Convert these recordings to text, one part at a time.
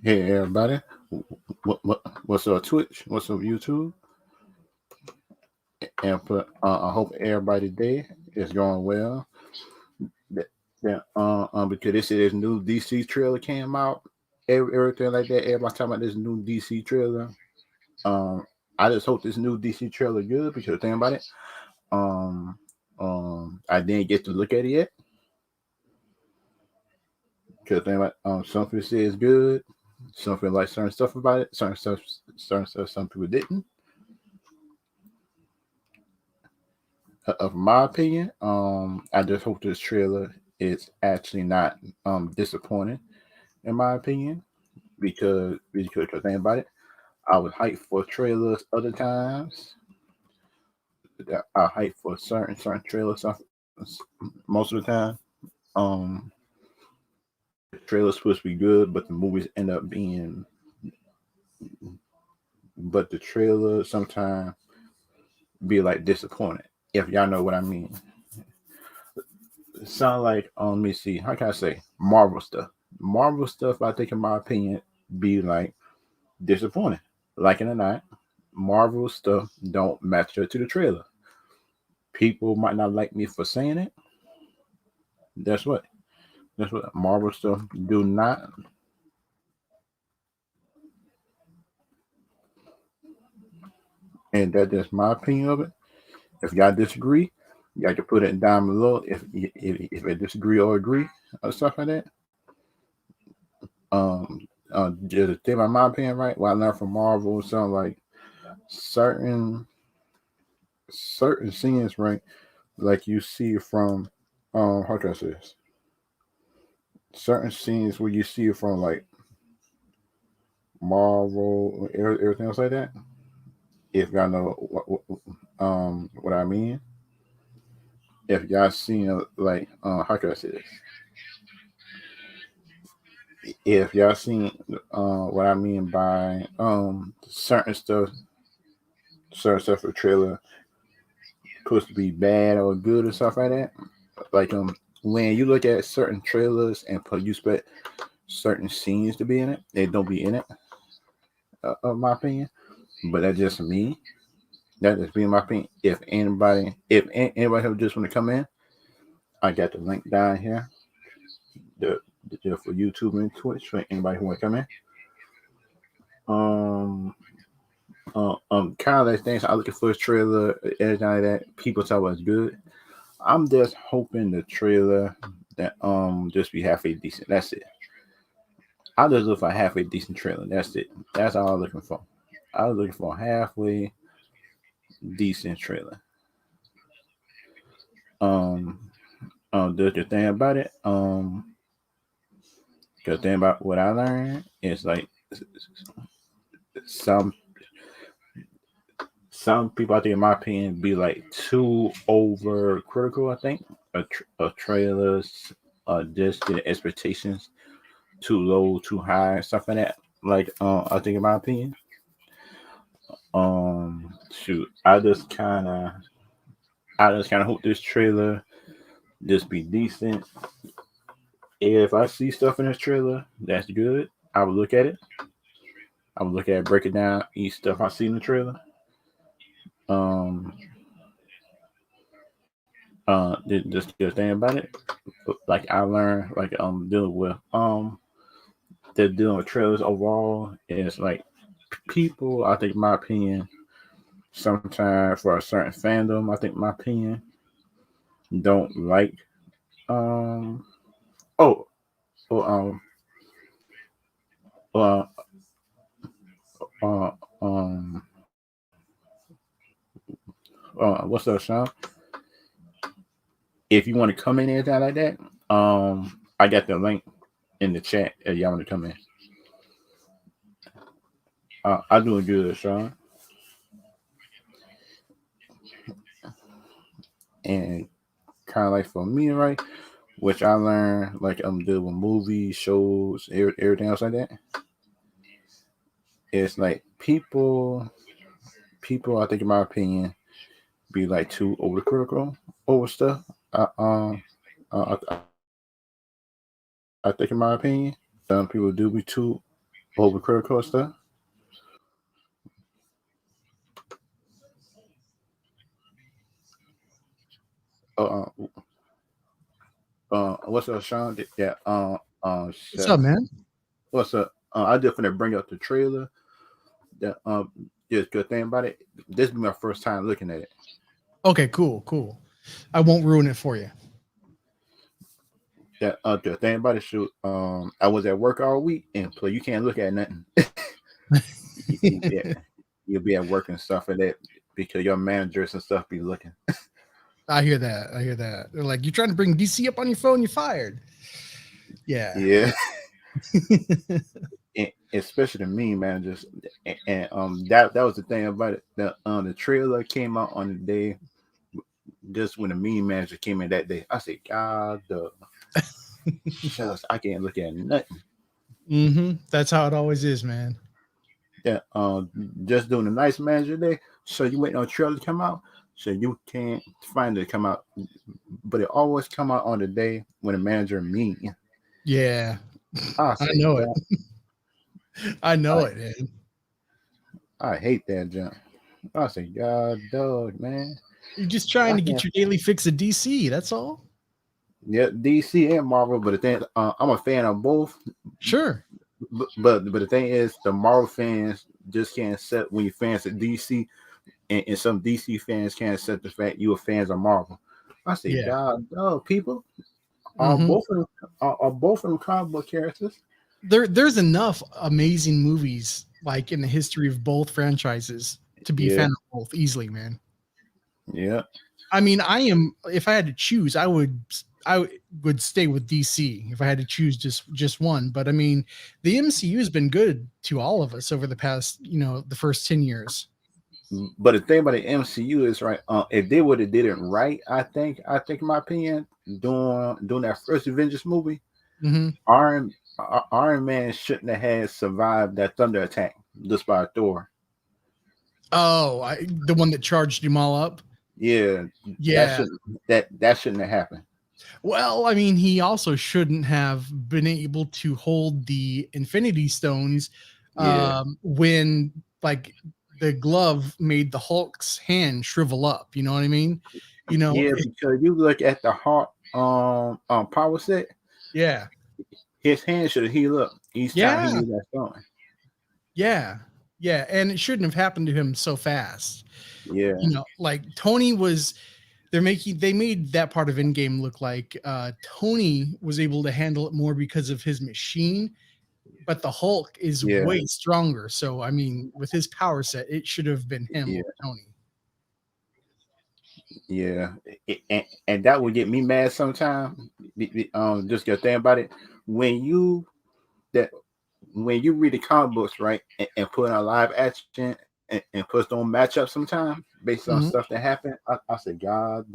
Hey everybody, what's up Twitch? What's up YouTube? I hope everybody day is going well. That, because this new DC trailer came out, everything like that. Everybody talking about this new DC trailer. Um, I just hope this new DC trailer good because think about it. Um, I didn't get to look at it yet because think about some people say it's good, some people like certain stuff about it, certain stuff some people didn't. Of my opinion, I just hope this trailer is actually not disappointing. In my opinion, because think about it, I was hyped for trailers other times. I hyped for certain trailers most of the time. Um, the trailer's supposed to be good, but the movies end up being. But the trailer sometimes be like disappointed. If y'all know what I mean. Sound like let me see, how can I say Marvel stuff? Marvel stuff, I think, in my opinion, be like disappointing. Like it or not, Marvel stuff don't match up to the trailer. People might not like me for saying it. That's what. That's what Marvel stuff do not. And that's just my opinion of it. If y'all disagree, y'all can put it down below. If I disagree or agree or stuff like that. Just a thing, my opinion, right? What I learned from Marvel, sound like certain scenes, right? Like you see from how can I say this? Certain scenes where you see from like Marvel, everything else like that. If y'all know what I mean, if y'all seen like how can I say this? If y'all seen what I mean by certain stuff for trailer supposed to be bad or good or stuff like that. Like when you look at certain trailers and you expect certain scenes to be in it, they don't be in it. Of my opinion, but that's just me. That just be my opinion. If anybody who just want to come in, I got the link down here. The, for YouTube and Twitch for anybody who want to come in. Um, kind of like things. I look at first trailer, everything like that. People talk about it's good. I'm just hoping the trailer that just be halfway decent. That's it. I just look for a halfway decent trailer. That's it. That's all I'm looking for. I was looking for a halfway decent trailer. Um, the thing about it, the thing about what I learned is like some some people, I think, in my opinion, be like too over critical. I think of trailers, just the expectations too low, too high, stuff like that. Like, I think, in my opinion, shoot, I just kind of hope this trailer just be decent. If I see stuff in this trailer that's good, I would look at it. I would look at it, break it down, each stuff I see in the trailer. Um, the thing about it, like I learned, like dealing with they're dealing with trailers overall is like people. I think, my opinion, sometimes for a certain fandom, I think, my opinion, don't like um oh oh uh uh um what's up, Sean? If you want to come in anything like that, I got the link in the chat if y'all want to come in. I'm doing good, Sean. And kind of like for me, right, which I learned, like I'm dealing with movies, shows, everything else like that. It's like people, I think, in my opinion, be like too overcritical over stuff. Uh, um, I think, in my opinion, some people do be too. Overcritical stuff. Uh, what's up, Sean? Yeah. What's up, Chef. man? What's up? I just want to bring up the trailer. That just good thing about it. This be my first time looking at it. Okay, cool, cool. I won't ruin it for you. That the thing about it, shoot. I was at work all week, and play. You can't look at nothing. Yeah, you'll be at work and stuff like that because your managers and stuff be looking. I hear that. I hear that. They're like, you're trying to bring DC up on your phone, you're fired. Yeah. Yeah, and especially the mean managers. And that was the thing about it. The trailer came out on the day just when the mean manager came in that day. I said, God, the shucks, I can't look at nothing. That's how it always is, man. Yeah, just doing a nice manager day. So you waiting on a trailer to come out. So you can't find it to come out, but it always come out on the day when the manager mean. Yeah. I I say, know it. God, I know I, it, man. I hate that junk. I say, God, dog, man. You're just trying I to get can't. your daily fix of DC. That's all. Yeah, DC and Marvel, but the thing, I'm a fan of both. Sure. But the thing is, the Marvel fans just can't accept when you're fans of DC, and some DC fans can't accept the fact you are fans of Marvel. I say, Yeah. God, dog, people are hmm both of them are both of them comic book characters. There's enough amazing movies like in the history of both franchises to be a Yeah, fan of both easily, man. yeah, I mean, I am. If I had to choose, I would stay with DC if I had to choose just one. But I mean, the MCU has been good to all of us over the past, the first 10 years. but the thing about the MCU is right. If they would have did it right, I think in my opinion, doing that first Avengers movie, hmm Iron Man shouldn't have had survived that thunder attack just by Thor. Oh, the one that charged him all up. Yeah, that Yeah. shouldn't that shouldn't have happened. Well, I mean, he also shouldn't have been able to hold the Infinity Stones Yeah, when like the glove made the Hulk's hand shrivel up. You know what I mean? You know, yeah, because you look at the heart power set, yeah, his hand should heal up each time he yeah, used that stone. yeah, yeah, and it shouldn't have happened to him so fast. Yeah, Like Tony was. They made that part of Endgame look like Tony was able to handle it more because of his machine, but the Hulk is yeah, way stronger. So I mean, with his power set, it should have been him yeah, over Tony. yeah, and that would get me mad sometimes. Just get thing about it when that when you read the comic books, right, and put on live action and put on matchup sometime based on stuff Mhm. that happened, I said, God,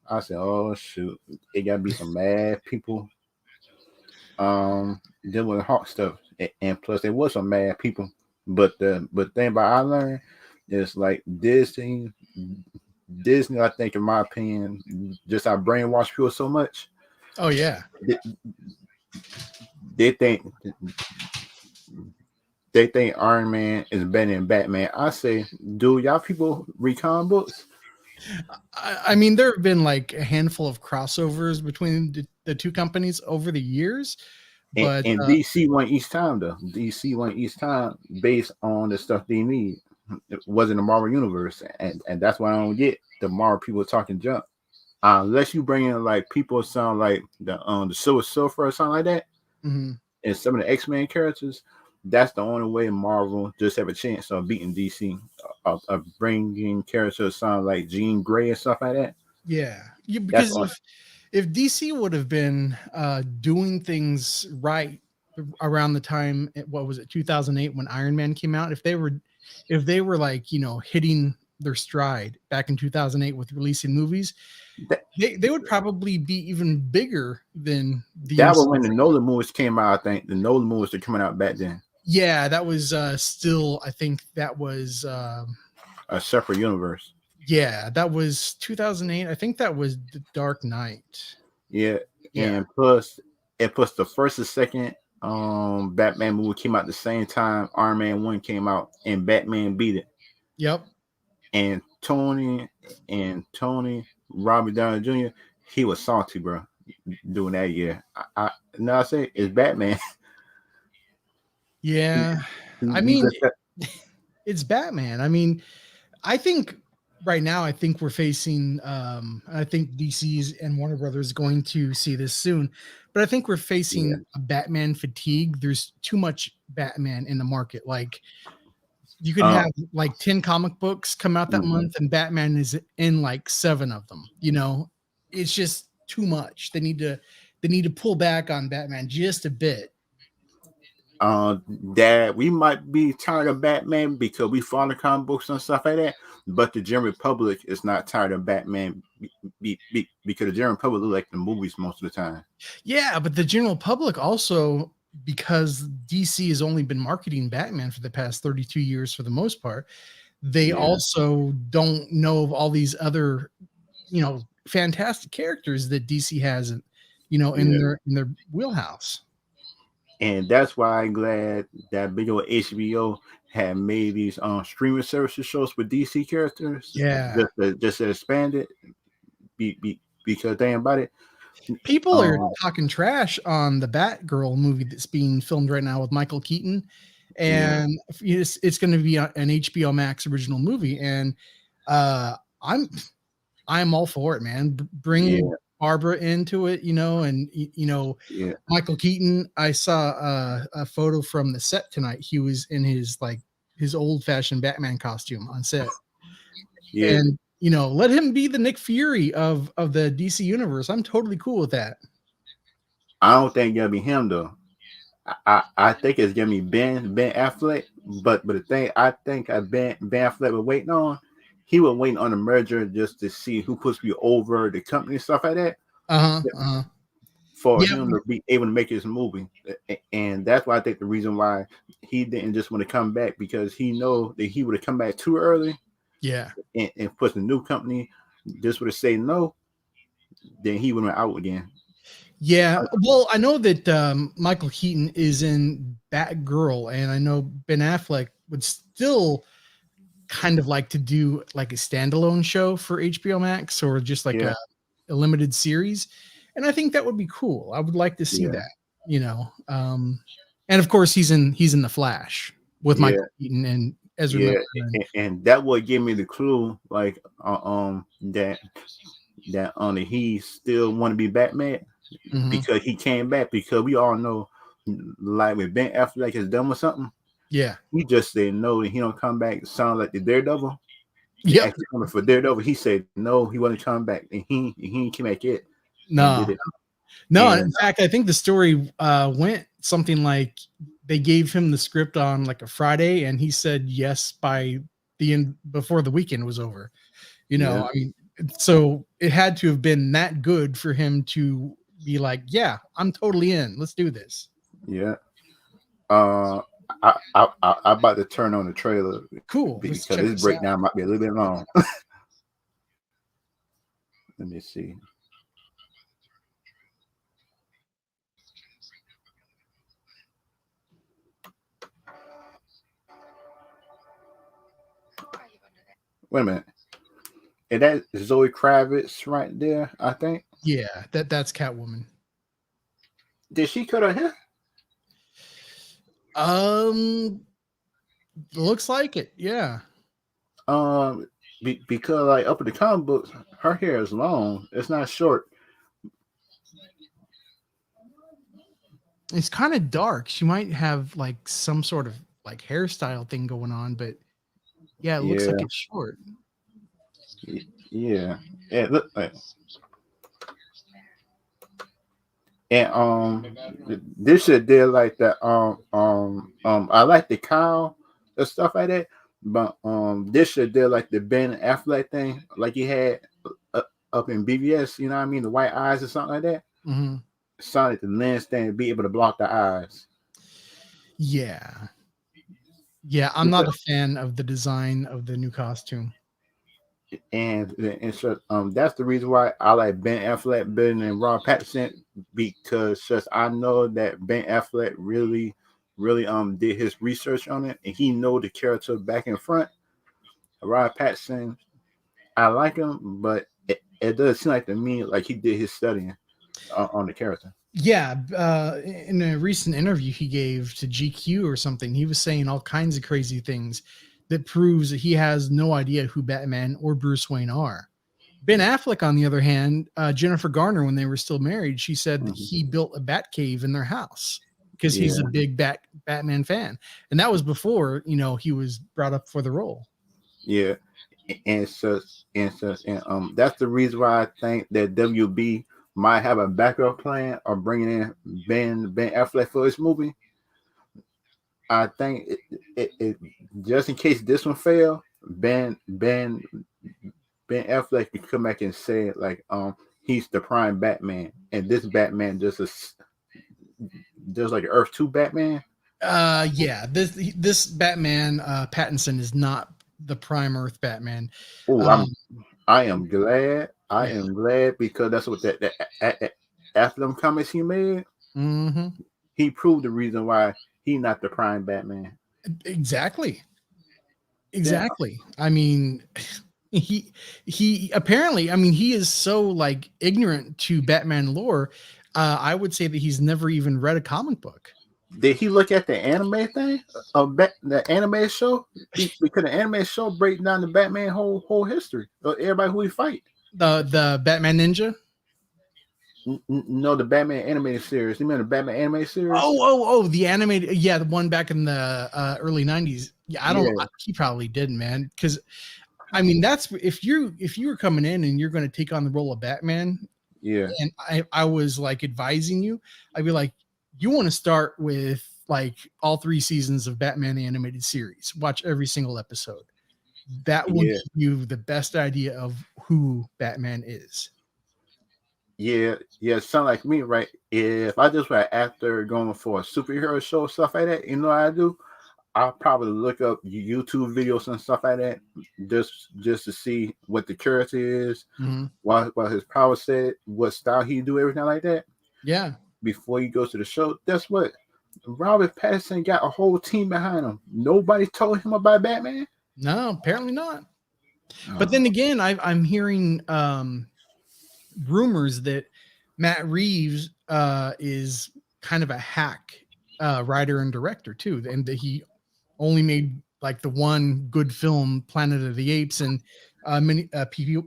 I said, oh shoot, it gotta be some mad people dealing with Hawk stuff, and plus there was some mad people. But thing about I learned is like Disney, I think in my opinion, just I brainwash people so much. Oh yeah. They, they think they think Iron Man is better than Batman. I say, do y'all people read comic books? I mean, there have been like a handful of crossovers between the two companies over the years, but And DC won each time though. DC won each time based on the stuff they need. It wasn't the Marvel universe, and that's why I don't get the Marvel people talking junk. Unless you bring in like people sound like the Silver Surfer or something like that, mhm. and some of the X-Men characters, that's the only way Marvel just have a chance of beating DC, of bringing characters sound like Jean Grey and stuff like that. Yeah, That's because on. if DC would have been doing things right around the time, what was it, 2008 when Iron Man came out, if they were like hitting their stride back in 2008 with releasing movies, That, they would probably be even bigger than the that was MCU when the right now. Nolan movies came out. I think the Nolan movies are coming out back then. Yeah, that was still, I think that was A separate universe. yeah, that was 2008. I think that was The Dark Knight. Yeah, Yeah. and plus it puts the first and second. Batman movie came out the same time Iron Man 1 came out, and Batman beat it. Yep. And Tony Robert Downey Jr. he was salty, bro, doing that year. I now I say it's Batman. Yeah. I he mean, just said, it's Batman. I mean, I think right now, I think we're facing, I think DC's and Warner Brothers is going to see this soon, but I think we're yeah, facing a Batman fatigue. There's too much Batman in the market. Like, you could uh, have like 10 comic books come out that mhm. month, and Batman is in like 7 of them. You know, it's just too much. They need to pull back on Batman just a bit. That we might be tired of Batman because we follow comic books and stuff like that, but the general public is not tired of Batman because the general public look like the movies most of the time. Yeah, but the general public also, because DC has only been marketing Batman for the past 32 years for the most part, they Yeah, also don't know of all these other, fantastic characters that DC has, in yeah. their wheelhouse. And that's why I'm glad that big old HBO had made these streaming services shows with DC characters Yeah. just to expand it. Because think about it. People are Um, talking trash on the Batgirl movie that's being filmed right now with Michael Keaton, yeah, and it's going to be an HBO Max original movie, and uh, I'm I'm all for it, man. Bring yeah, Barbara into it, and yeah, Michael Keaton. I saw a photo from the set tonight. He was in his old fashioned Batman costume on set, yeah. and let him be the Nick Fury of the DC universe. I'm totally cool with that. I don't think it'll be him though. I think it's gonna be Ben Affleck, but the thing I think Ben Affleck was waiting on, he was waiting on the merger just to see who puts me over the company and stuff like that Uh huh. Uh-huh. for Yeah. him to be able to make his movie. And that's why I think the reason why he didn't just want to come back because he know that he would have come back too early Yeah. and put the new company just would have said no, then he would have out again. Yeah. Well, I know that Michael Keaton is in Batgirl, and I know Ben Affleck would still kind of like to do like a standalone show for HBO Max or just like Yeah, a limited series. And I think that would be cool. I would like to see yeah, that, you know. And of course he's in the Flash with yeah. Michael Keaton and Ezra Miller. Yeah, and that would give me the clue, like that he still want to be Batman Mhm. because he came back because we all know, like when Ben Affleck is done with something, Yeah. he just said no and he don't come back. Sound like the Daredevil. They Yep. actually coming for Daredevil. He said no, he want to come back and he came back it and did No. it. No, in And fact, I think the story went something like they gave him the script on like a Friday, and he said yes by the end before the weekend was over. yeah, I mean, so it had to have been that good for him to be like, "Yeah, I'm totally in. Let's do this." yeah. Uh, I about to turn on the trailer Cool. Let's because check this this out. breakdown might be a little bit long. Let me see. Wait a minute. And that Zoe Kravitz right there, I think. Yeah, that's Catwoman. Did she cut her hair? Um, looks like it. Yeah, Because like up in the comic books, her hair is long. It's not short. it's kind of dark. She might have like some sort of like hairstyle thing going on, but yeah, it looks like Yeah, it's short. yeah. Yeah, look like and this shit did like that. I like the cow and stuff like that, but this shit did like the Ben Affleck thing, like he had uh, up in BVS. You know what I mean? The white eyes or something like that. Mhm. Sonic the lens thing be able to block the eyes. Yeah. Yeah, I'm not Because a fan of the design of the new costume. and so that's the reason why I like Ben Affleck better than Robert Pattinson, because just I know that Ben Affleck really did his research on it and he know the character back and front. Robert Pattinson, I like him, but it does seem like to me like he did his studying on the character. Yeah, in a recent interview he gave to GQ or something, he was saying all kinds of crazy things that proves that he has no idea who Batman or Bruce Wayne are. Ben Affleck, on the other hand, Jennifer Garner, when they were still married, she said that Mhm. he built a bat cave in their house because he's a Yeah, big Batman fan, and that was before he was brought up for the role. yeah, and that's the reason why I think that WB might have a backup plan of bringing in Ben Affleck for this movie. I think it just in case this one fail, Ben Affleck can come back and say like he's the prime Batman, and this Batman just like Earth 2 Batman. Yeah, this Batman Pattinson is not the prime Earth Batman. Oh, Um, I am glad. I yeah. am glad because that's what that after them comments he made, Hmm. he proved the reason why he not the prime Batman. Exactly. Yeah, Exactly. I mean, he apparently, I mean, he is so like ignorant to Batman lore. I would say that he's never even read a comic book. did he look at the anime thing of the anime show? Because the anime show breaks down the Batman whole history of everybody who he fight. The Batman Ninja. No, the Batman animated series. You remember the Batman animated series? Oh, the animated. Yeah, the one back in the early '90s. Yeah, I don't. Yeah, He probably didn't, man. Because I mean, that's if you were coming in and you're going to take on the role of Batman, yeah, and I was like advising you, I'd be like, you want to start with like all 3 seasons of Batman the animated series. Watch every single episode. That will yeah, give you the best idea of who Batman is. yeah. Sound like me, right? If I just were after going for a superhero show stuff like that, you know what I do? I'll probably look up YouTube videos and stuff like that, just to see what the character is, Mhm. what his power set, what style he do, everything like that. Yeah. Before he goes to the show, that's what Robert Pattinson got a whole team behind him. Nobody told him about Batman. No, apparently not. But Uh, then again, I'm hearing rumors that Matt Reeves is kind of a hack writer and director too, and that he only made like the one good film, Planet of the Apes, and many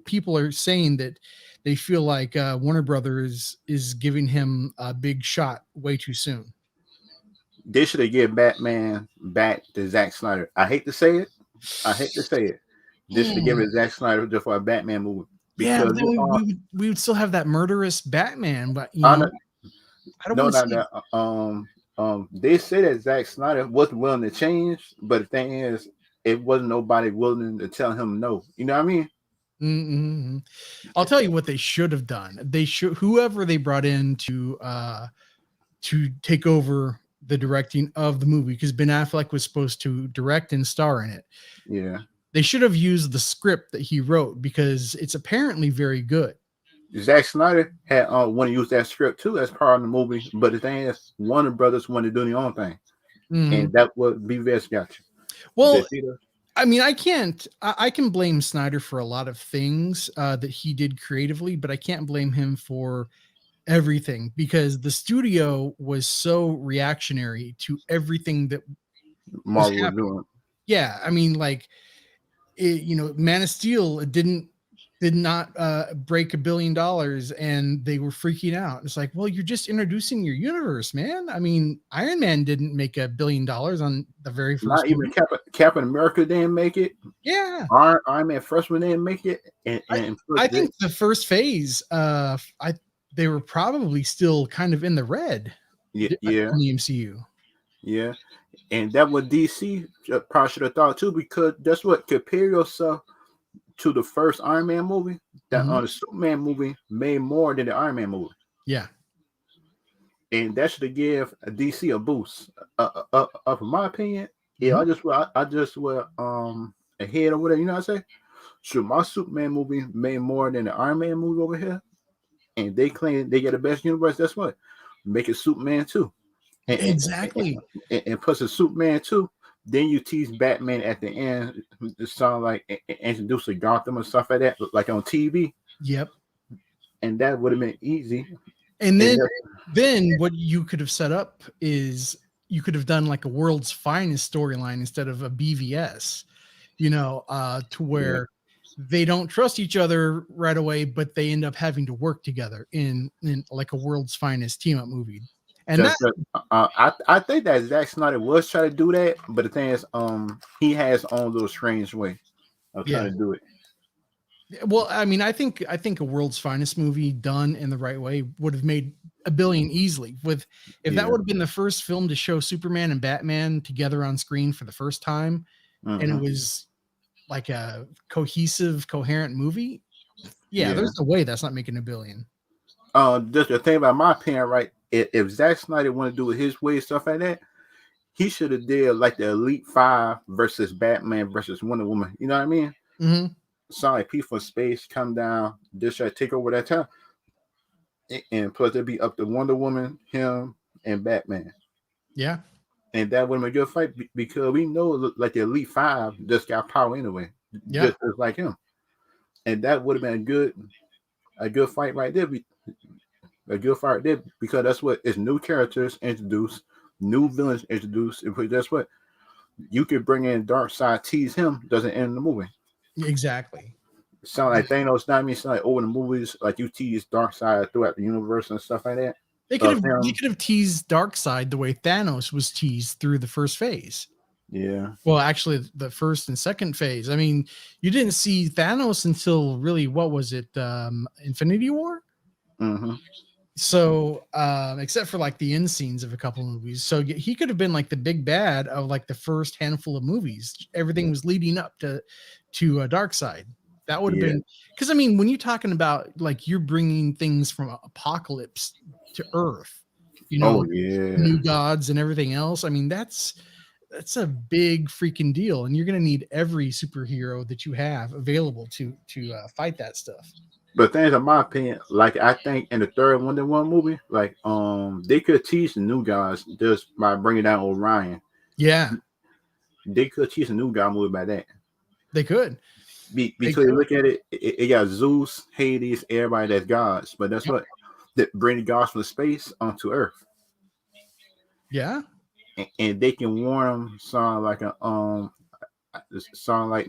people are saying that they feel like Warner Brothers is giving him a big shot way too soon. they should have given Batman back to Zack Snyder. I hate to say it. I hate to say it. They should have given it to Zack Snyder just for a Batman movie Yeah, but because then we would still have that murderous Batman, but I know, I don't no, want to not see it. that. They say that Zack Snyder wasn't willing to change, but the thing is, it wasn't nobody willing to tell him no. You know what I mean? Mm-hmm. I'll tell you what they should have done. They should whoever they brought in to take over the directing of the movie because Ben Affleck was supposed to direct and star in it. Yeah. They should have used the script that he wrote because it's apparently very good. Zack Snyder had want to use that script too as part of the movie, but the thing is, Warner Brothers wanted to do their own thing, Mhm. and that what BVS got you. Well, The theater. I mean, I can blame Snyder for a lot of things that he did creatively, but I can't blame him for everything because the studio was so reactionary to everything that was Marvel was happening. doing. Yeah, I mean, like Man of Steel it did not break $1 billion, and they were freaking out. It's like, well, you're just introducing your universe, man. I mean, Iron Man didn't make $1 billion on the very Not first even movie. Captain America didn't make it. Yeah, Iron Man first one didn't make it, I and I think the first phase, I they were probably still kind of in the red yeah, in yeah, the MCU. yeah, and that what DC probably should have thought too, because that's what compare yourself to the first Iron Man movie. That Mhm. the Superman movie made more than the Iron Man movie, Yeah. and that should have give DC a boost. In my opinion, yeah, Mhm. I just were ahead or whatever. You know what I say? should my Superman movie made more than the Iron Man movie over here, and they claim they get the best universe. That's what make it Superman 2. Exactly. And plus a Superman 2. Then you tease Batman at the end. It sound like introduce a Gotham and stuff like that, like on TV, Yep. and that would have been easy. And And then what you could have set up is you could have done like a world's finest storyline instead of a BVS, to yeah, where they don't trust each other right away, but they end up having to work together in like a world's finest team up movie. And that, just I think that Zack Snyder was trying to do that, but the thing is, he has own little strange way of yeah. trying to do it. Well, I mean, I think a world's finest movie done in the right way would have made a billion easily. With if that Yeah. would have been the first film to show Superman and Batman together on screen for the first time, and it Mm-hmm. was like a cohesive, coherent movie, yeah, Yeah. there's no way that's not making a billion. Just the thing about my opinion, right? If Zack Snyder want to do it his way, stuff like that, he should have did like the Elite Five versus Batman versus Wonder Woman. You know what I mean? Hmm. Sound like people in space come down, this try to take over that town, and plus it'd be up to Wonder Woman, him, and Batman, Yeah, and that would have been a good fight because we know like the Elite Five just got power anyway, yeah, just like him, and that would have been a good fight right there. A good fight right there because that's what it's new characters introduced, new villains introduced, and that's what you could bring in Dark Side, tease him, doesn't end the movie. exactly. Sound like Thanos, not me. Sound like over the movies, like you tease Dark Side throughout the universe and stuff like that. They Him, could have teased Darkseid the way Thanos was teased through the first phase. yeah, Well, actually, the first and second phase. I mean, you didn't see Thanos until really, what was it? Infinity War. mm-hmm. So, except for like the end scenes of a couple movies, so he could have been like the big bad of like the first handful of movies. Everything was leading up to Dark Side. That would have Yeah. been, because I mean, when you're talking about like you're bringing things from Apocalypse to Earth, Oh yeah. new gods and everything else. I mean, that's a big freaking deal, and you're going to need every superhero that you have available to fight that stuff. But things in my opinion, like I think in the third Wonder Woman movie, like they could teach the new guys just by bringing down Orion. Yeah, They could teach a new guy movie by that. they could. They Because you could. look at it, it got Zeus, Hades, everybody that's gods. But that's Yep. what that bring the gods from space onto Earth, Yeah. and they can warn them. Sound like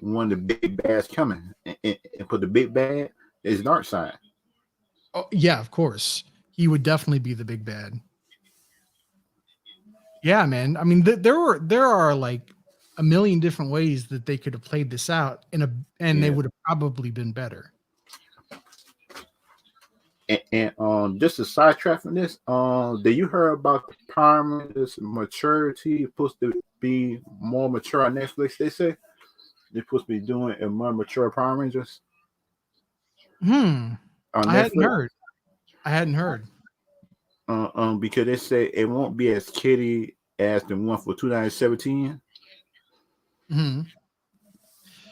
one of the big bads coming, and put the big bad is Dark Side. Oh, yeah, of course. He would definitely be the big bad. Yeah, man. I mean, there are like a million different ways that they could have played this out and they Yeah, would have probably been better. and just a sidetrack from this, did you hear about the Power Rangers maturity supposed to be more mature on Netflix? They say they're supposed to be doing a more mature Power Rangers Hmm. on I hadn't Netflix. heard. I hadn't heard. Because they say it won't be as kiddie as the one for 2017, Hmm.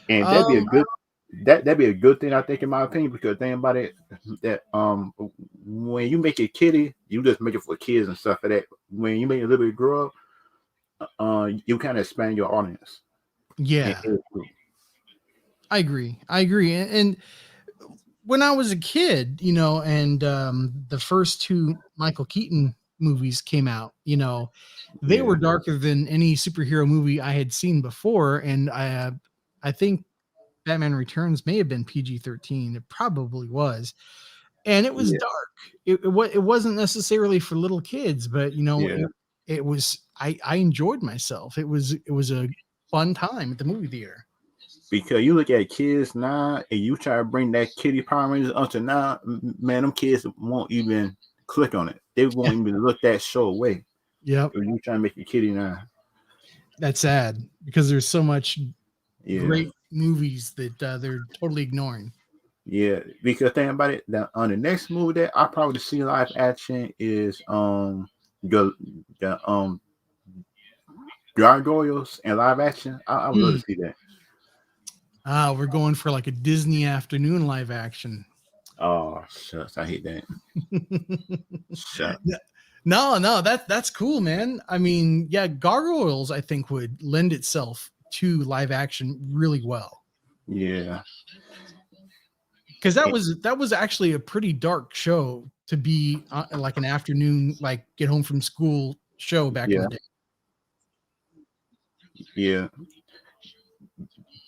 and Um. that'd be a good thing, I think, in my opinion. Because think about it, that when you make it kiddie, you just make it for kids and stuff like that. When you make it a little bit grow up, you kind of expand your audience. And Yeah, I agree. I agree. And when I was a kid, and the first two Michael Keaton movies came out, they yeah, were darker than any superhero movie I had seen before, and I think Batman Returns may have been PG-13. It probably was, and it was yeah, dark. It wasn't necessarily for little kids, but yeah. it was. I enjoyed myself. It was a fun time at the movie theater. Because you look at kids now, and you try to bring that kiddie Power Rangers onto now, man, them kids won't even click on it. They won't even look that show away. Yep, If you try to make a kiddie now, that's sad because there's so much yeah. great movies that they're totally ignoring. Yeah, because think about it. On the next movie that I probably see live action is the gargoyles and live action. I would love to Mm. see that. We're going for like a Disney afternoon live action. Oh shucks, I hate that. Shucks. No, no, that's cool, man. I mean, yeah, Gargoyles I think would lend itself to live action really well. Yeah. Because that was actually a pretty dark show to be like an afternoon, like get home from school show back in Yeah. the day. Yeah.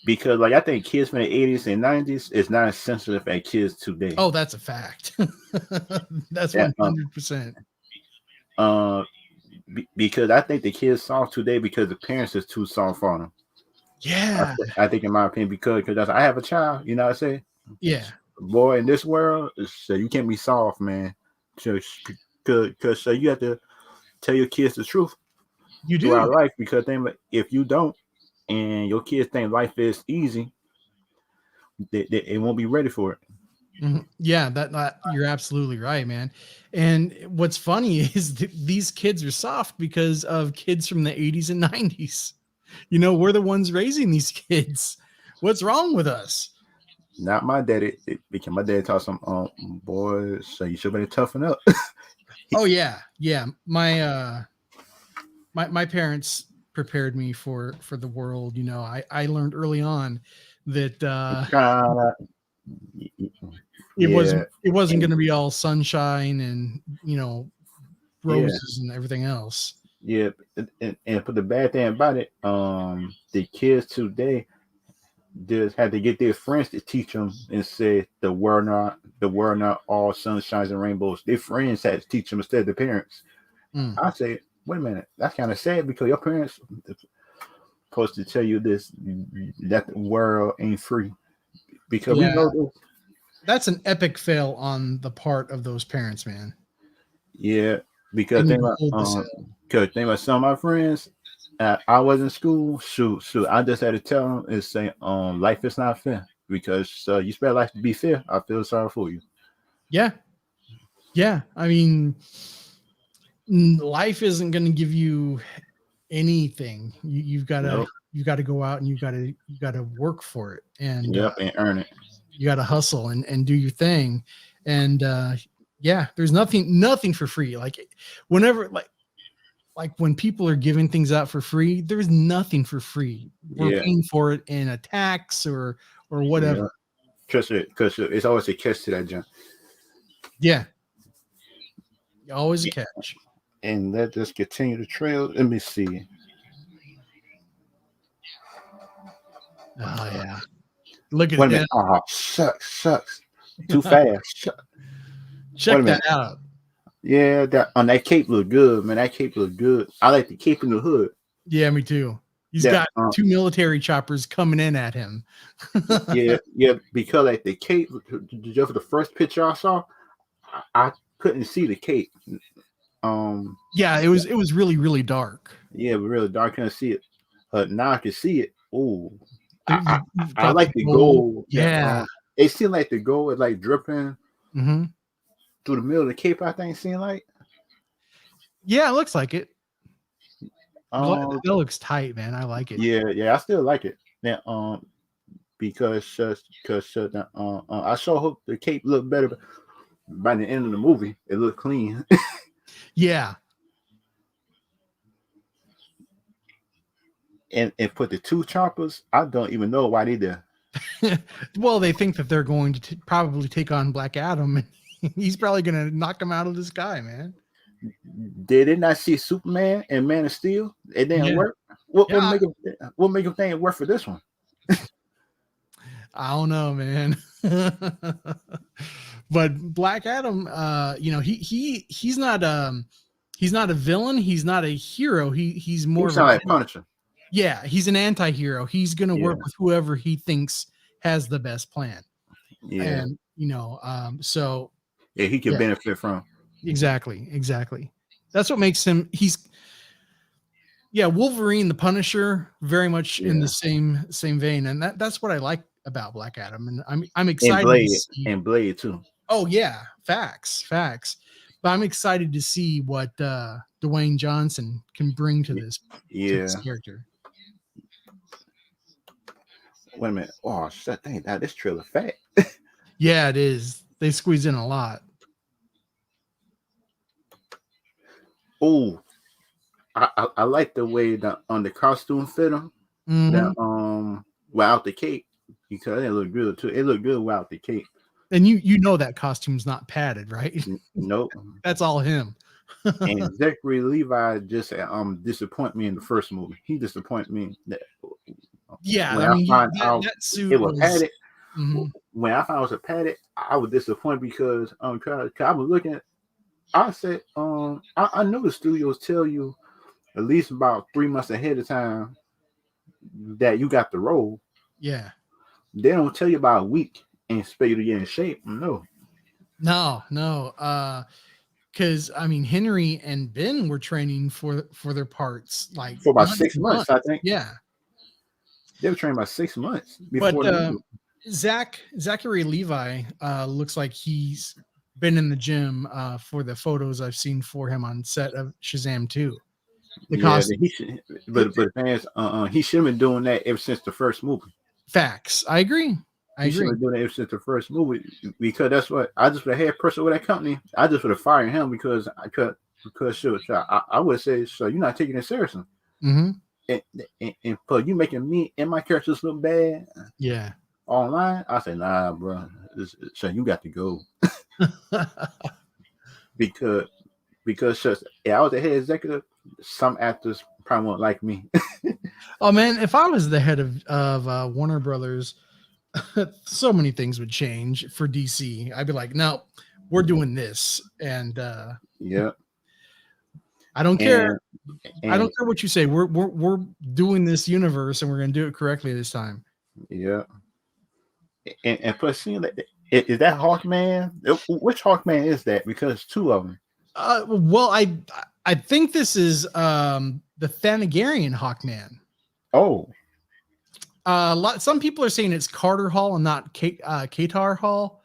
Because like I think kids from the 80s and 90s is not as sensitive as kids today. Oh, that's a fact. That's That 100%. uh because I think the kids soft today because the parents is too soft on them. Yeah, I think in my opinion because I have a child, you know what I say? yeah, Boy, in this world, so you can't be soft, man. Because so you have to tell your kids the truth you throughout do. life because if you don't and your kids think life is easy, they won't be ready for it. Mhm. Yeah, that you're absolutely right, man. And what's funny is that these kids are soft because of kids from the 80s and 90s. We're the ones raising these kids. What's wrong with us? Not my daddy, because my dad taught some boys, so you should better toughen up. Oh yeah, yeah. My parents prepared me for the world. I learned early on that Kinda, it yeah, wasn't it wasn't and going to be all sunshine and yeah, roses and everything else. yeah, and for the bad thing about it, the kids today just had to get their friends to teach them and say the world not all sunshines and rainbows. Their friends had to teach them instead of the parents. Mm, I say, wait a minute, that's kind of sad because your parents supposed to tell you this that the world ain't free because we yeah, know this. that's an epic fail on the part of those parents, man. Yeah, They because need think to about hold this. some of my friends. I was in school. Shoot. I just had to tell them and say, life is not fair because you expect life to be fair. I feel sorry for you. Yeah, yeah. I mean, life isn't going to give you anything. You've got to Nope. you got to go out and you got to work for it, and Yep, and earn it. you got to hustle and do your thing. And yeah, there's nothing for free. Like whenever like when people are giving things out for free, there's nothing for free. We're Yeah, paying for it in a tax or yeah. whatever. Because it's always a catch to that jump. Yeah, always a catch. And let's just continue the trail. Let me see. Oh yeah. Look Wait at a that. minute. Oh, shucks. Too fast. Wait a Check that minute. out. Yeah, that cape look good, man. That cape look good. I like the cape in the hood. Yeah, me too. He's That got two military choppers coming in at him. yeah, because like the cape, just for the first picture I saw, I couldn't see the cape. Um, Yeah, it was really really dark. yeah, but really dark, couldn't see it. But now I can see it. Oh, There- I, you- You've I got the like the gold. gold. That Yeah. it seemed like the gold is like dripping Hmm. through the middle of the cape. I think it seemed like. Yeah, it looks like it. Um, That looks tight, man. I like it. yeah, I still like it. Now, because I sure hope the cape looked better by the end of the movie. It looked clean. Yeah. and put the two choppers. I don't even know why they there. Well, they think that they're going to probably take on Black Adam, and he's probably going to knock him out of the sky, man. Did they not see Superman and Man of Steel? It didn't Yeah. work. What Yeah. make them think it worked for this one? I don't know, man. But Black Adam, he's not a villain. He's not a hero. He's He more of sound like Punisher. yeah. He's an anti-hero. He's going to Yeah, work with whoever he thinks has the best plan, yeah, and so yeah. He could yeah, benefit from. exactly. That's what makes him. Yeah, Wolverine, the Punisher, very much in the Yeah, same vein, and that's what I like about Black Adam, and I'm excited to see. And Blade too. Oh yeah, facts. But I'm excited to see what Dwayne Johnson can bring to Y- this Yeah, character. Wait a minute. Oh shit! Dang, that this trailer fat. Yeah, it is. They squeeze in a lot. Oh, I like the way that on the costume fit him. That Hmm. without the cape, because it looked good too. It looked good without the cape. And you know that costume's not padded, right? Nope. That's all him. And Zachary Levi just disappointed me in the first movie. He disappointed me that Yeah, when I I mean find that out that suit it was was. padded. Mhm. When I found out it was padded, I was disappointed because 'cause I was looking at. I said I know the studios tell you at least about 3 months ahead of time that you got the role. Yeah. They don't tell you about a week and expect you to get in shape. No, No, no. Because I mean Henry and Ben were training for their parts like for about months six and months, I months. think Yeah. they were training about 6 months But before the movie. Zachary Levi looks like he's been in the gym for the photos I've seen for him on set of Shazam 2. The Yeah, costume. he should, It, but fans, he should have been doing that ever since the first movie. facts. I agree. I He should agree. have been doing that ever since the first movie because that's what I just would have had a person with that company. I just would have fired him because I could sure, I would say so. You're not taking it seriously, Hmm. and, and for you making me and my characters look bad Yeah. online, I say nah, bro. So you got to go because just if I was the head executive, some actors probably won't like me. Oh man, if I was the head of Warner Brothers, so many things would change for DC. I'd be like, no, we're doing this, and Yeah, I don't care. and I don't and care what you say. We're doing this universe, and we're going to do it correctly this time. yeah, and plus, seeing that is that Hawkman? Which Hawkman is that? Because two of them. Well, I think this is the Thanagarian Hawkman. Oh, Some people are saying it's Carter Hall and not Katar Hall.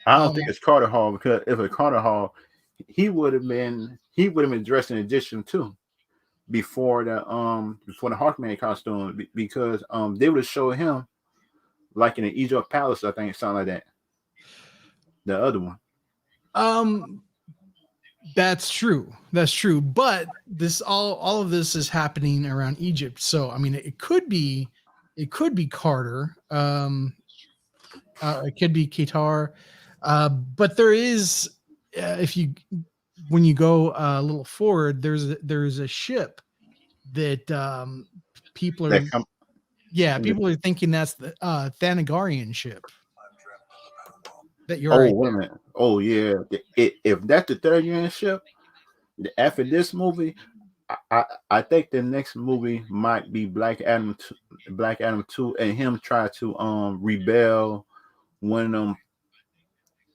I Uh, don't think it's Carter Hall because if it's Carter Hall, he would have been dressed in addition too before the Hawkman costume because they would have showed him like in the Egypt Palace, I think something like that. The other one. um, that's true. That's true. But this all of this is happening around Egypt. So I mean, it could be Carter. It could be Qatar. But there is if you when you go a little forward, there's a ship that people are That come. people are thinking that's the Thanagarian ship that you're Oh, right wait a there. minute. Oh, yeah. If that's the third year in ship, after this movie, I think the next movie might be Black Adam 2, and him try to rebel one of them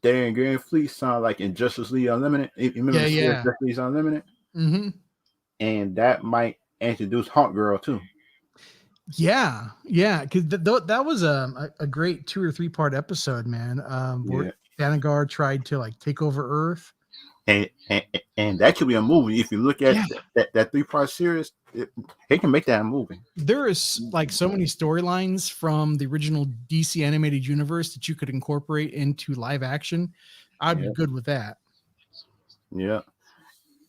Darren Green fleet sound like in Justice League Unlimited. You remember Yeah, the series yeah. Justice League Unlimited? Hmm. And that might introduce Hawk Girl too. Yeah, yeah, because that was a great 2 or 3 part episode, man. Where Yeah. Thanagar tried to like take over Earth. And that could be a movie. If you look at Yeah, that 3-part series, they can make that a movie. there is like so many storylines from the original DC animated universe that you could incorporate into live action. I'd be Yeah. good with that. Yeah.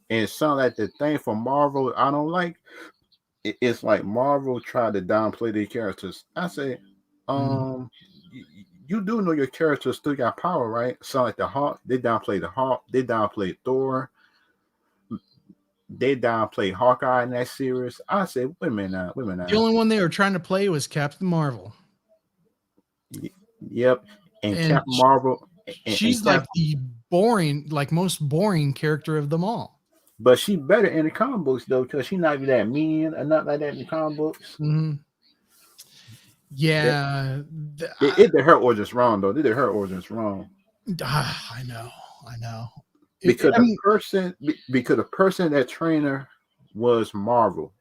And it sounds like the thing for Marvel I don't like. It's like Marvel tried to downplay their characters. I say, Mhm. you, you do know your characters still got power, right? Sound like the Hawk. They downplay the Hawk. They downplay Thor. They downplay Hawkeye in that series. I say, wait a minute now, wait a minute The now. only one they were trying to play was Captain Marvel, Yep. And and Captain Marvel and she's like Cap, the boring, like most boring character of them all. but she better in the comic books though, because she not be that mean or not like that in the comic books. Mhm. That Yeah, it did her origins wrong though. They did her origins wrong I know, I know. because I mean, the person that trainer was Marvel.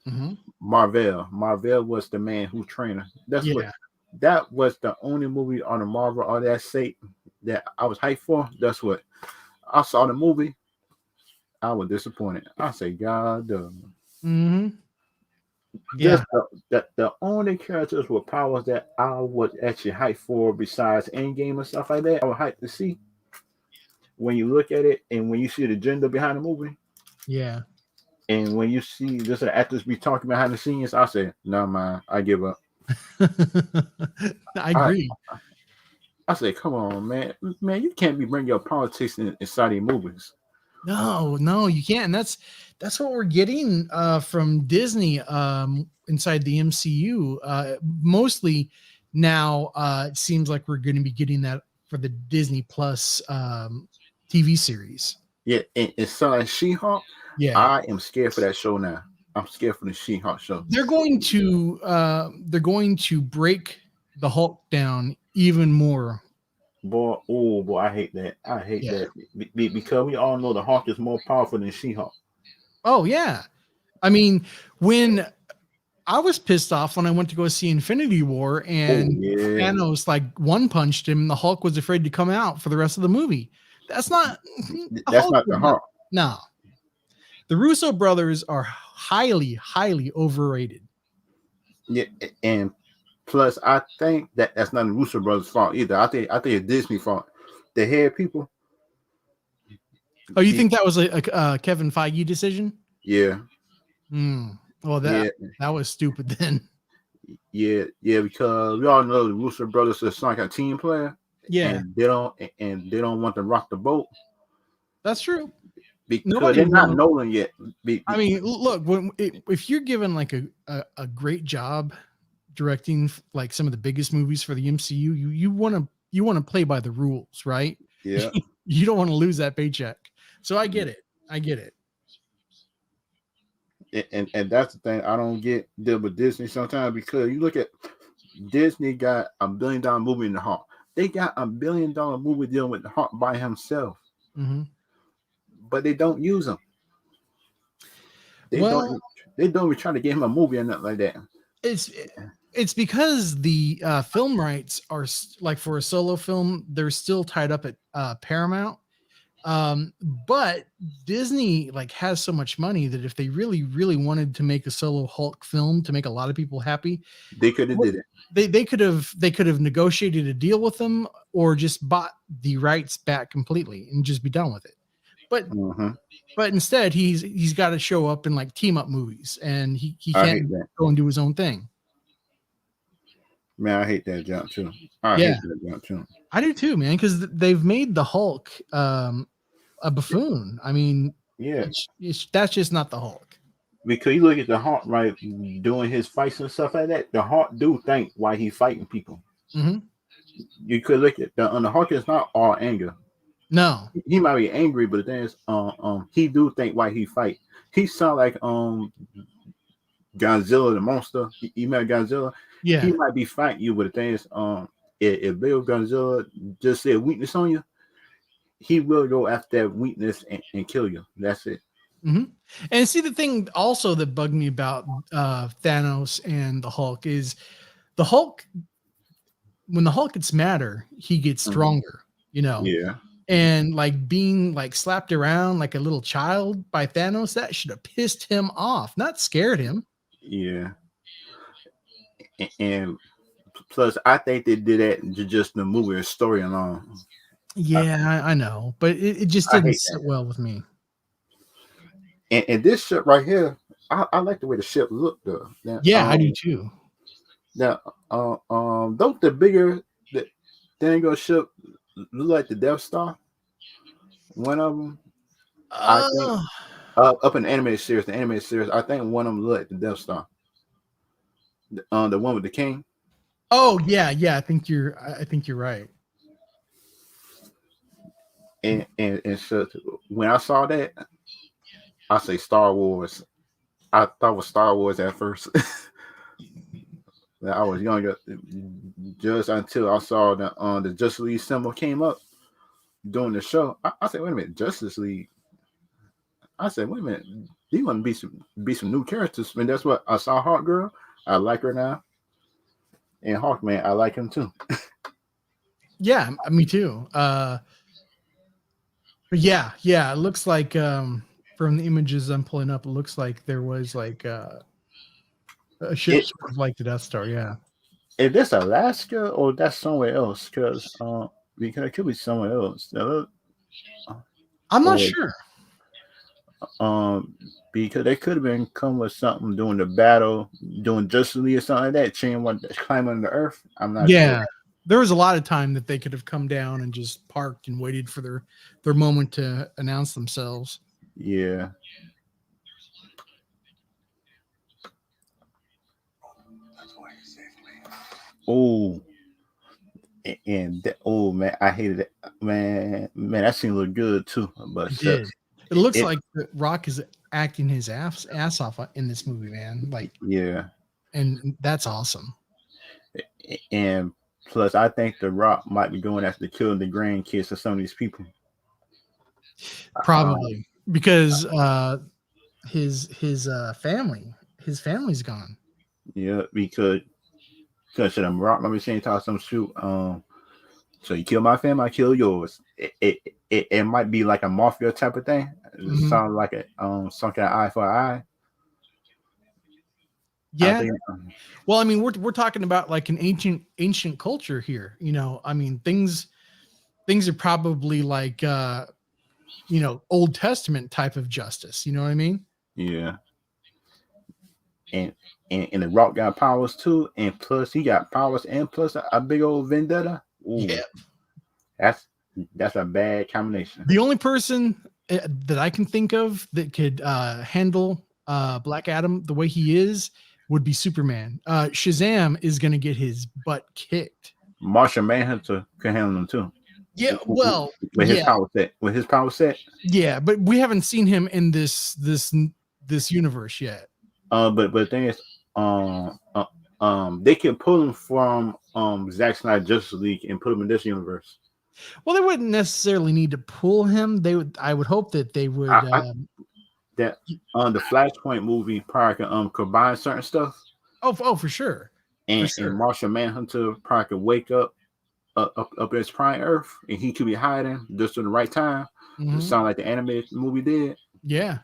mhm. Marvel was the man who trained her. Yeah, That was the only movie on the Marvel on that site that I was hyped for. That's what I saw the movie. I was disappointed. I say, God, mhm. just Yeah. the only characters with powers that I was actually hyped for besides Endgame and stuff like that, I was hyped to see when you look at it and when you see the agenda behind the movie. Yeah. And when you see just the actors be talking behind the scenes, I say, no, man, I give up. I I agree. I say, come on, man, you can't be bringing your politics inside these movies. No, no, you can't. And that's what we're getting from Disney inside the MCU. Mostly now it seems like we're going to be getting that for the Disney Plus TV series. Yeah, and son She-Hulk, Yeah. I am scared for that show now. I'm scared for the She-Hulk show. They're going to break the Hulk down even more. Boy, oh boy, I hate that. I hate Yeah. that because we all know the Hulk is more powerful than She-Hulk. Oh yeah. I mean, when I was pissed off when I went to go see Infinity War Oh and yeah, Thanos like one punched him and the Hulk was afraid to come out for the rest of the movie. That's not the that's Hulk not would the not. Hulk. No. The Russo brothers are highly, highly overrated. Yeah, and plus I think that's not the Russo brothers' fault either. I think it's Disney fault. The head people, Oh, you be, think that was a Kevin Feige decision? yeah, Hmm. Well, yeah, that was stupid then. yeah, because we all know the Russo brothers is like a team player, Yeah, and they don't want to rock the boat that's true. because Nobody they're not wants. Nolan yet. I mean, look, if you're given like a great job directing like some of the biggest movies for the MCU, you want to play by the rules, right? Yeah, You don't want to lose that paycheck. So I get it. I get it. and that's the thing I don't get deal with Disney sometimes because you look at Disney got $1 billion movie in the Hulk. They got $1 billion movie dealing with the Hulk by himself, Mhm. but they don't use him. They Well, don't. They don't even try to get him a movie or nothing like that. it's it's because the film rights are like for a solo film, they're still tied up at Paramount. But Disney like has so much money that if they really, really wanted to make a solo Hulk film to make a lot of people happy, They could have did it. they could have negotiated a deal with them or just bought the rights back completely and just be done with it. But Hmm. but instead he's got to show up in like team up movies and he I can't hate that. go and do his own thing. Man, I hate that jump too. I Yeah, hate that jump too. I do too, man, because they've made the Hulk a buffoon. I mean, Yeah, that's just not the Hulk. because you look at the Hawk right doing his fights and stuff like that. The Hawk do think why he fighting people. Hmm. You could look at the Hawk is not all anger. No, He might be angry, but the thing is, he do think why he fight. He sound like Godzilla the monster. You met Godzilla. He yeah. might be fighting you, but the thing is, if Bill Godzilla just said weakness on you, he will go after that weakness and kill you. That's it. Hmm. And see, the thing also that bugged me about Thanos and the Hulk is the Hulk, when the Hulk gets madder, he gets Mhm. stronger, you know. Yeah, And like being like slapped around like a little child by Thanos, that should have pissed him off, not scared him. yeah. And plus, I think they did that just the movie or story alone. I, Yeah, I know, but it just I didn't hate sit that. well with me. And this ship right here, I like the way the ship looked though. Yeah, I do too. Now, don't the bigger the Dango ship look like the Death Star? One of them, I think, Uh, up in the animated series, I think one of them look like the Death Star. The one with the king. oh yeah, yeah. I think you're right. And so when I saw that, I say Star Wars. I thought it was Star Wars at first. I was younger, just until I saw the Justice League symbol came up during the show. I said, wait a minute, Justice League. I said, wait a minute, these want to be some new characters. And that's what I saw. Hawk Girl, I like her now, and Hawkman, I like him too. Yeah, me too. But yeah, yeah. It looks like from the images I'm pulling up, it looks like there was like A ship It sort of like the Death Star. Yeah, is this Alaska or that's somewhere else? Because it could be somewhere else. I'm not Or sure. um because they could have been come with something during the battle, doing Justice League or something like that, chain one climbing the earth. I'm not sure. Yeah, there was a lot of time that they could have come down and just parked and waited for their moment to announce themselves. Yeah. Oh, and that, oh man, I hated it. Man, that scene looked good too. But It did. It looks it like the Rock is acting his ass off in this movie, man. Like, yeah. and that's awesome. And plus, I think The Rock might be going after killing the grandkids of some of these people. Um, Probably because his family's gone. yeah, because I'm Rock, let me say, talk some shoot. So you kill my family, I kill yours. It might be like a mafia type of thing. It Mhm. sounds like a some kind of eye for eye. I Yeah. think Well, I mean, we're talking about like an ancient culture here. I mean, things are probably like Old Testament type of justice. You know what I mean? yeah. And and the Rock got powers too, and plus he got powers and plus a big old vendetta. Ooh, Yeah. that's that's a bad combination. The only person that I can think of that could handle Black Adam the way he is would be Superman. Shazam is going to get his butt kicked. Martian Manhunter can handle them too. Yeah, well, With his yeah, power set. With his power set. yeah, but we haven't seen him in this universe yet. But the thing is, they can pull him from Zack Snyder Justice League and put him in this universe. Well, they wouldn't necessarily need to pull him. They would. I would hope that they would. I that on the Flashpoint movie probably can combine certain stuff, Oh, for sure, for and sure. Martian Manhunter probably could wake up in his prime Earth, and he could be hiding just at the right time. It Mhm. sound like the animated movie did. Yeah.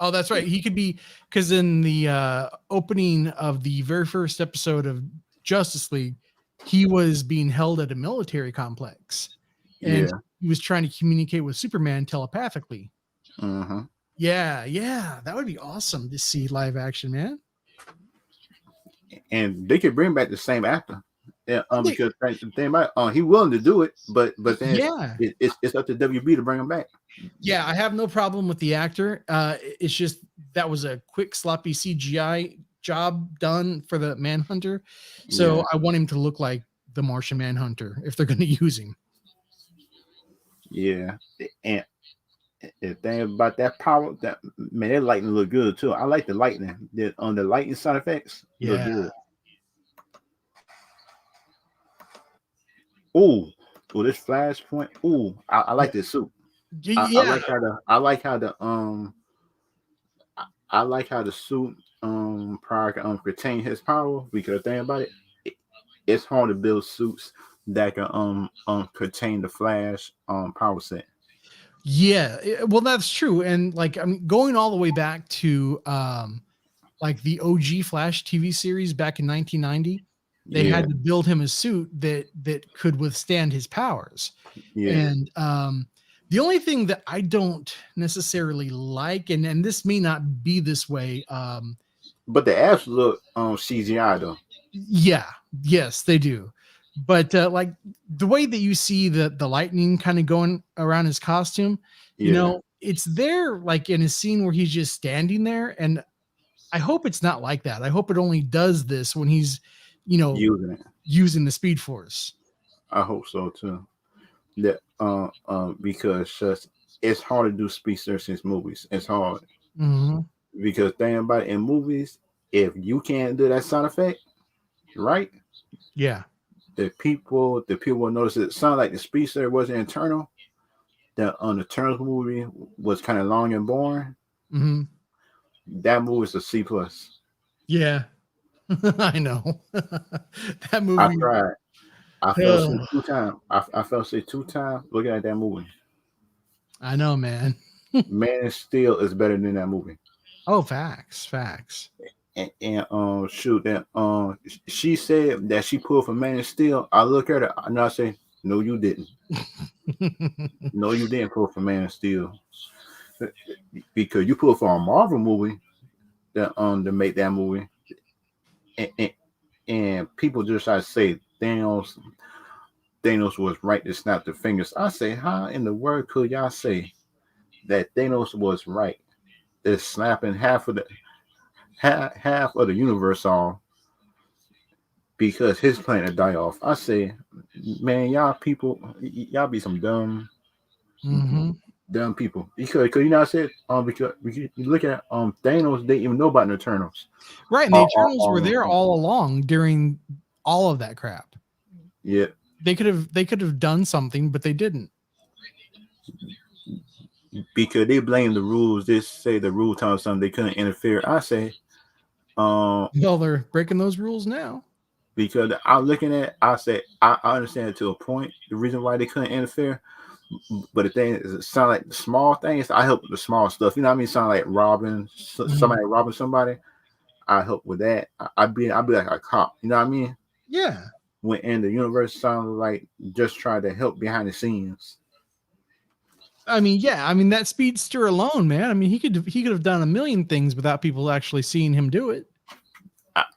Oh, that's right. He could be because in the opening of the very first episode of Justice League, he was being held at a military complex, and Yeah. he was trying to communicate with Superman telepathically. Mm-hmm. Yeah, yeah, that would be awesome to see live action, man. And they could bring back the same actor. Yeah, They- because the thing about he willing to do it, but then yeah, it's up to WB to bring him back. yeah, I have no problem with the actor. It's just that was a quick, sloppy CGI job done for the Manhunter, Yeah, so I want him to look like the Martian Manhunter if they're going to use him. yeah. And the thing about that power, that man, that lightning look good too. I like the lightning. On the lightning side effects look Yeah. good. Ooh, this flashpoint. Ooh, I Yeah. like this suit. I Yeah. like I like how the I like how the suit prior can retain his power, because the thing about it's hard to build suits that can contain the Flash power set. Yeah. Well, that's true. And like, I mean, going all the way back to like the OG Flash TV series back in 1990, they Yeah, had to build him a suit that could withstand his powers. yeah. And the only thing that I don't necessarily like, and this may not be this way, But the abs look CGI though. yeah, yes, they do. But like the way that you see the lightning kind of going around his costume, Yeah, it's there like in a scene where he's just standing there. And I hope it's not like that. I hope it only does this when he's, you know, using it. using the speed force. I hope so too. That because just it's hard to do speed search movies. It's hard Mhm. because thing about it, in movies, if you can't do that sound effect, right? Yeah. The people will notice it sounded like the speed search wasn't internal. The on the Turtles movie was kind of long and boring. Mhm. That movie is a C plus. Yeah. I know. That I movie. cried. I fell asleep Oh, 2 times. I fell asleep 2 times looking at that movie. I know, man. Man of Steel is better than that movie. Oh, facts, facts. and shoot that she said that she pulled for Man of Steel. I look at her and I say, no, you didn't. No, you didn't pull for Man of Steel because you pulled for a Marvel movie that to make that movie, and, and, and people just try to say Thanos was right to snap the fingers. I say, how in the world could y'all say that Thanos was right? They're snapping half of the universe off because his planet die off. I say, man, y'all people, y'all be some Mm-hmm. dumb people. Because you know I said because you look at Thanos, they didn't even know about the Eternals. Right, and Uh, the uh, Eternals were um, there um, all along during all of that crap. yeah, They could have done something, but they didn't. because they blame the rules. They say the rule tells something they couldn't interfere. I say, um, Well, they're breaking those rules now. because I'm looking at, I say I understand it to a point. The reason why they couldn't interfere, but the thing is, it sound like small things. I help with the small stuff. You know what I mean? Sound like robbing Mhm. somebody robbing somebody. I help with that. I'd be like a cop. You know what I mean? Yeah. When in the universe sounded like just try to help behind the scenes. I mean, yeah. I mean, that speedster alone, man. I mean, he could have done a million things without people actually seeing him do it.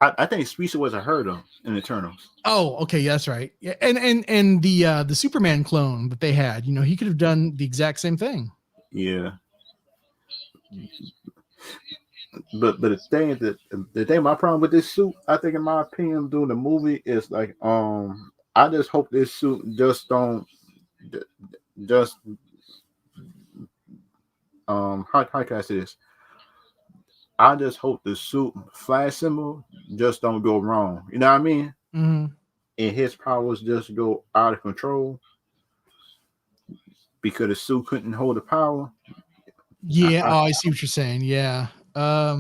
I think Speedster was a hurdle in Eternals. Oh, okay, yeah, that's right. Yeah, and the Superman clone that they had, he could have done the exact same thing. Yeah, but the thing my problem with this suit, I think in my opinion, doing the movie is like I just hope this suit just don't just how can I say this? I just hope the suit flash symbol just don't go wrong. You know what I mean? Mhm. And his powers just go out of control because the suit couldn't hold the power. I, Yeah. I, Oh, I see what you're saying. Yeah. I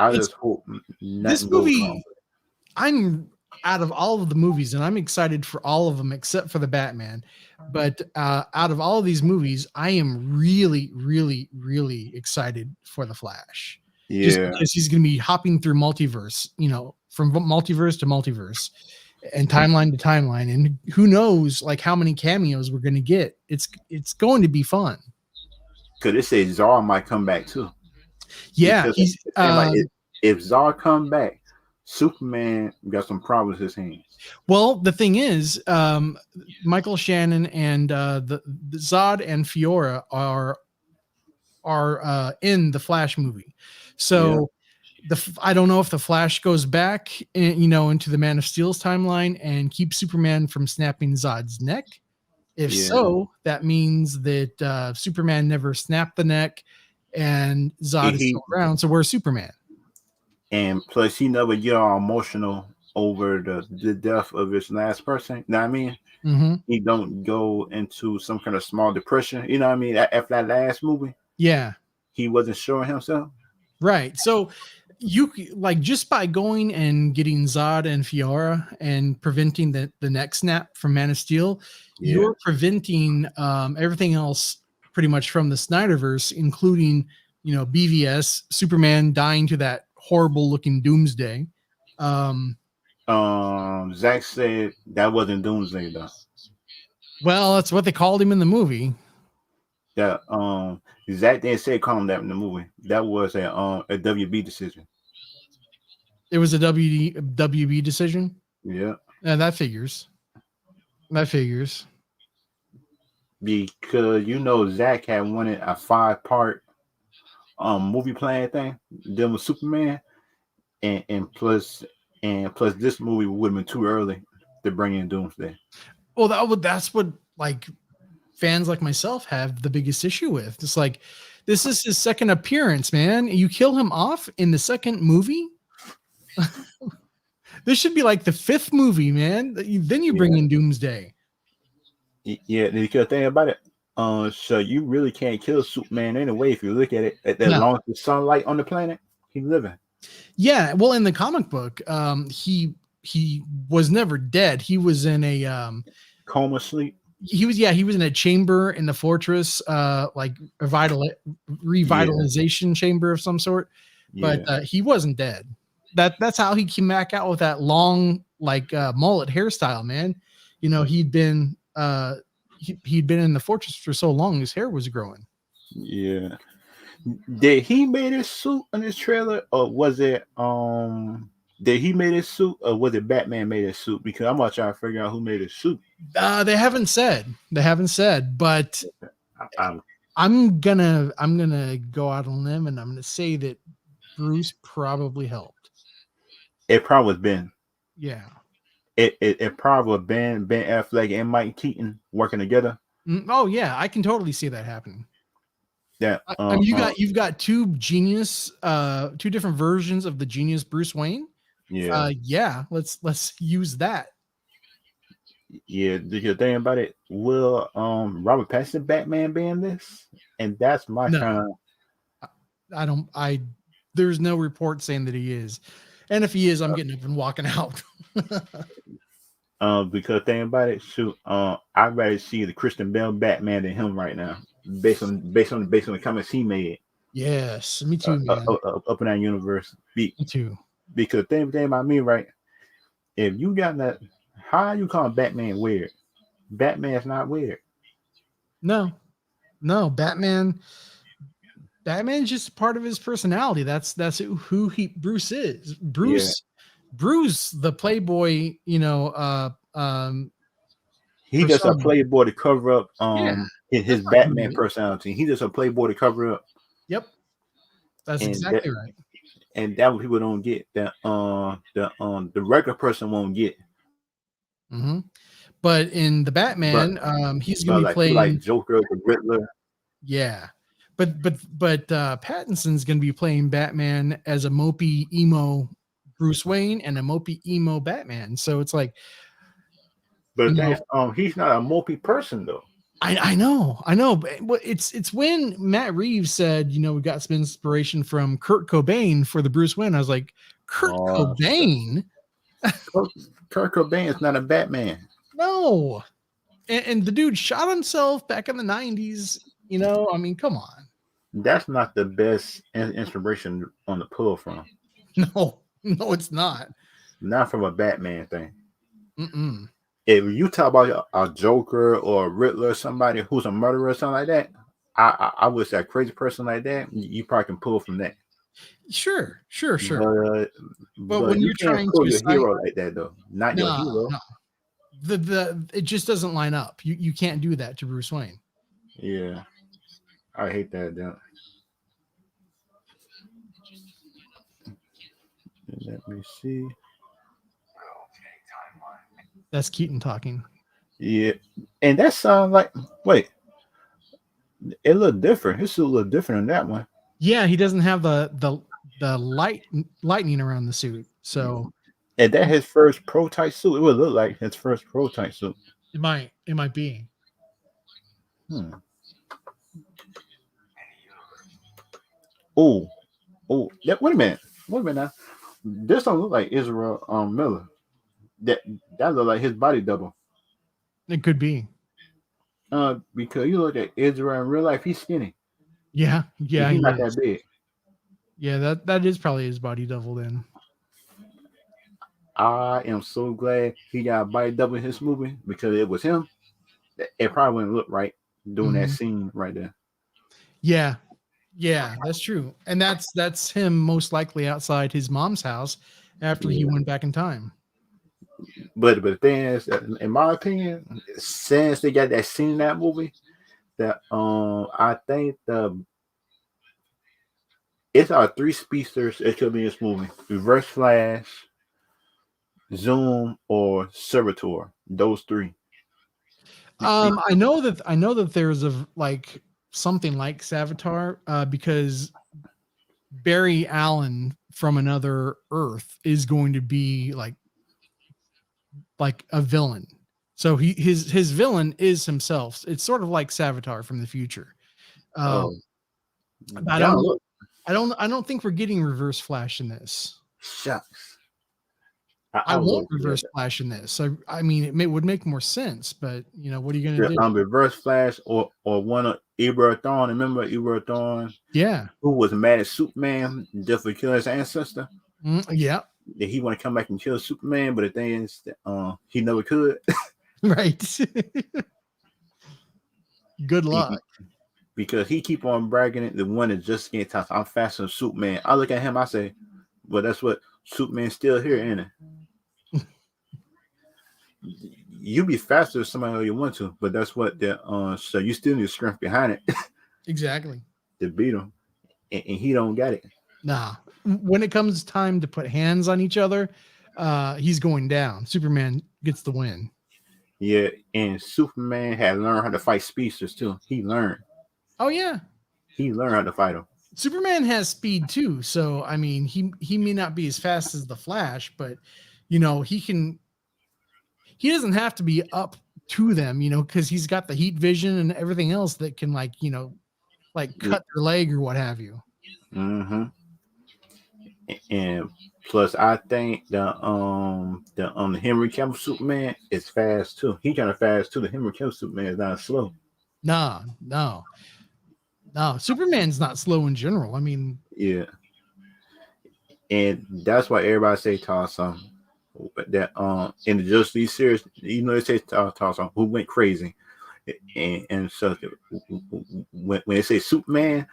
It's just hope this nothing goes wrong. movie. I'm out of all of the movies, and I'm excited for all of them except for the Batman. But out of all of these movies, I am really, really, really excited for the Flash, just Yeah, because he's going to be hopping through multiverse, from multiverse to multiverse, and timeline to timeline, and who knows, like how many cameos we're going to get. It's going to be fun. because it says Zar might come back too. Yeah, Because he's it seems like if Zar come back, Superman got some problems with his hands. well, the thing is, Michael Shannon and the Zod and Fiora are in the Flash movie. Yeah, So I don't know if the Flash goes back, into the Man of Steel's timeline and keeps Superman from snapping Zod's neck. If yeah. so, that means that Superman never snapped the neck, and Zod is He still around. So where's Superman? and plus he never get all emotional over the death of his last person. You know what I mean? Mm-hmm. He don't go into some kind of small depression. You know what I mean? After that last movie, Yeah. he wasn't sure himself. Right. So like just by going and getting Zod and Fiora and preventing the neck snap from Man of Steel, Yeah. you're preventing everything else pretty much from the Snyderverse, including BVS, Superman dying to that horrible looking Doomsday. Um, Zach said that wasn't Doomsday though. well, that's what they called him in the movie. That Zach didn't say call him that in the movie. That was a WB decision. It was a WB decision. Yeah. And that figures. That figures. Because Zach had wanted a 5-part movie plan thing, then with Superman, and plus this movie would have been too early to bring in Doomsday. Well, that's what like fans like myself have the biggest issue with. It's like this is his second appearance, man. You kill him off in the second movie. This should be like the fifth movie, man. Then you bring Yeah, in Doomsday. yeah. The thing about it, so you really can't kill Superman anyway if you look at it. As No. long as there's sunlight on the planet, he's living. Yeah, well, in the comic book, he was never dead. He was in a Coma sleep. he was in a chamber in the fortress, like a Yeah, revitalization chamber of some sort. but Yeah, he wasn't dead. That's how he came back out with that long like mullet hairstyle, man. You know, he'd been in the fortress for so long, his hair was growing. yeah. Did he made his suit in this trailer, or was it Did he made his suit, or was it Batman made his suit? Because I'm not trying to figure out who made his suit. They haven't said. They haven't said, but I, I'm gonna go out on them and I'm gonna say that Bruce probably helped. it probably was Ben. Yeah. It probably was Ben Affleck and Mike Keaton working together. Oh yeah, I can totally see that happening. That I mean, you've got two different versions of the genius Bruce Wayne. yeah. Yeah, let's use that. Yeah, the thing about it, will Robert Pattinson Batman be in this? And that's my No, kind of I don't. There's no report saying that he is, and if he is, I'm getting up and walking out. because the thing about it, shoot, I'd rather see the Christian Bale Batman than him right now, based on the comments he made Yes, me too, man. up in that universe. Me too. Because the thing about me, right? If you got that, how you call Batman weird? Batman's not weird. No, Batman's just part of his personality. That's who Bruce is. Yeah, Bruce, the playboy, he just a persona. playboy to cover up Yeah, that's his not who he Batman is. personality. He just a playboy to cover up, Yep, that's and that exactly right. and that what people don't get, that the regular person won't get. hmm But in the But Batman, he's going but to be like people like playing. Joker, the Riddler. Yeah, but Pattinson's going to be playing Batman as a mopey emo Bruce Wayne and a mopey emo Batman. So it's like, But you the thing know, is, he's not a mopey person though. I know, but it's when Matt Reeves said, we got some inspiration from Kurt Cobain for the Bruce Wayne. I was like, Kurt Oh, Cobain? Kurt, Kurt Cobain is not a Batman. No. And the dude shot himself back in the 90s. I mean, come on. That's not the best inspiration on the pull from. No, it's not. Not from a Batman thing. Mm-mm. If you talk about a Joker or a Riddler, or somebody who's a murderer or something like that, I would say a crazy person like that, you probably can pull from that. Sure. But But when you you're can't trying pull to your cite, hero like that though. Not your no, hero. no, it just doesn't line up. You can't do that to Bruce Wayne. Yeah, I hate that. Let me see. That's Keaton talking. Yeah, and that sounds like wait, it looked different. It's a little different than that one. Yeah, he doesn't have the lightning around the suit. So And that his first prototype suit. It would look like his first prototype suit. it might be. Hmm. Oh, yeah, wait a minute. Now. This don't look like Israel Miller. That look like his body double. It could be. Because you look at Israel in real life, he's skinny. Yeah, He's he not is. that big. Yeah, that is probably his body double then. I am so glad he got a body double in his movie because it was him. It probably wouldn't look right doing that scene right there. Yeah, that's true. And that's him most likely outside his mom's house after he went back in time. But the thing is, in my opinion, since they got that scene in that movie, that I think it's our three speedsters. It could be in this movie: Reverse Flash, Zoom, or Servitor. Those three. I know that there's a like something like Savitar because Barry Allen from Another Earth is going to be like a villain. So his villain is himself. It's sort of like Savitar from the future. Oh, I don't know. I don't think we're getting Reverse Flash in this. shucks. I I would won't love to see reverse that. Flash in this. I mean, would make more sense, but what are you gonna The do? Reverse Flash or one of Ebra Thawne. Remember Ebra Thawne, Yeah, who was mad at Superman just for killing his ancestor? yeah, That he want to come back and kill Superman, but the thing is, that, he never could. right. Good luck. Because he keep on bragging it. The one that just getting tough. I'm faster than Superman. I look at him. I say, well, that's what Superman's still here, ain't it? You be faster than somebody you want to, but that's what the so you still need strength behind it Exactly. to beat him, and he don't got it. Nah. When it comes time to put hands on each other, he's going down. Superman gets the win. Yeah, and Superman had learned how to fight speedsters too. Oh yeah. He learned how to fight them. Superman has speed too, so I mean, he may not be as fast as the Flash, but he can. He doesn't have to be up to them, because he's got the heat vision and everything else that can like Yeah. cut their leg or what have you. Mm-hmm. And plus, I think the Henry Cavill Superman is fast too. He kind of fast too. The Henry Cavill Superman is not slow. No, no, no. Superman's not slow in general. I mean, Yeah, and that's why everybody say toss on that in the Justice League series, they say toss on who went crazy, and so when they say Superman,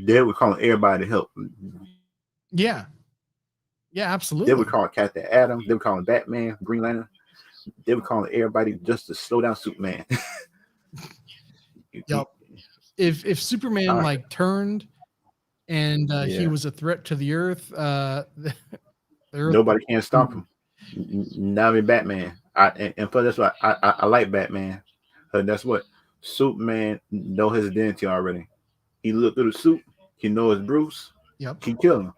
they would call everybody to help. yeah, yeah, They would absolutely. call Captain Adam. They would call him Batman, Green Lantern. They were calling everybody just to slow down Superman. Yep. If Superman uh, like turned and he yeah, was a threat to the Earth, the Earth. nobody can stop him. Not even Batman. And plus that's why I like Batman. That's what Superman know his identity already. He look through the suit. He knows Bruce. Yep. He kill him.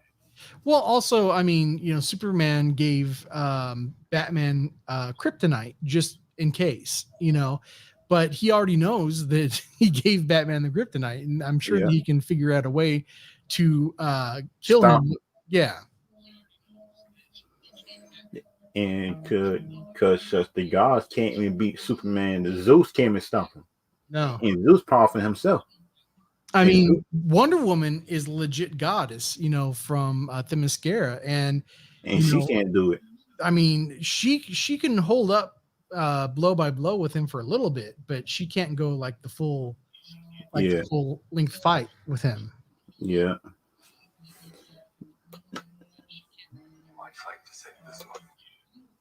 Well, also, I mean, Superman gave Batman kryptonite just in case, but he already knows that he gave Batman the kryptonite, and I'm sure that Yeah, he can figure out a way to kill stop him. him. Yeah, And because the gods can't even beat Superman. The Zeus can't even stop him. no. And Zeus powerful himself. I And Zeus, mean, Wonder Woman is legit goddess, from Themyscira, and and you she know, can't do it. I mean, she can hold up blow by blow with him for a little bit, but she can't go like the Yeah, full length fight with him. yeah.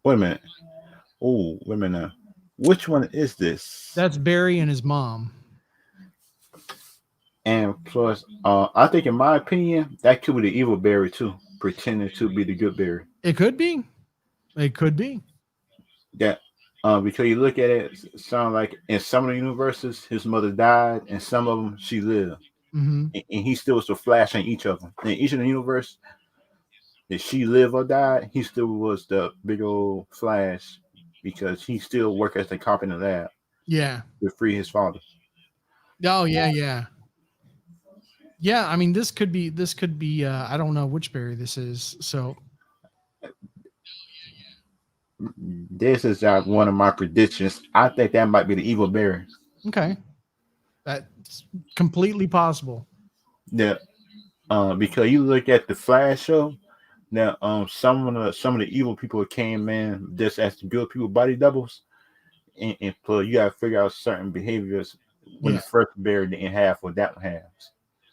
Wait a minute. Oh, wait a minute now. Which one is this? That's Barry and his mom. And plus, I think in my opinion, that could be the evil Barry too, pretending to be the good Barry. It could be. It could be. That because you look at it, sound like in some of the universes, his mother died, and some of them she lived, Hmm. and he still was the Flash in each of them. In each of the universe, if she lived or died, he still was the big old Flash because he still worked as the cop in the lab Yeah. to free his father. Oh yeah, yeah. Yeah, I mean this could be I don't know which Barry this is. So This is one of my predictions. I think that might be the evil Barry. okay. That's completely possible. That because you look at the Flash show, now some of the evil people came in just as the good people body doubles, and plus you gotta figure out certain behaviors when Yeah. the first Barry didn't have what that one has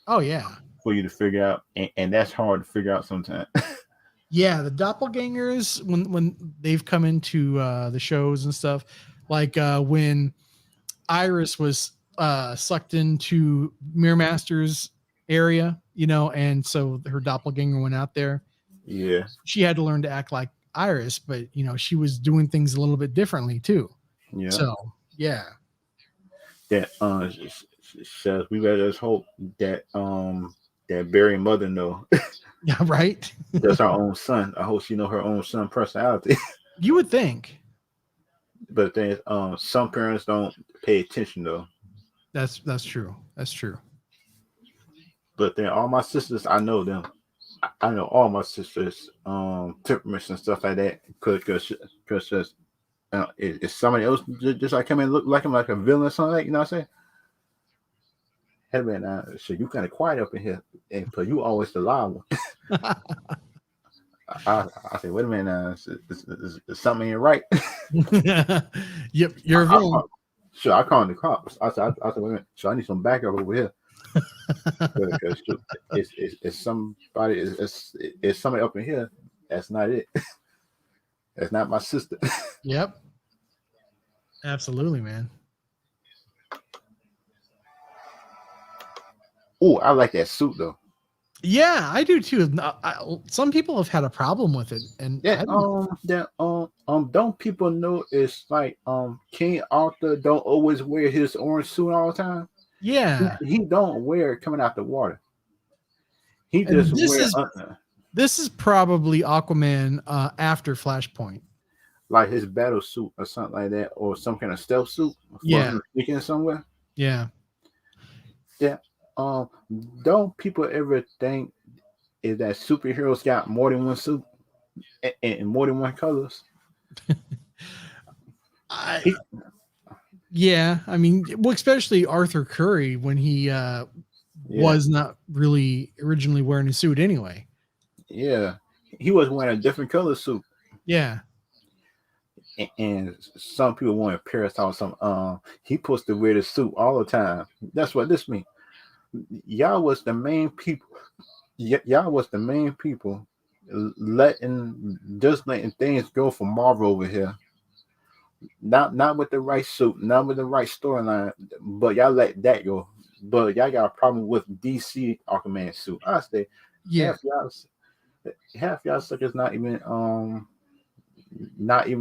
Oh yeah. for you to figure out, and that's hard to figure out sometimes. Yeah, the doppelgangers when they've come into the shows and stuff, like when Iris was sucked into Mirror Master's area, and so her doppelganger went out there. Yeah, She had to learn to act like Iris, but she was doing things a little bit differently too. yeah. So yeah, That says we better just hope that that Barry mother know yeah, right. that's our own son. I hope she know her own son personality. You would think But then some parents don't pay attention though. that's true. That's true. But then all my sisters, I know them. I know all my sisters temperaments and stuff like that because just if somebody else just like come and look like him like a villain or something, like, you know what I'm saying? Hey man, so you kind of quiet up in here, and but you always the loud one. I say, wait a minute, something ain't right. Yep, you're a I, villain. sure, I call the cops. I said, wait a minute, so I need some backup over here because it's somebody, it's somebody up in here. That's not it. That's not my sister. Yep, absolutely, man. Oh, I like that suit though. Yeah, I do too. Some people have had a problem with it, and Yeah, I don't. don't people know it's like King Arthur don't always wear his orange suit all the time? Yeah, He don't wear it coming out the water. He just and this wear is this is probably Aquaman after Flashpoint. like his battle suit or something like that, or some kind of stealth suit for Yeah, him sneaking somewhere. yeah. Yeah. Um, don't people ever think is that superheroes got more than one suit and more than one colors? I He, Yeah, I mean, well, especially Arthur Curry when he yeah, was not really originally wearing a suit anyway. yeah. He was wearing a different color suit. Yeah. And some people want to Paris on some he supposed to wear the suit all the time. That's what this means. Y'all was the main people. Y'all was the main people letting things go for Marvel over here. Not with the right suit, not with the right storyline, but y'all let that go. But y'all got a problem with DC Aquaman suit. I say Yeah. half y'all half y'all suckers not even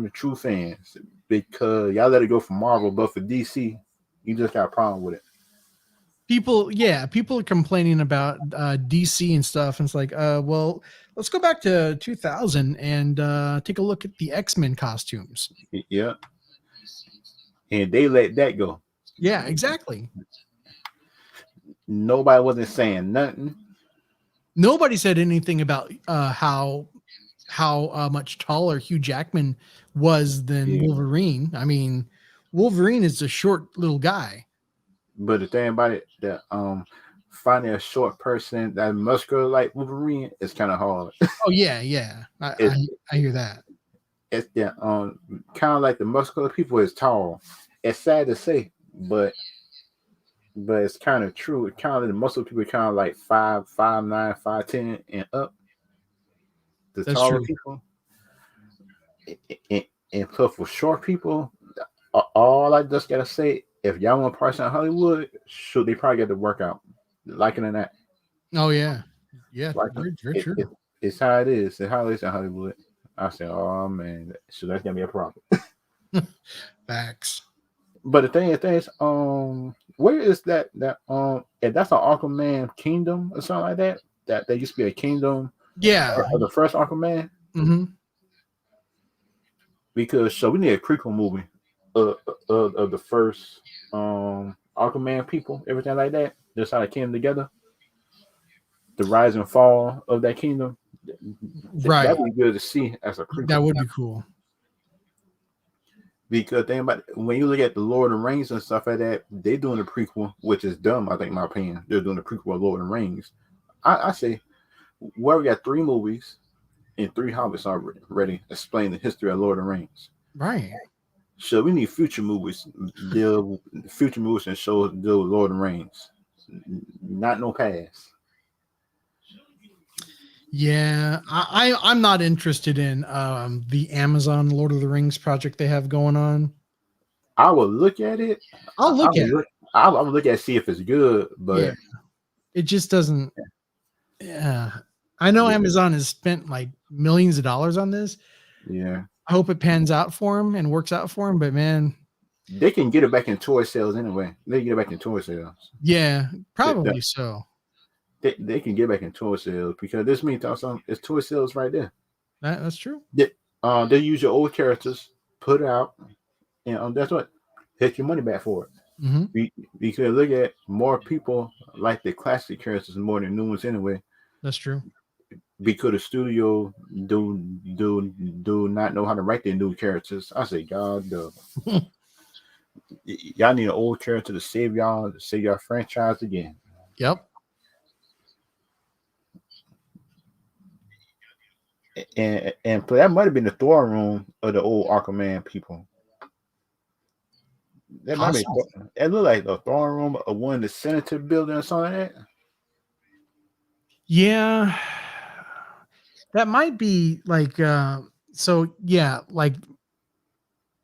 the true fans because y'all let it go for Marvel, but for DC, you just got a problem with it. People are complaining about DC and stuff, and it's like, well, let's go back to 2000 and take a look at the X-Men costumes. Yeah, and they let that go. Yeah, exactly. Nobody wasn't saying nothing. Nobody said anything about how much taller Hugh Jackman was than Yeah. Wolverine. I mean, Wolverine is a short little guy. But the thing about it, that finding a short person that muscular like Wolverine is kind of hard. Oh yeah, yeah. it's I hear that. it's the kind of like the muscular people is tall. It's sad to say, but it's kind of true. It kind of like the muscle people kind of like 5'9", 5'10", and up. The That's taller true. people, and, and plus for short people, all I just gotta say, if y'all want parts in Hollywood, shoot, they probably got to work out. Liking it that, Oh yeah, yeah. like Very true. it's how it is. It's how it is in Hollywood. I said, oh man, so that's gonna be a problem. Facts. But the thing is, where is if that's an Aquaman kingdom or something like that, that there used to be a kingdom Yeah. of the first Aquaman, Hmm. because so we need a prequel movie of the first Aquaman people, everything like that. Just how they came together, the rise and fall of that kingdom. Right. That would be good to see as a That prequel. would be cool. Because think about it, when you look at the Lord of the Rings and stuff like that, they're doing a prequel, which is dumb. I think, in my opinion, they're doing a prequel of Lord of the Rings. I say, well, we got 3 movies and 3 hobbits already explain the history of Lord of the Rings. Right. So we need future movies, future movies and shows deal with Lord of the Rings, not no past. Yeah. I'm not interested in the Amazon Lord of the Rings project they have going on. I will look at it. I'll I look at will it. look. I will look at see if it's good, Yeah. but It just doesn't. Yeah. I know yeah, Amazon has spent like millions of dollars on this. yeah. I hope it pans out for him and works out for him. But man, They can get it back in toy sales anyway. They get it back in toy sales. yeah, They, probably so. they can get back in toy sales because this means something. It's toy sales right there. That's true. They use your old characters, put it out, and that's what hit your money back for it. Hmm. Because look at more people like the classic characters more than new ones anyway. That's true. because the studio do do not know how to write their new characters. I say, God, y'all need an old character to save y'all franchise again. Yep. And that might have been the throne room of the old Aquaman people. That might be. Possible. It looked like the throne room of one of the senator building or something like that. Yeah. That might be like so yeah, like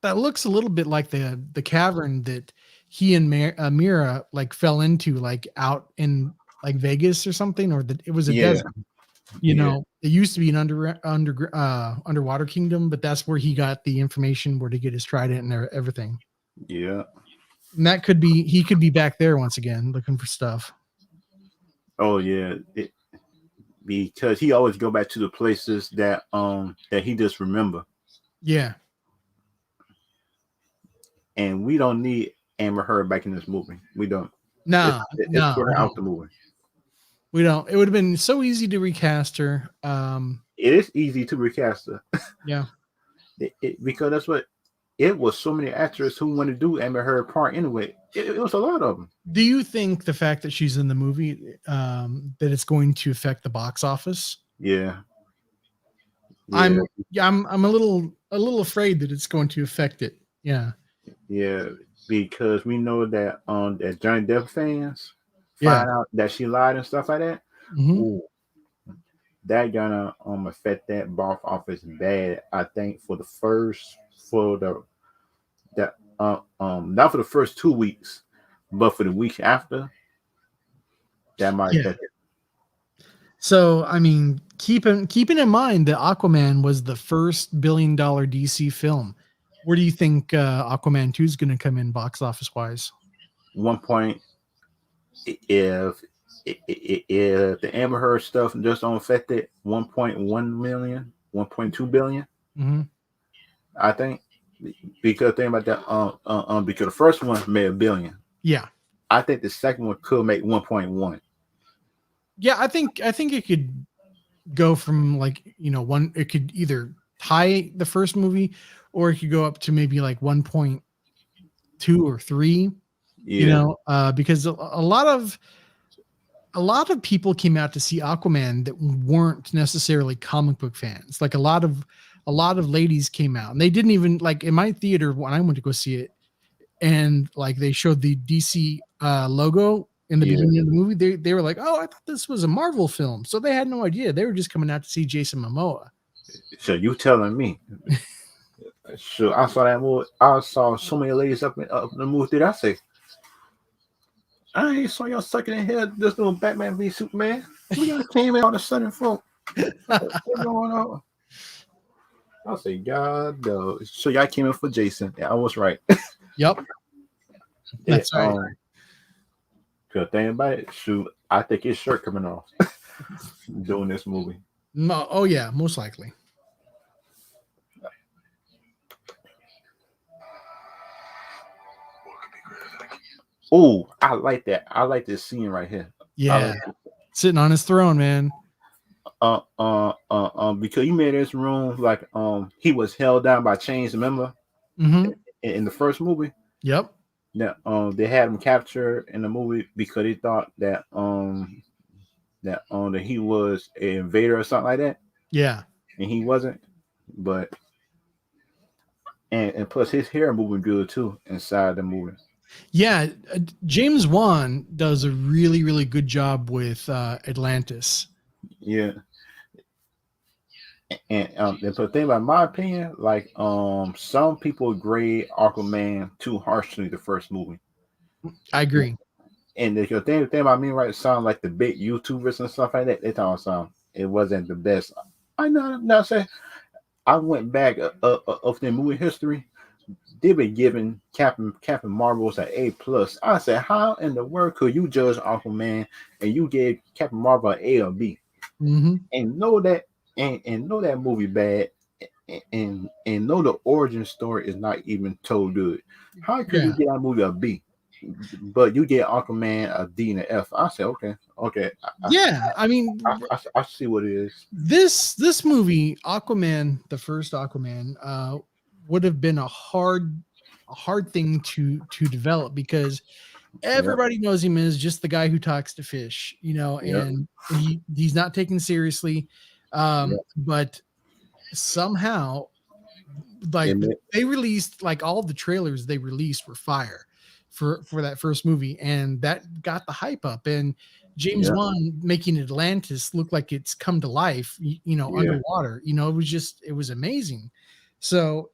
that looks a little bit like the cavern that he and Mira like fell into like out in like Vegas or something, or that it was a Yeah, desert. You yeah, know, it used to be an underwater kingdom, but that's where he got the information where to get his trident and everything. yeah. And that could be he could be back there once again looking for stuff. Oh yeah. Because he always go back to the places that he just remember, Yeah. and we don't need Amber Heard back in this movie. We don't. It's, No, it's no, put we her out don't. the movie. We don't. It would have been so easy to recast her. It is easy to recast her. Yeah. Because that's what it was. So many actors who want to do Amber Heard part anyway. It was a lot of them. Do you think the fact that she's in the movie that it's going to affect the box office? Yeah, yeah, I'm a little afraid that it's going to affect it. Yeah. yeah. Because we know that Johnny Depp fans Yeah. find out that she lied and stuff like that. Hmm. Ooh, that gonna affect that box office bad. I think for not for the first 2 weeks, but for the week after, that might Yeah. affect it. So I mean, keeping in mind that Aquaman was the first $1 billion DC film. Where do you think Aquaman 2 is going to come in box office wise? 1 point if the Amber Heard stuff just don't affect it, 1.1 million, 1.2 billion, Hmm. I think. Because think about that, because the first one made $1 billion. Yeah. I think the second one could make 1.1. Yeah, I think it could go from like, one it could either tie the first movie or it could go up to maybe like 1.2 or 3, Yeah, because a lot of people came out to see Aquaman that weren't necessarily comic book fans. Like a lot of ladies came out and they didn't even like in my theater when I went to go see it, and like they showed the DC logo in the yeah. beginning of the movie. They were like, "Oh, I thought this was a Marvel film," so they had no idea. They were just coming out to see Jason Momoa. So you telling me? So I saw that movie. I saw so many ladies up in the movie theater. I say, I ain't saw y'all sucking in here just doing Batman v Superman. We got came out all of a sudden, folk. What's going on? I say, God, no. So y'all came in for Jason. Yeah, I was right. Yep, It, that's right. Cause thing about it, shoot, I think his shirt coming off doing this movie. No, oh yeah, most likely. Oh, I like that. I like this scene right here. I Yeah, like sitting on his throne, man. because you made this room like he was held down by chains. Remember Hmm. in the first movie Yep. that they had him captured in the movie because they thought that he was an invader or something like that, Yeah. and he wasn't. But and plus his hair moving good too inside the movie. Yeah, James Wan does a really, really good job with Atlantis. Yeah, and the thing about my opinion, like some people grade Aquaman too harshly the first movie. I agree. And the thing about me, right, sound like the big YouTubers and stuff like that. They talking some it wasn't the best. I know, not say I went back of the movie history. They've been giving Captain Marvel's an A+. I said, how in the world could you judge Aquaman and you gave Captain Marvel an A or B Hmm. and know that and know that movie bad and know the origin story is not even told good? How could Yeah. you get that movie a B? but you get Aquaman a D and an F. I say okay, okay, Yeah, I mean, I see what it is. this movie, Aquaman, the first Aquaman, would have been a hard thing to develop because Yep, everybody knows him as just the guy who talks to fish, yep, and he's not taken seriously. yep. But somehow, like, And they released, like, all the trailers they released were fire for that first movie, and that got the hype up. And James yeah, Wan making Atlantis look like it's come to life, yeah, underwater. It was amazing. So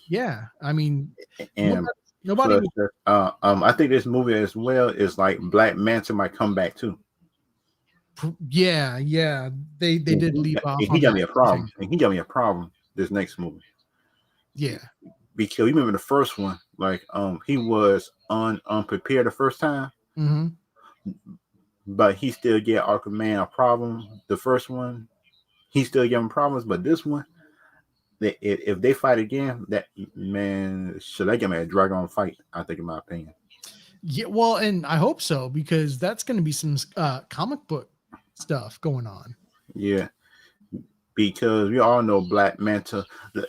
yeah, I mean, and nobody plus, was. I think this movie as well is like Black Manta might come back too. Yeah, yeah, they And did leave off he on got that me a problem. cliffhanger. And he got me a problem this next movie Yeah. because you remember the first one, like he was unprepared the first time, Hmm. but he still get Aquaman a problem. The first one, he still giving problems, but this one, if they fight again, that man should I give me a dragon fight? I think, in my opinion. Yeah, well, and I hope so because that's going to be some comic book stuff going on. Yeah, because we all know Black Manta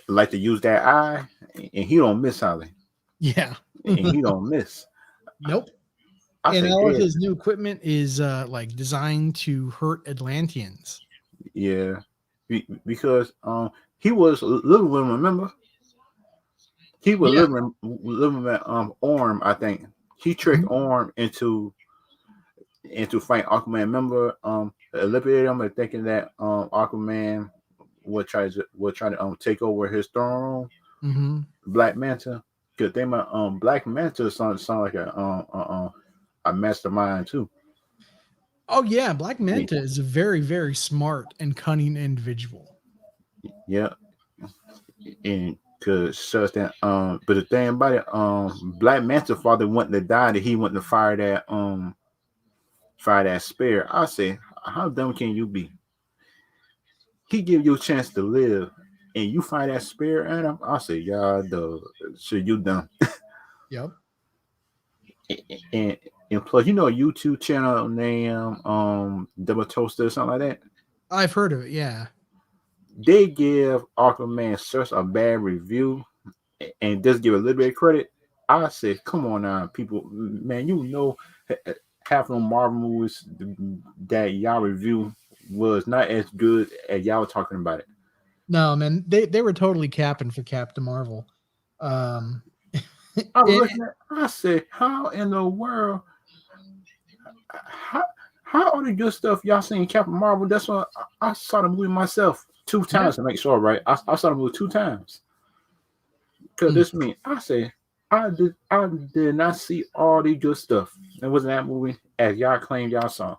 like to use that eye, and he don't miss, Holly, Yeah. and he don't miss. Nope. I And say all of dead. his new equipment is like designed to hurt Atlanteans. Yeah, because he was living with him. Remember, he was Yeah. living with Orm. I think he tricked Mhm. Orm into fighting Aquaman. Remember, eliminated him and thinking that Aquaman would try to take over his throne room. Mhm. Black Manta, because they might Black Manta sound like a mastermind too. Oh yeah, Black Yeah, Manta is a very very smart and cunning individual. yeah, and because such that but the thing about it, Black Manta father wanted to die, that he wanted to fire that spear. I say, how dumb can you be? He give you a chance to live, and you fire that spear at him. I say, y'all, the shit you done. Yep. and and plus, a YouTube channel named Double Toaster or something like that. I've heard of it. Yeah. They give Aquaman such a bad review and just give a little bit of credit. I said, come on now, people, man, half of the Marvel movies that y'all review was not as good as y'all talking about it. No, man, they were totally capping for Captain Marvel. Um, I was it, looking at, I said, how in the world, how, how all the good stuff y'all seen Captain Marvel? That's why I saw the movie myself two yeah. times to make sure, right? I saw the movie two times. Cause Mm. this mean I say I did not see all the good stuff. It wasn't that movie as y'all claimed y'all saw.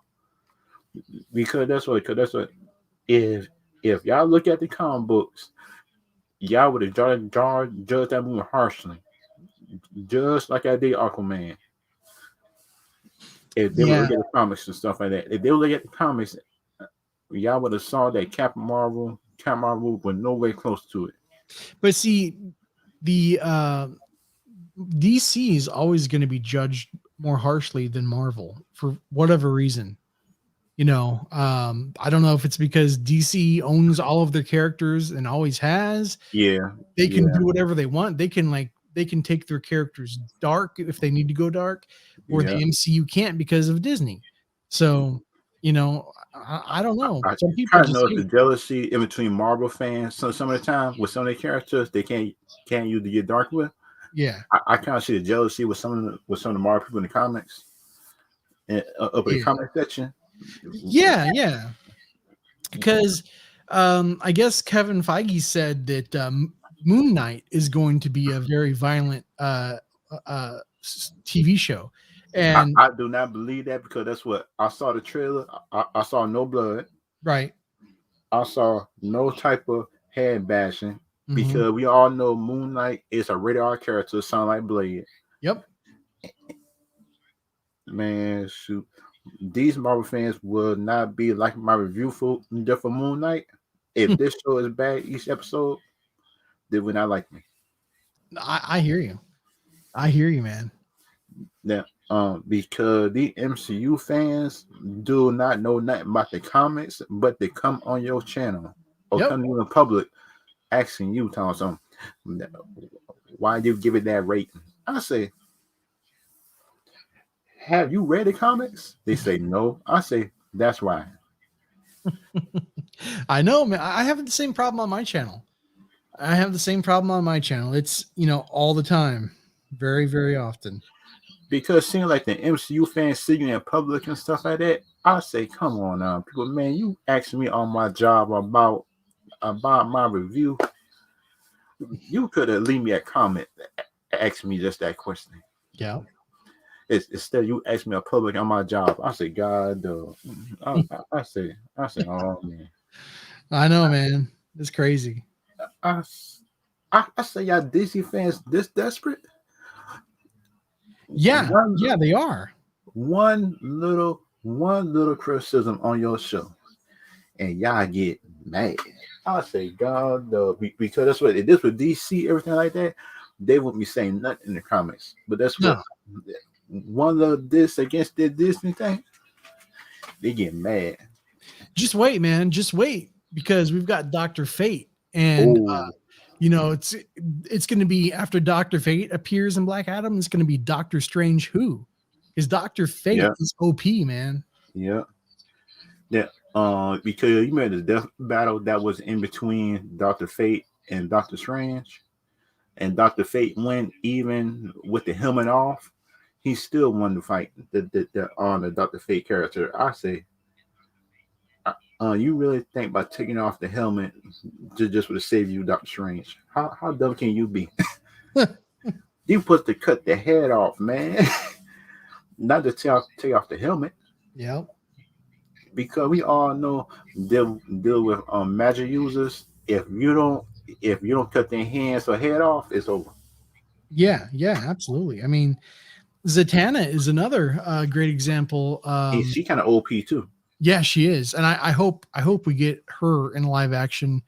Because that's what if y'all look at the comic books, y'all would have judged that movie harshly. Just like I did Aquaman. If they would Yeah, look at the comics and stuff like that. If they would look at the comics, y'all would have saw that Captain Marvel was nowhere close to it. but see, the DC is always going to be judged more harshly than Marvel for whatever reason. I don't know if it's because DC owns all of their characters and always has. Yeah, They can yeah, do whatever they want. They can take their characters dark if they need to go dark, or yeah. the MCU can't because of Disney. So, I don't know. I Some people kind of just noticed the hate. jealousy in between Marvel fans. Some of the time with some of their characters, they can't use to get dark with. Yeah. I kind of see the jealousy with some of the Marvel people in the comics and up in the Yeah. comment section. Yeah, yeah. Because I guess Kevin Feige said that Moon Knight is going to be a very violent TV show, I, and I do not believe that because that's what I saw the trailer. I saw no blood. right. I saw no type of head bashing Hmm. because we all know Moon Knight is a rated R character, sound like Blade. Yep. Man, shoot. These Marvel fans will not be like my review for Moon Knight. If this show is bad each episode, they will not like me. I hear you. I hear you, man. Now, because the MCU fans do not know nothing about the comics, but they come on your channel or Yep. come to you in public asking you, Tom, why you give it that rating? I say, have you read the comics? They say no. I say, that's why. I know, man. I have the same problem on my channel. I have the same problem on my channel. It's, all the time. Very, very often. Because seeing like the MCU fans sitting in public and stuff like that, I say, come on now, people, man, you asking me on my job about my review. You could have leave me a comment, ask me just that question. Yeah. Instead you ask me a public on my job, I say, God, I say, oh man, I know, man. It's crazy. I, I say, y'all DC fans this desperate? Yeah. One, Yeah, they are. one little criticism on your show, and y'all get mad. I say, God, because that's what it is with DC, everything like that. They won't be saying nothing in the comments, but that's what No. one little this against the Disney thing, they get mad. Just wait, man. Just wait. Because we've got Dr. Fate. And Oh, it's going to be after Dr. Fate appears in Black Adam, it's going to be Doctor Strange who? Because Dr. Fate yeah, is OP, man. yeah, yeah. Because you remember the death battle that was in between Doctor Fate and Doctor Strange, and Doctor Fate went even with the helmet off. He still won the fight. The Doctor Fate character. I say, you really think by taking off the helmet just would save you, Doctor Strange? How dumb can you be? You put to cut the head off, man. Not to take off the helmet. Yeah. Because we all know deal with magic users. If you don't cut their hands or head off, it's over. Yeah. Yeah. Absolutely. I mean, Zatanna is another great example. She kind of OP too. Yeah, she is, and I hope we get her in live action.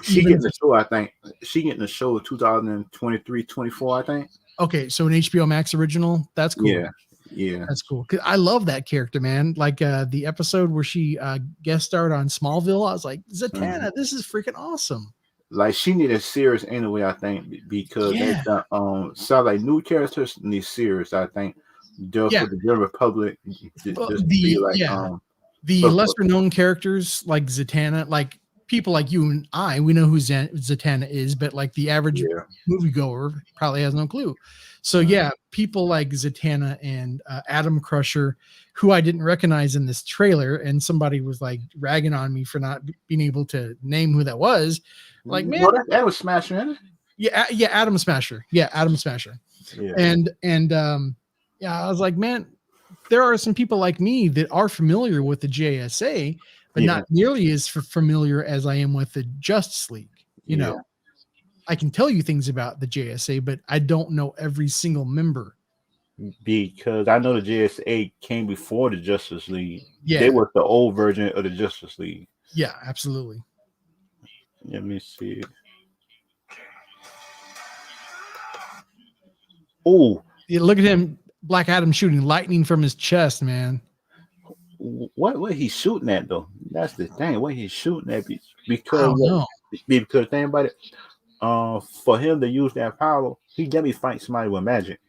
She Even getting the show, I think. She getting the show 2023, 24, I think. okay, so an HBO Max original. That's cool. Yeah, yeah. That's cool. 'Cause I love that character, man. Like the episode where she guest starred on Smallville. I was like, Zatanna, this is freaking awesome. Like she need a series anyway, I think, because Yeah, sound like new characters need series, I think, just yeah. for the general public, Well, just to be like the but, lesser known characters like Zatanna, like people like you and I, we know who Zatanna is, but like the average yeah. moviegoer probably has no clue. So yeah, people like Zatanna and Adam Crusher, who I didn't recognize in this trailer, and somebody was like ragging on me for not being able to name who that was. Like, man, No, that was Smasher, isn't it? yeah, Adam Smasher, yeah, Adam Smasher, Yeah. and yeah, I was like, man, there are some people like me that are familiar with the JSA, but Yeah. not nearly as familiar as I am with the Justice League. Yeah. I can tell you things about the JSA, but I don't know every single member. Because I know the JSA came before the Justice League. Yeah. They were the old version of the Justice League. Yeah, absolutely. Let me see. Oh, Yeah, look at him, Black Adam shooting lightning from his chest, man. what he's shooting at though? That's the thing. What he's shooting at I because don't know. because think about it. For him to use that power, he definitely fight somebody with magic.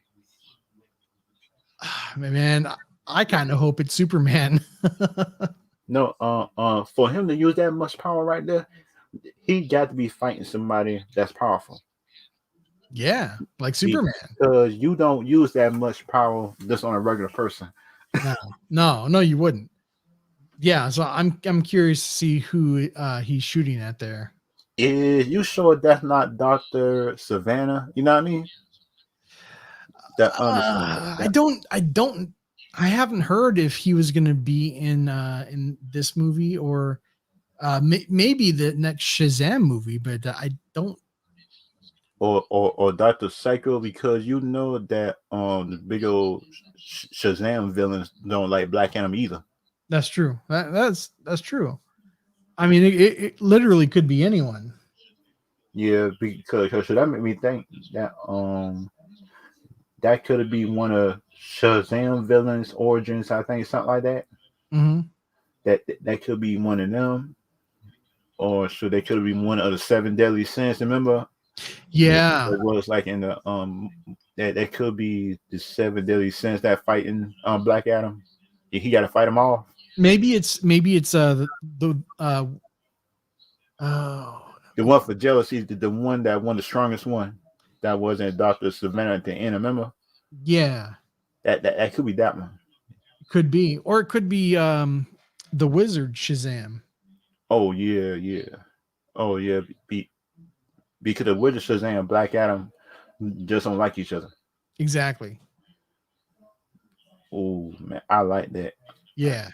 Man, I kind of hope it's Superman. No, for him to use that much power right there, he got to be fighting somebody that's powerful. Yeah, like Superman. Because you don't use that much power just on a regular person. No, you wouldn't. Yeah, so I'm curious to see who he's shooting at there. Is you sure that's not Dr. Savannah? You know what I mean? I haven't heard if he was going to be in this movie or maybe the next Shazam movie, but I don't. Or Dr. Psycho, because you know that the big old Shazam villains don't like Black Adam either. That's true. That's true. I mean, it literally could be anyone. Yeah, because should that make me think that that could be one of Shazam villains' origins. I think something like that. Hmm. That could be one of them, or should they could be one of the seven deadly sins? Remember, it Yeah, was like in the that could be the seven deadly sins that fighting Black Adam. He got to fight them all. maybe it's the oh The one for jealousy, the one that won the strongest one, that wasn't Doctor Savannah at the end. Remember yeah, that could be that one. could be, or it could be the wizard Shazam. Oh yeah, yeah. Oh yeah. Because the Wizard Shazam and Black Adam just don't like each other. Exactly. Oh man, I like that. Yeah.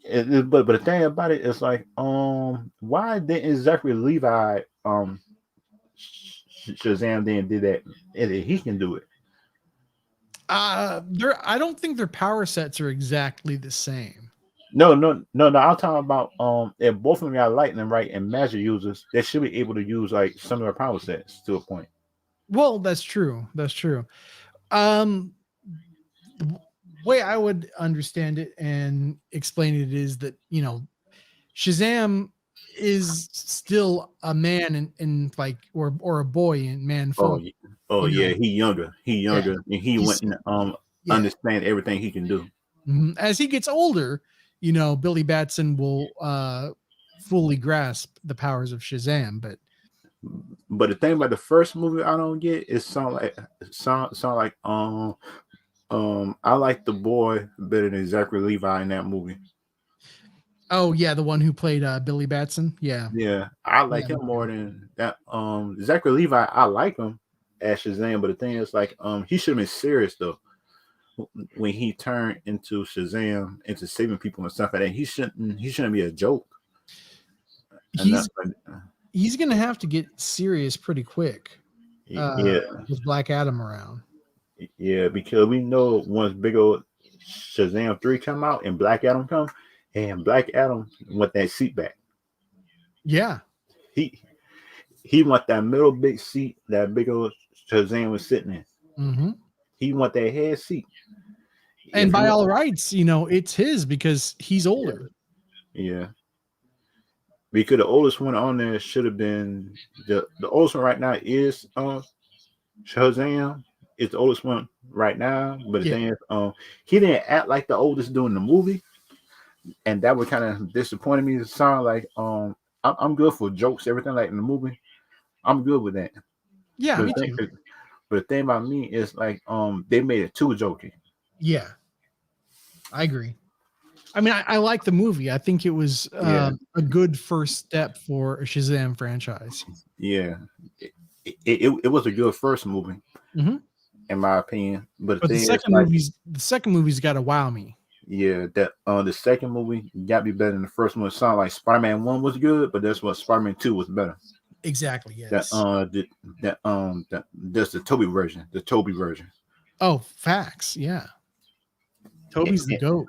But the thing about it is like, why didn't Zachary Levi Shazam then did that? He can do it. I don't think their power sets are exactly the same. No. I'm talking about if both of them got lightning right and magic users, they should be able to use like similar power sets to a point. Well, that's true. That's true. Um, the way I would understand it and explain it is that, Shazam is still a man in like, or a boy in man Oh, form. oh You yeah, know, he yeah, younger, and he he's wouldn't yeah. understand everything he can do. As he gets older, Billy Batson will fully grasp the powers of Shazam. But But the thing about the first movie I don't get is sound like I like the boy better than Zachary Levi in that movie. oh yeah, the one who played Billy Batson. Yeah, Yeah, I yeah, like me him more too. than that. Zachary Levi, I like him as Shazam, but the thing is, like, he should have been serious though when he turned into Shazam, into saving people and stuff like that. He shouldn't be a joke. And that, He's he's gonna have to get serious pretty quick uh, yeah, with Black Adam around. yeah, because we know once big old Shazam 3 come out and Black Adam come, and Black Adam want that seat back. Yeah, He he want that middle big seat that big old Shazam was sitting in. hmm He want that head seat. and If by you all rights, it's his because he's yeah, older. yeah. Because the oldest one on there should have been the oldest one right now is Shazam. It's the oldest one right now. But the Yeah, thing is, he didn't act like the oldest during the movie, and that would kind of disappointed me. It sound like I'm good for jokes, everything like in the movie. I'm good with that. yeah, But me the thing, too. but the thing about me is like they made it too jokey. Yeah, I agree. I mean, I like the movie. I think it was Yeah, a good first step for a Shazam franchise. yeah. It was a good first movie Hmm. in my opinion. But the But thing is like the second movie's got to wow me. yeah, that the second movie got to be better than the first one. It sounded like Spider-Man 1 was good, but that's what Spider-Man 2 was better. Exactly. That Yes. that's the Toby version, the Toby version. Oh, facts. Yeah. Toby's the And, goat.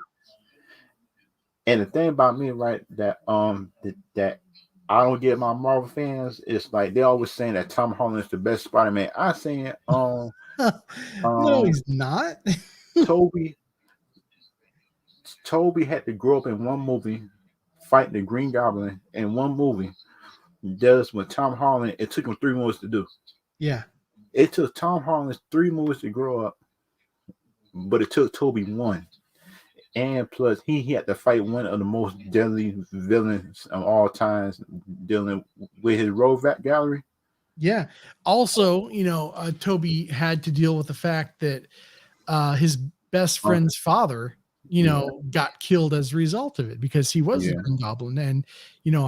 and the thing about me, right, that I don't get my Marvel fans is like they always saying that Tom Holland is the best Spider-Man. I saying No, um he's not. Toby Toby had to grow up in one movie, fight the Green Goblin in one movie. Does with Tom Holland, it took him 3 movies to do. Yeah. It took Tom Holland 3 movies to grow up, but it took Toby one. And plus, he had to fight one of the most deadly villains of all times, dealing with his road gallery. Yeah. Also, Toby had to deal with the fact that his best Uh, friend's father, yeah, got killed as a result of it because he was the yeah, Green Goblin, and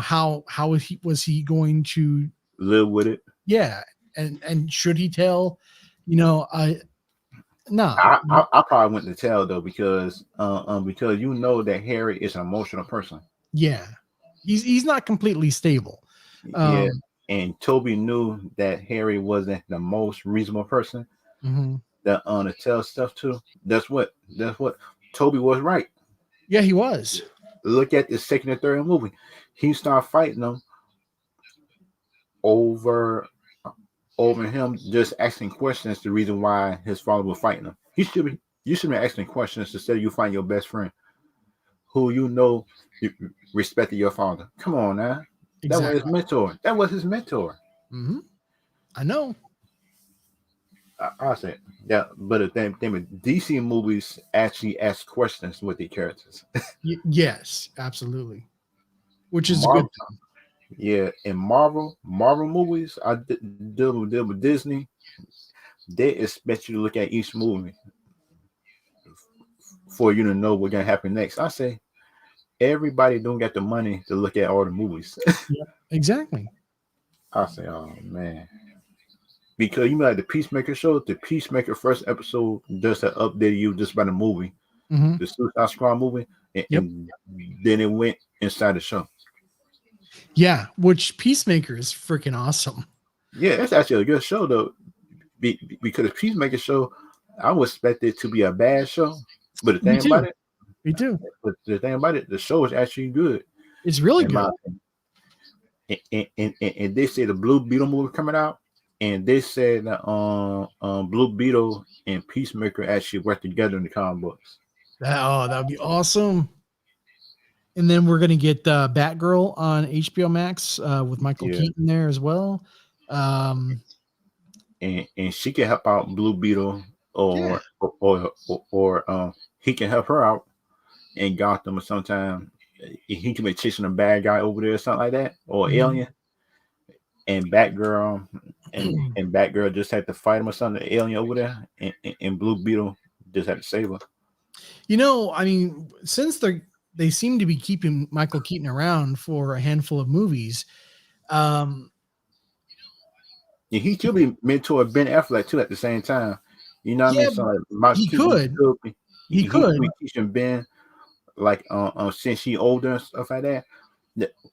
how was he going to, live with it. yeah, and should he tell, you know, uh, no, I probably wouldn't tell though because you know that Harry is an emotional person. yeah, he's not completely stable. Yeah, Um, and Toby knew that Harry wasn't the most reasonable person mhm. that to tell stuff to. That's what Toby was right. Yeah, he was. Look at the second and third movie. He started fighting them over over him just asking questions. The reason why his father was fighting him, you should be asking questions instead of you find your best friend who you know you respected your father. Come on now, that was his Exactly. mentor. That was his mentor. Hmm. I know. I said, yeah, but the thing with DC movies actually ask questions with the characters. Yes, absolutely. Which is a good Marvel, thing. yeah, in Marvel movies, I deal with Disney. They expect you to look at each movie for you to know what's gonna happen next. I say everybody don't get the money to look at all the movies. Yeah, exactly. I say, oh man, because you know, like the Peacemaker show, the Peacemaker first episode does that update you just by the movie, Hmm. the Suicide Squad movie, Yep. and then it went inside the show. Yeah, which Peacemaker is freaking awesome. Yeah, it's actually a good show though, because the Peacemaker show, I would expect it to be a bad show, but Me too. Me too. the thing about it, the show is actually good It's really in good. my opinion. And they say the Blue Beetle movie coming out, and they said that Blue Beetle and Peacemaker actually work together in the comic books. That would be awesome. And then we're gonna get Batgirl on HBO Max with Michael Yeah, Keaton there as well. Um, and she can help out Blue Beetle, yeah. or he can help her out in Gotham, or sometime he can be chasing a bad guy over there or something like that, or Mhm. alien. And Batgirl and Batgirl just had to fight him or something, the alien over there, and Blue Beetle just had to save her. I mean, since they seem to be keeping Michael Keaton around for a handful of movies, um, Yeah, he could be mentor Ben Affleck too at the same time. You know what I mean? yeah, So like Michael he Keaton could, could be he he could could, be teaching Ben like since he older and stuff like that.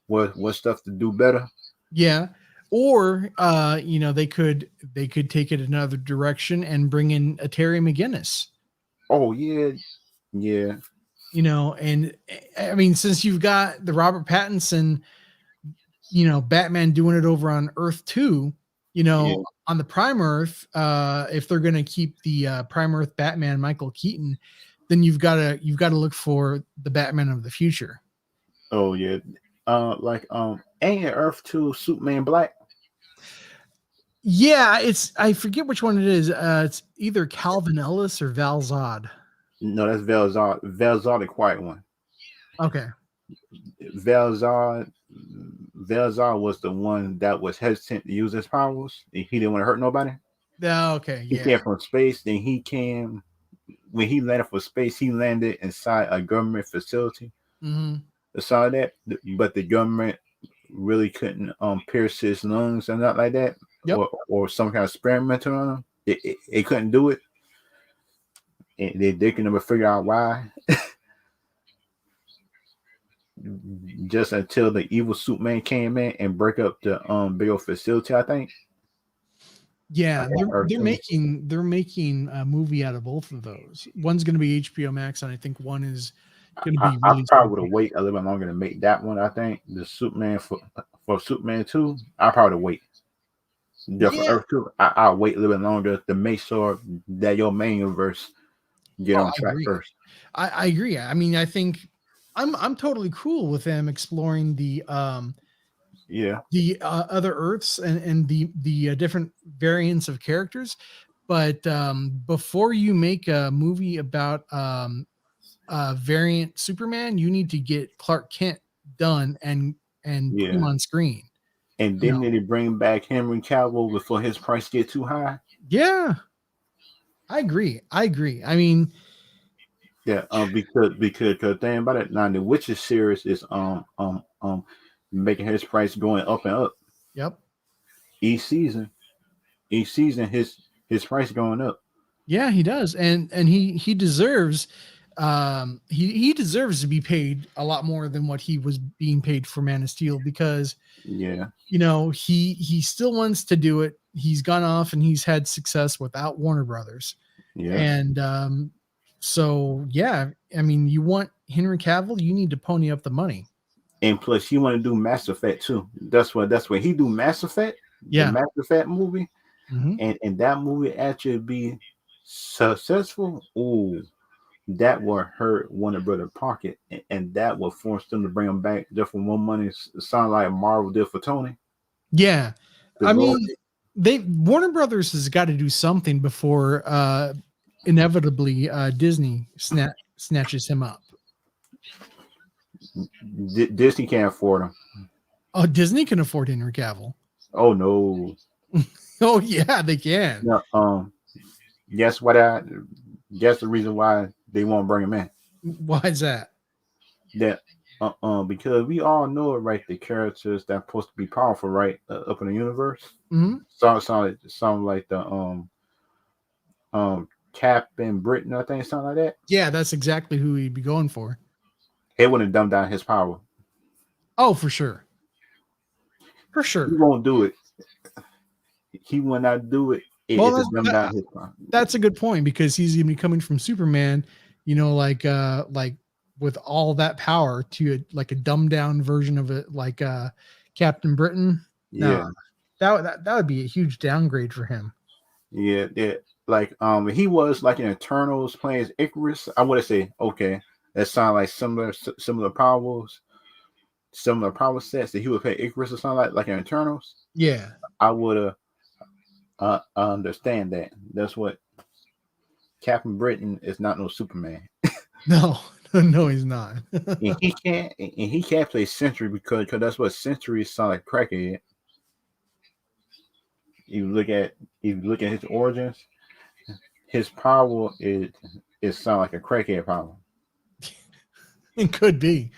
What stuff to do better? yeah, or they could take it another direction and bring in a Terry McGinnis. Oh yeah, yeah, And I mean, since you've got the Robert Pattinson, Batman doing it over on Earth 2, yeah. on the Prime Earth, if they're going to keep the Prime Earth Batman Michael Keaton, then you've got to look for the Batman of the future. Oh yeah. Like ain't it Earth 2 Superman Black? Yeah, I forget which one it is. It's either Calvin Ellis or Val Zod. No, that's Velzard. Velzard, the quiet one. Okay. Velzard, Velzard was the one that was hesitant to use his powers. He didn't want to hurt nobody. Yeah, okay, He yeah. came from space. Then he came when he landed for space. He landed inside a government facility. Hmm. Saw that, but the government really couldn't pierce his lungs and not like that, Yep. or some kind of experiment on him. It couldn't do it. And they could never figure out why. Just until the evil Superman came in and break up the big old facility, I think. Yeah, Or they're making a movie out of both of those. One's going to be HBO Max, and I think one is going to I, be I released probably on would have theaters. waited a little bit longer to make that one. I think the Superman for Superman 2, I probably wait. Yeah, for Yeah. Earth 2, I'll wait a little bit longer to make sure that your main universe get Oh, on I track agree. first. I agree. I mean, I think I'm totally cool with them exploring Yeah, the other Earths and the different variants of characters. But before you make a movie about variant Superman, you need to get Clark Kent done and put him yeah. on screen. And You then know, they bring back Henry Cavill before his price get too high. yeah, I agree. I agree. I mean, Yeah, because the thing about it now, the Witcher series is making his price going up and up yep. each season. Each season, his price going up. Yeah, he does. And he deserves he deserves to be paid a lot more than what he was being paid for Man of Steel because Yeah, he still wants to do it. He's gone off and he's had success without Warner Brothers. yeah. And so yeah, I mean, you want Henry Cavill, you need to pony up the money. And plus, you want to do Mass Effect too. That's what he do Mass Effect, the Yeah. Mass Effect movie. Mhm. and that movie actually be successful, ooh, that will hurt Warner Brother pocket, and that will force them to bring them back just for more money. Sound like Marvel did for Tony. Yeah. I Because mean, they Warner Brothers has got to do something before inevitably Disney snatches him up. Disney can't afford them. Oh, Disney can afford Henry Cavill. Oh no, Oh yeah, they can. no. Guess what? Guess the reason why they won't bring him in. Why is that? That because we all know, right, the characters that's supposed to be powerful, right, up in the universe. Hmm. Sound like the Captain Britain, I think, something like that. Yeah, that's exactly who he'd be going for. It wouldn't dumb down his power. Oh, for sure. For He sure. won't do it. He will not do it Well, if it dumb down his power. that's a good point because he's gonna be coming from Superman, like with all that power to like a dumbed down version of it, like Captain Britain. No, Yeah, that would be a huge downgrade for him. yeah. Like he was like in Eternals playing as Icarus. I would say okay, that sound like similar powers, similar power sets that he would play Icarus or something like in Eternals. Yeah. I would understand that. That's what Captain Britain is not no Superman. No, no, he's not. And he can't play Sentry because that's what Sentry sound like crackhead. You look at his origins, his power is sound like a crackhead power. It could be.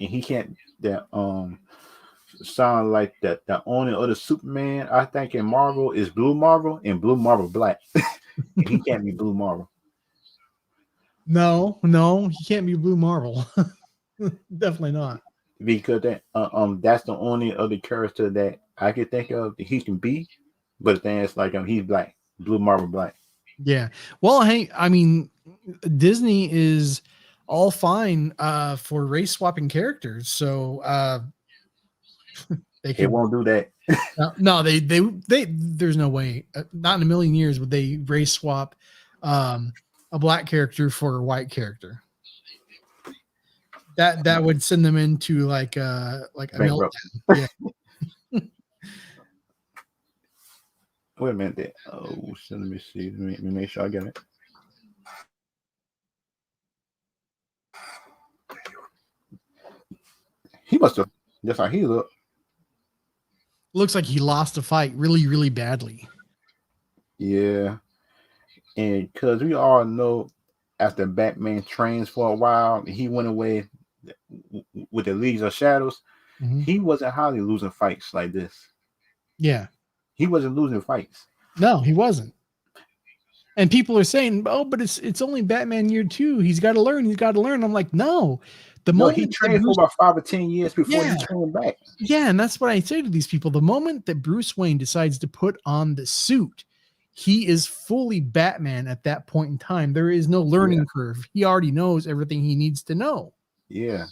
And he can't that sound like that the only other Superman I think in Marvel is Blue Marvel and Blue Marvel Black. And he can't be Blue Marvel. No, he can't be Blue Marvel. Definitely not. Because that's the only other character that I could think of that he can be. But then it's like he's black, Blue Marvel Black. Yeah. Well, hey, I mean, Disney is all fine for race swapping characters. So they It could won't do that. no, they there's no way, not in a million years would they race swap a black character for a white character. That would send them into like a meltdown. Bankrupt. Yeah. Wait a minute. Oh, so let me see. Let me make sure I get it. He must have just like he looked. Looks like he lost a fight really, really badly. Yeah, and because we all know after Batman trains for a while, he went away with the Leagues of Shadows. Mhm. He wasn't hardly losing fights like this. Yeah. He wasn't losing fights. No, he wasn't. And people are saying, "Oh, but it's only Batman year 2. He's got to learn. He's got to learn." I'm like, "No." The No, he moment that trained for about 5 or 10 years before Yeah. he came back. Yeah, and that's what I say to these people. The moment that Bruce Wayne decides to put on the suit, he is fully Batman at that point in time. There is no learning curve. He already knows everything he needs to know. Yeah.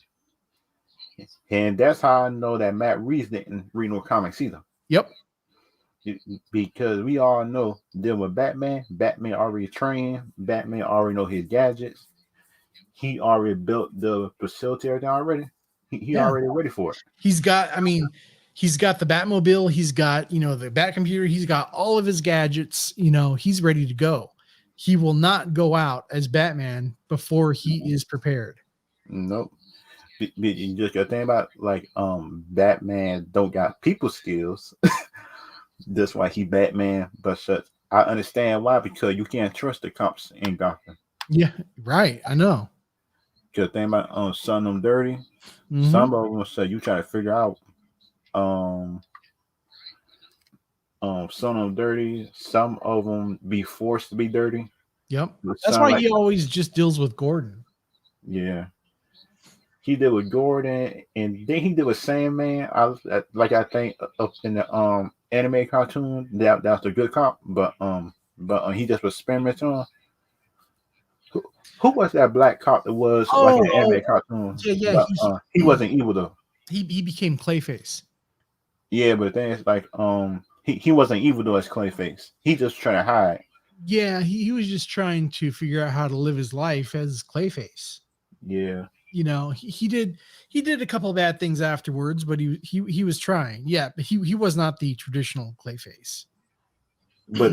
And that's how I know that Matt Reeves didn't read no comics either. Yep. Because we all know dealing with Batman already trained, Batman already know his gadgets. He already built the facility everything already. He already ready for it. He's got the Batmobile, he's got, the Bat computer, he's got all of his gadgets, he's ready to go. He will not go out as Batman before he is prepared. Nope. You just got to think about like Batman don't got people skills. That's why he Batman, but I understand why, because you can't trust the cops in Gotham. Yeah, right. I know. Because think about some of them dirty. Mhm. Some of them say you try to figure out some of them dirty, some of them be forced to be dirty. Yep. That's why he always just deals with Gordon. Yeah. He did with Gordon, and then he did with Sandman. I think up in the anime cartoon that's a good cop, but he just was experimenting on. Who was that black cop that was like an anime cartoon? Yeah. But, he wasn't evil though. He became Clayface. Yeah, but the thing is like he wasn't evil though as Clayface. He just trying to hide. Yeah, he was just trying to figure out how to live his life as Clayface. Yeah, You know, he did a couple of bad things afterwards, but he was trying. Yeah, but he was not the traditional Clayface. but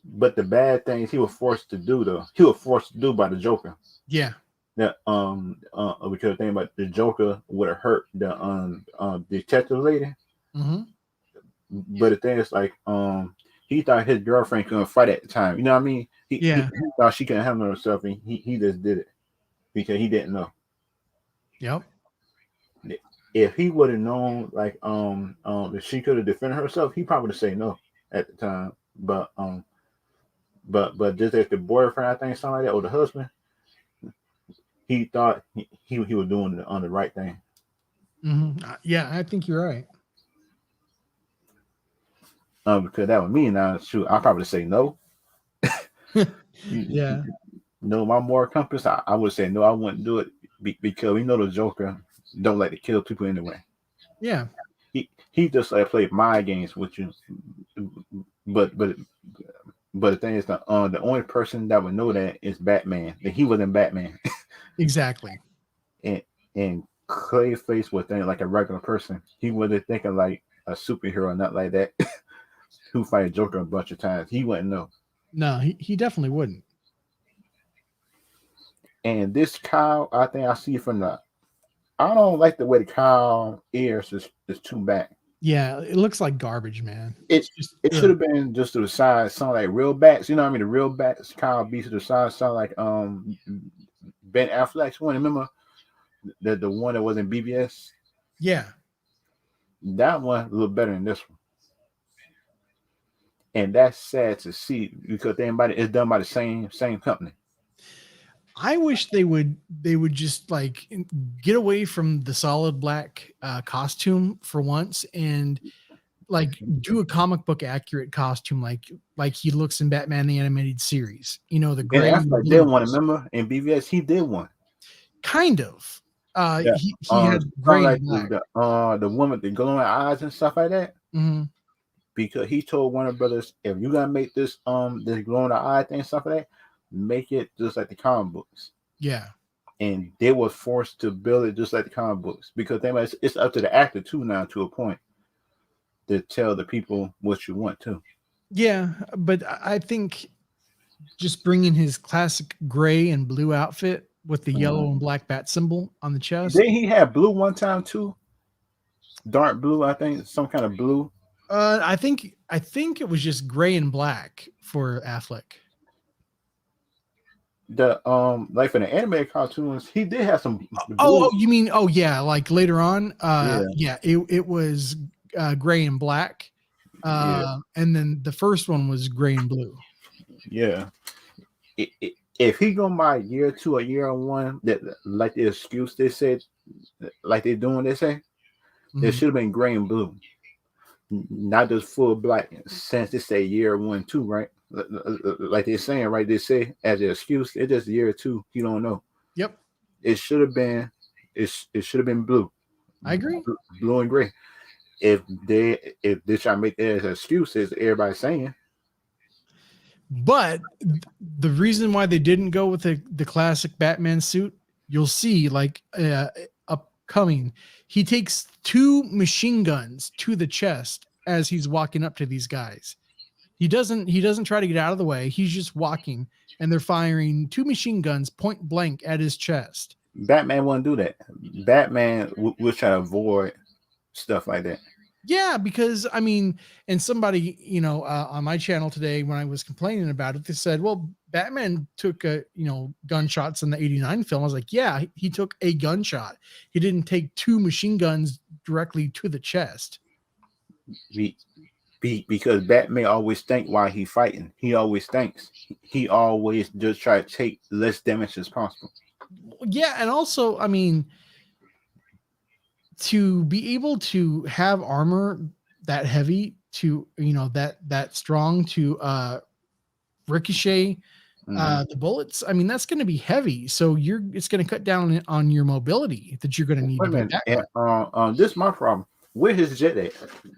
but the bad things he was forced to do though. He was forced to do by the Joker. Yeah. That because the thing about the Joker would have hurt the detective lady. Mm-hmm. But the thing is like he thought his girlfriend couldn't fight at the time. You know what I mean? He Yeah. thought she couldn't handle herself, and he just did it because he didn't know. Yep. If he would have known, like if she could have defended herself, he probably would have said no at the time. But just as the boyfriend, I think something like that, or the husband, he thought he was doing the right thing. Mm-hmm. Yeah, I think you're right. Because that was me now. Shoot, I probably say no. Yeah. No, my moral compass, I would say no. I wouldn't do it because we know the Joker don't like to kill people anyway. Yeah. He just like play mind games with you. But the thing is, the only person that would know that is Batman. That he wasn't Batman, Exactly. and Clayface was thinking like a regular person. He wasn't thinking like a superhero, not like that. Who fight Joker a bunch of times. He wouldn't know. No, he definitely wouldn't. And this cow, I think I see from the. I don't like the way the cow ears is too back. Yeah, it looks like garbage, man. It It's just it should have been just to the side, sound like real bats. You know what I mean? The real bats, cow beats to the side, sound like Ben Affleck's one. Remember the one that was in BBS? yeah. That one a little better than this one. And that's sad to see because everybody is done by the same company. I wish they would just like get away from the solid black costume for once and like do a comic book accurate costume like he looks in Batman the animated series. You know, the Ben gray and Affleck did one. blues. Remember in BBS he did one. Kind of. Yeah. He had Kind gray of and like black. the woman with the glowing eyes and stuff like that. Hmm. Because he told Warner Brothers, if you gotta make this glowing eye thing stuff like that, make it just like the comic books. Yeah. And they were forced to build it just like the comic books because it's up to the actor too now to a point to tell the people what you want to. Yeah, but I think just bringing his classic gray and blue outfit with the yellow and black bat symbol on the chest. Then he had blue one time too, dark blue. I think some kind of blue. I think it was just gray and black for Affleck. The like for the animated cartoons, he did have some blue. You mean yeah, like later on. Yeah, it was gray and black. Yeah. And then the first one was gray and blue. Yeah. If he go by year 2 or year 1, that like the excuse they said, like they're doing, they say it should have been gray and blue, not just full black. Since they say year 1, 2, right? Like they're saying, right? They say as an excuse, it's just year 2. You don't know. Yep, It should have been. It should have been blue. I agree. Blue and gray. If they try to make that as an excuse, as everybody's saying. But the reason why they didn't go with the classic Batman suit, you'll see like upcoming, he takes 2 machine guns to the chest as he's walking up to these guys. He doesn't try to get out of the way. He's just walking and they're firing 2 machine guns point blank at his chest. Batman wouldn't do that. Batman would try to avoid stuff like that. Yeah, because I mean, and somebody, on my channel today, when I was complaining about it, they said, well, Batman took, gunshots in the 89 film. I was like, yeah, he took a gunshot. He didn't take 2 machine guns directly to the chest. Because Batman always think while he fighting. He always thinks. He always just try to take less damage as possible. Yeah, and also, I mean, to be able to have armor that heavy, to that strong, to ricochet the bullets, I mean, that's going to be heavy. So it's going to cut down on your mobility that you're going to need to be back. This is my problem. where his jet at?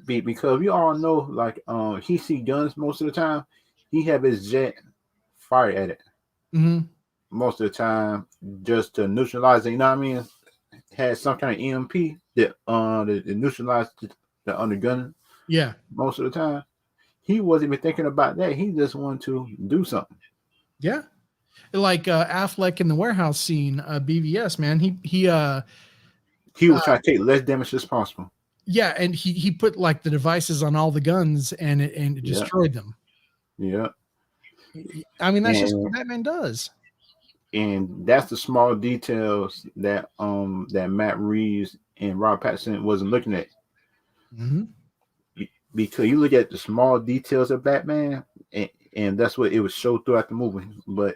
Because we all know, like, he see guns most of the time. He have his jet fire at it Mm-hmm. most of the time, just to neutralize it. You know what I mean? Had some kind of EMP that neutralized the undergun Yeah. most of the time. He wasn't even thinking about that. He just wanted to do something. Yeah. Like Affleck in the warehouse scene, BVS, man. He was trying to take less damage as possible. Yeah, and he put like the devices on all the guns and it Yeah, destroyed them. yeah. I mean, that's just what And Batman does. that's the small details that Matt Reeves and Rob Pattinson wasn't looking at. Mm-hmm. Because you look at the small details of Batman, and that's what it was showed throughout the movie. But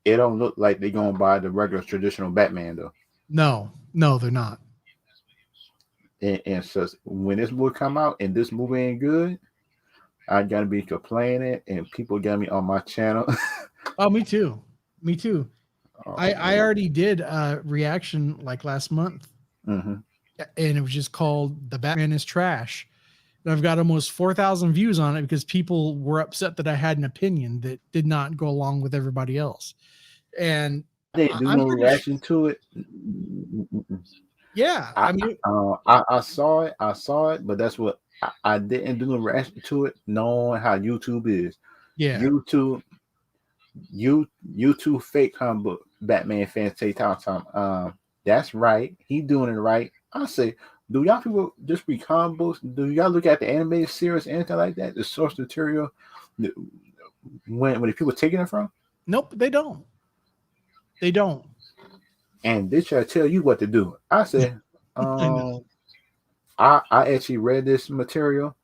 it don't look like they're going by the regular traditional Batman though. No, they're not. And so when this movie come out and this movie ain't good, I gotta be complaining, and people got me on my channel. Oh, me too. Me too. Oh, I already did a reaction like last month, mm-hmm. and it was just called "The Batman is Trash." And I've got almost 4,000 views on it because people were upset that I had an opinion that did not go along with everybody else. And They do I'm no pretty reaction to it. yeah. I saw it. I saw it, but that's what I didn't do no reaction to it, knowing how YouTube is. Yeah. YouTube fake comic book Batman fans take time. That's right. He doing it right. I say, do y'all people just read comic books? Do y'all look at the animated series, anything like that? The source material, when the people taking it from? Nope, they don't. They don't. And they try to tell you what to do. I said, I know. I actually read this material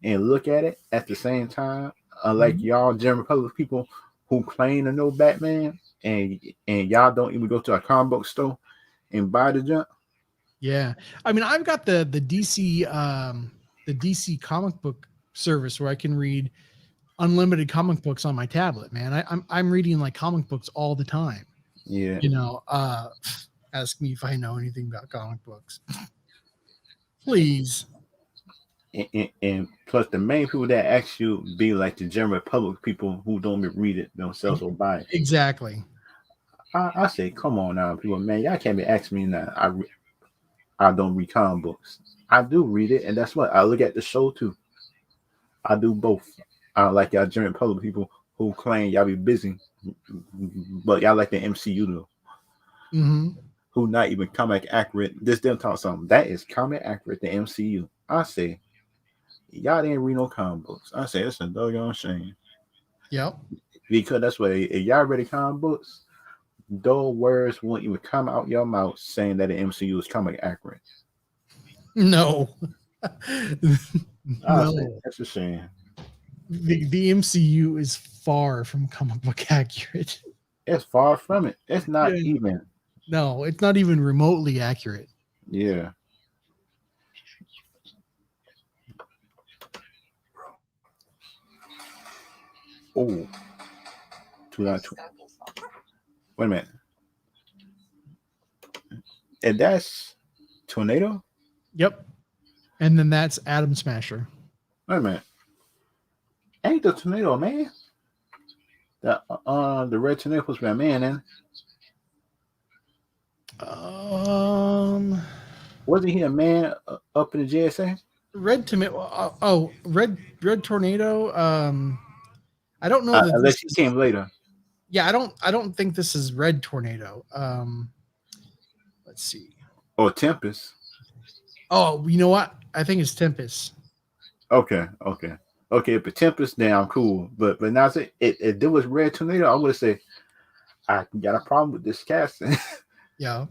and look at it at the same time. Unlike y'all general public people who claim to know Batman, and y'all don't even go to a comic book store and buy the junk. Yeah. I mean, I've got the DC comic book service where I can read unlimited comic books on my tablet, man. I'm reading like comic books all the time. Yeah. You know, ask me if I know anything about comic books. Please. And plus the main people that ask you be like the general public people who don't even read it themselves or buy it. Exactly. I say, come on now, people, man, y'all can't be asking me now. I don't read comic books. I do read it, and that's what I look at the show too. I do both. I don't like y'all general public people who claim y'all be busy, but y'all like the MCU though. Mm-hmm. Who not even comic accurate. This them talk something that is comic accurate. The MCU. I say, y'all didn't read no comic books. I say it's a doggone shame. Yep. Because that's what if y'all read the comic books, those words won't even come out your mouth saying that the MCU is comic accurate. No. I No. say that's a shame. The MCU is far from comic book accurate. It's far from it. It's not Yeah. even. No, it's not even remotely accurate. Yeah. Oh, 2020. Wait a minute. And that's Tornado? Yep. And then that's Atom Smasher. Wait a minute. Ain't the Tornado a man? The red tornado supposed to be a man, then. Wasn't he a man up in the JSA? Red tomato. Red tornado. I don't know that unless he came later. Yeah, I don't think this is Red Tornado. Let's see. Or Tempest. Oh, you know what? I think it's Tempest. Okay. But Tempest, then I'm cool. But now if there was Red Tornado, I would say I got a problem with this casting. Yeah.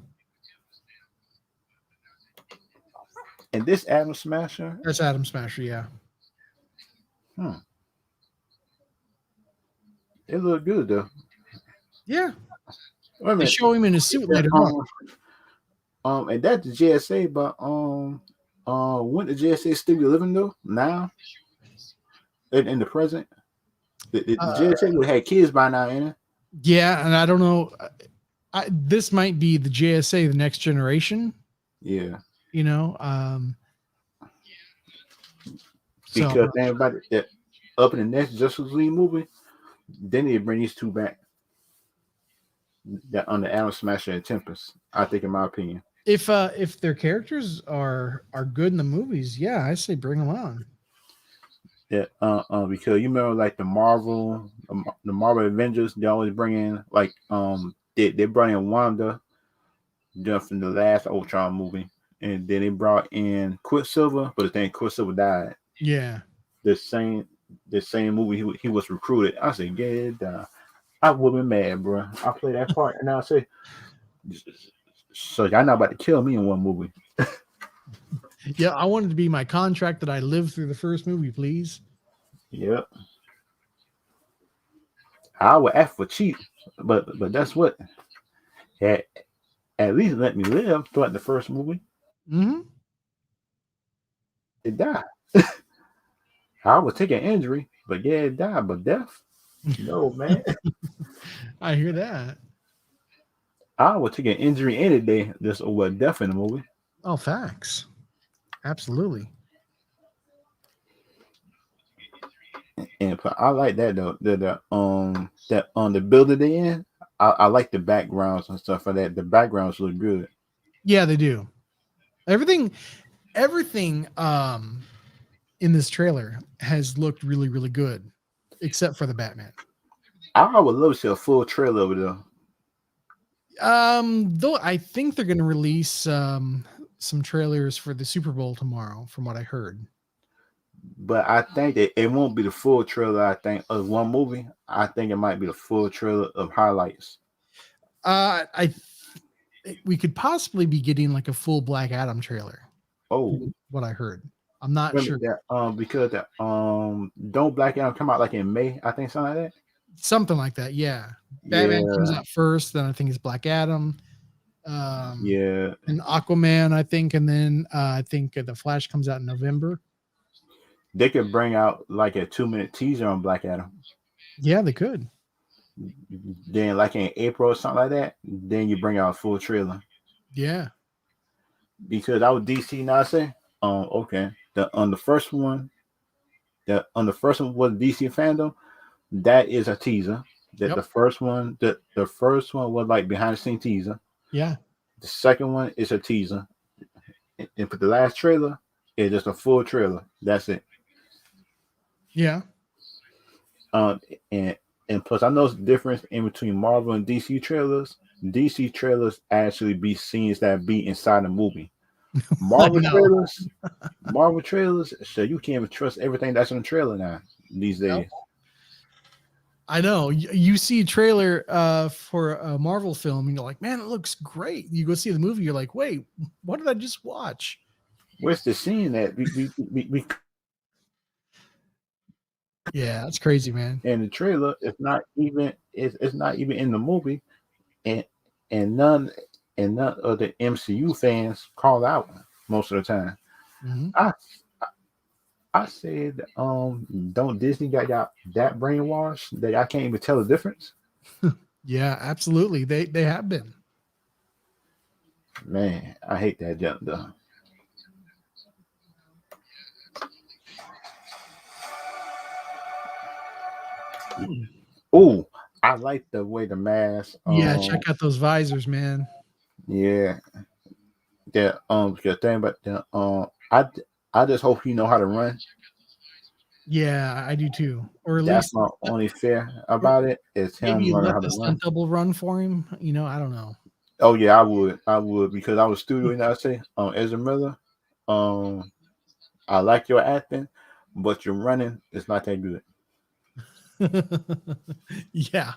And this Atom Smasher? That's Atom Smasher, yeah. It looked good though. Yeah. They show him in his suit later on. And that's the JSA, but wouldn't the JSA still be living though now? In the present? The JSA would have had kids by now, ain't it? Yeah, and I don't know. This might be the JSA, the next generation. Yeah. You know, So Because think about it, that up in the next Justice League movie, then they bring these two back. That under Adam Smasher and Tempest. I think, in my opinion. if their characters are good in the movies, yeah, I say bring them on. Yeah, because you remember like the Marvel Avengers, they always bring in like they brought in Wanda just from the last Ultron movie, and then they brought in Quicksilver, but the thing Quicksilver died. Yeah. The same the same movie he was recruited. I said, get down. I would have been mad, bro. I play that part, and I say, so y'all not about to kill me in one movie. Yeah, I wanted to be my contract that I lived through the first movie, please. Yep, I would ask for cheap, but that's what. At, at least let me live throughout the first movie. Hmm. It died. I would take an injury, but yeah, it died. But death, no, man. I hear that. I would take an injury any day just over death in the movie. Oh, facts. Absolutely. And I like that though. That on the building they in. I like the backgrounds and stuff like that. The backgrounds look good. Yeah, they do. Everything, everything in this trailer has looked really, really good, except for the Batman. I would love to see a full trailer over there. Though I think they're gonna release some trailers for the Super Bowl tomorrow, from what I heard. But I think that it won't be the full trailer. I think of one movie. I think it might be the full trailer of highlights. I we could possibly be getting like a full Black Adam trailer. Oh, What I heard. I'm not remember sure. that because that don't Black Adam come out like in May? I think something like that. Something like that. Yeah. Batman comes Yeah, out first, then I think it's Black Adam. yeah. And Aquaman, I think, and then I think the Flash comes out in November. They could bring out like a 2 minute teaser on Black Adam. Yeah, they could. Then like in April or something like that. Then you bring out a full trailer. Yeah. Because I was DC now say, okay. The on the first one, the first one was DC fandom. That is a teaser. That Yep. the first one was like behind the scene teaser. Yeah. The second one is a teaser, and for the last trailer, it's just a full trailer. That's it. Yeah. Um, and and plus, I know the difference in between Marvel and DC trailers. DC trailers actually be scenes that be inside the movie. I Marvel know. trailers, Marvel trailers, so you can't even trust everything that's in the trailer now these Nope. days. I know. You see a trailer for a Marvel film and you're like, man, it looks great. You go see the movie, you're like, wait, what did I just watch? Where's the scene that we Yeah, that's crazy, man. in the trailer? It's not even in the movie, and and none none of the MCU fans call out most of the time. Hmm. I I said, don't Disney got y'all that brainwashed that I can't even tell the difference? Yeah, absolutely. They have been. Man, I hate that jump though. Oh, I like the way the mask. Yeah, check out those visors, man. Yeah, that the thing about the I just hope he know how to run. Yeah, I do too. Or at That's least my only fear or about it is him maybe learning let how the to run. stunt double run for him. I don't know. Oh yeah, I would because I was studio and I say, Ezra Miller, um, I like your acting, but your running is not that good Yeah,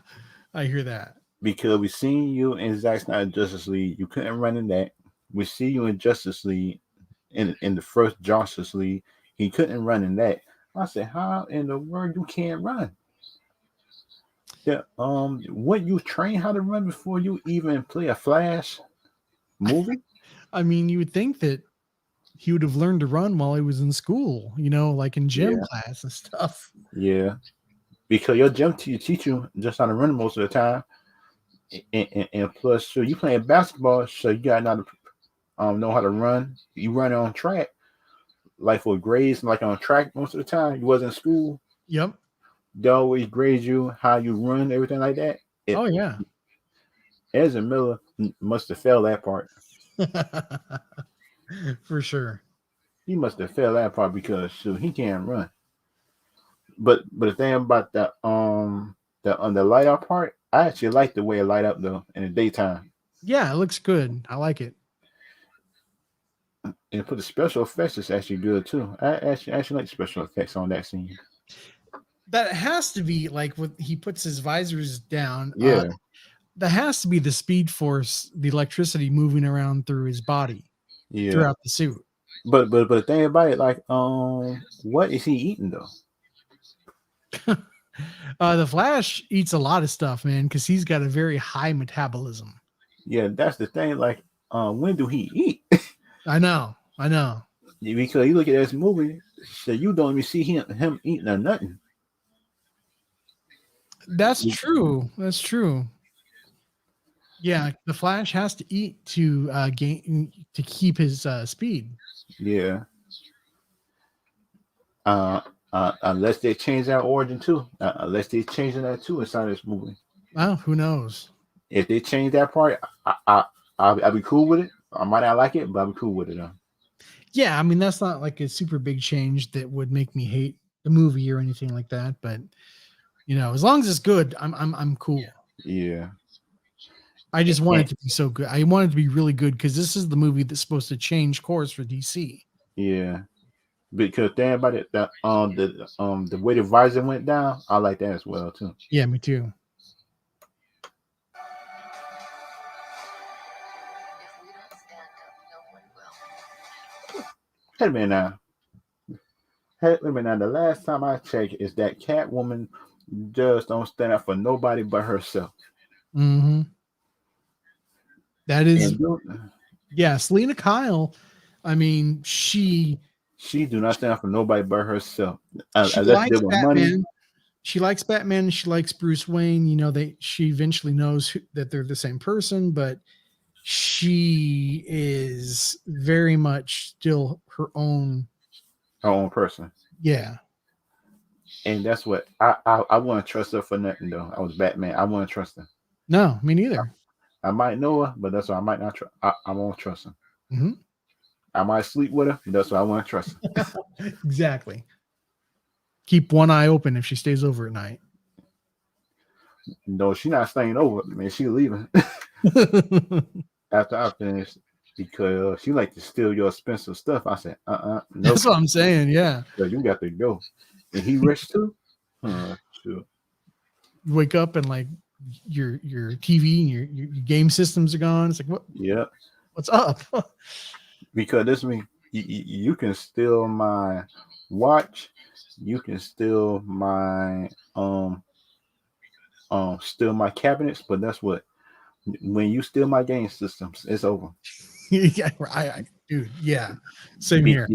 I hear that. because we seen you in Zack Snyder Justice League. You couldn't run in that. We see you in Justice League in the first Justice League. He couldn't run in that. I said, how in the world you can't run? Yeah, what you train how to run before you even play a Flash movie? I mean, you would think that he would have learned to run while he was in school, like in gym Yeah, class and stuff. yeah. Because your gym teacher teach you just how to run most of the time, and plus, so you playing basketball, so you got to know how to run. You run on track, like for grades, like on track most of the time. You wasn't in school. Yep. They always grade you how you run, everything like that. It Oh yeah. Ezra Miller must have failed that part. For sure. He must have failed that part because shoot, he can't run. But the thing about the light up part, I actually like the way it light up though in the daytime. Yeah, it looks good. I like it. And for the special effects, it's actually good too. I actually like special effects on that scene. That has to be like when he puts his visors down. Yeah, That has to be the speed force, the electricity moving around through his body yeah. throughout the suit. But the thing about it, like, what is he eating though? The Flash eats a lot of stuff, man, because he's got a very high metabolism. Yeah, that's the thing. Like, when do he eat? I know. Because you look at this movie, so you don't even see him eating or nothing. That's true. That's true. Yeah, the Flash has to eat to gain to keep his speed. Yeah. Uh, unless they change that origin too. Unless they changing that too inside this movie. Well, who knows? If they change that part, I'll be cool with it. I might not like it, but I'll be cool with it though. Yeah, I mean that's not like a super big change that would make me hate the movie or anything like that. But as long as it's good, I'm cool. Yeah. I just want And, it to be so good. I want it to be really good because this is the movie that's supposed to change course for DC. yeah. Because think about it, the way the visor went down, I like that as well too. Yeah, me too. Hey man, now, hey man, now. The last time I checked, is that Catwoman just don't stand up for nobody but herself. Mm-hmm. That is, And do- yeah, Selena Kyle. I mean, she do not stand up for nobody but herself. she Unless they likes want money. Batman. She likes Batman. And she likes Bruce Wayne. She eventually knows that they're the same person, but she is very much still her own. Her own person. Yeah. And that's what I wouldn't trust her for nothing though. I was Batman. I wouldn't trust her. No, me neither. I might know her, but that's why I might not trust. I won't trust her. Mm-hmm. I might sleep with her, but that's why I won't trust her. Exactly. Keep one eye open if she stays over at night. No, she not staying over. Man, she leaving after I finish because she like to steal your expensive stuff. I said, nope. That's what I'm saying. Yeah. So you got to go. And he rich too? Sure. You wake up and like your TV and your game systems are gone. It's like, what? Yeah. What's up? Because this means you can steal my watch. You can steal my steal my cabinets, but that's what when you steal my game systems, it's over. Yeah, dude. Yeah, same here.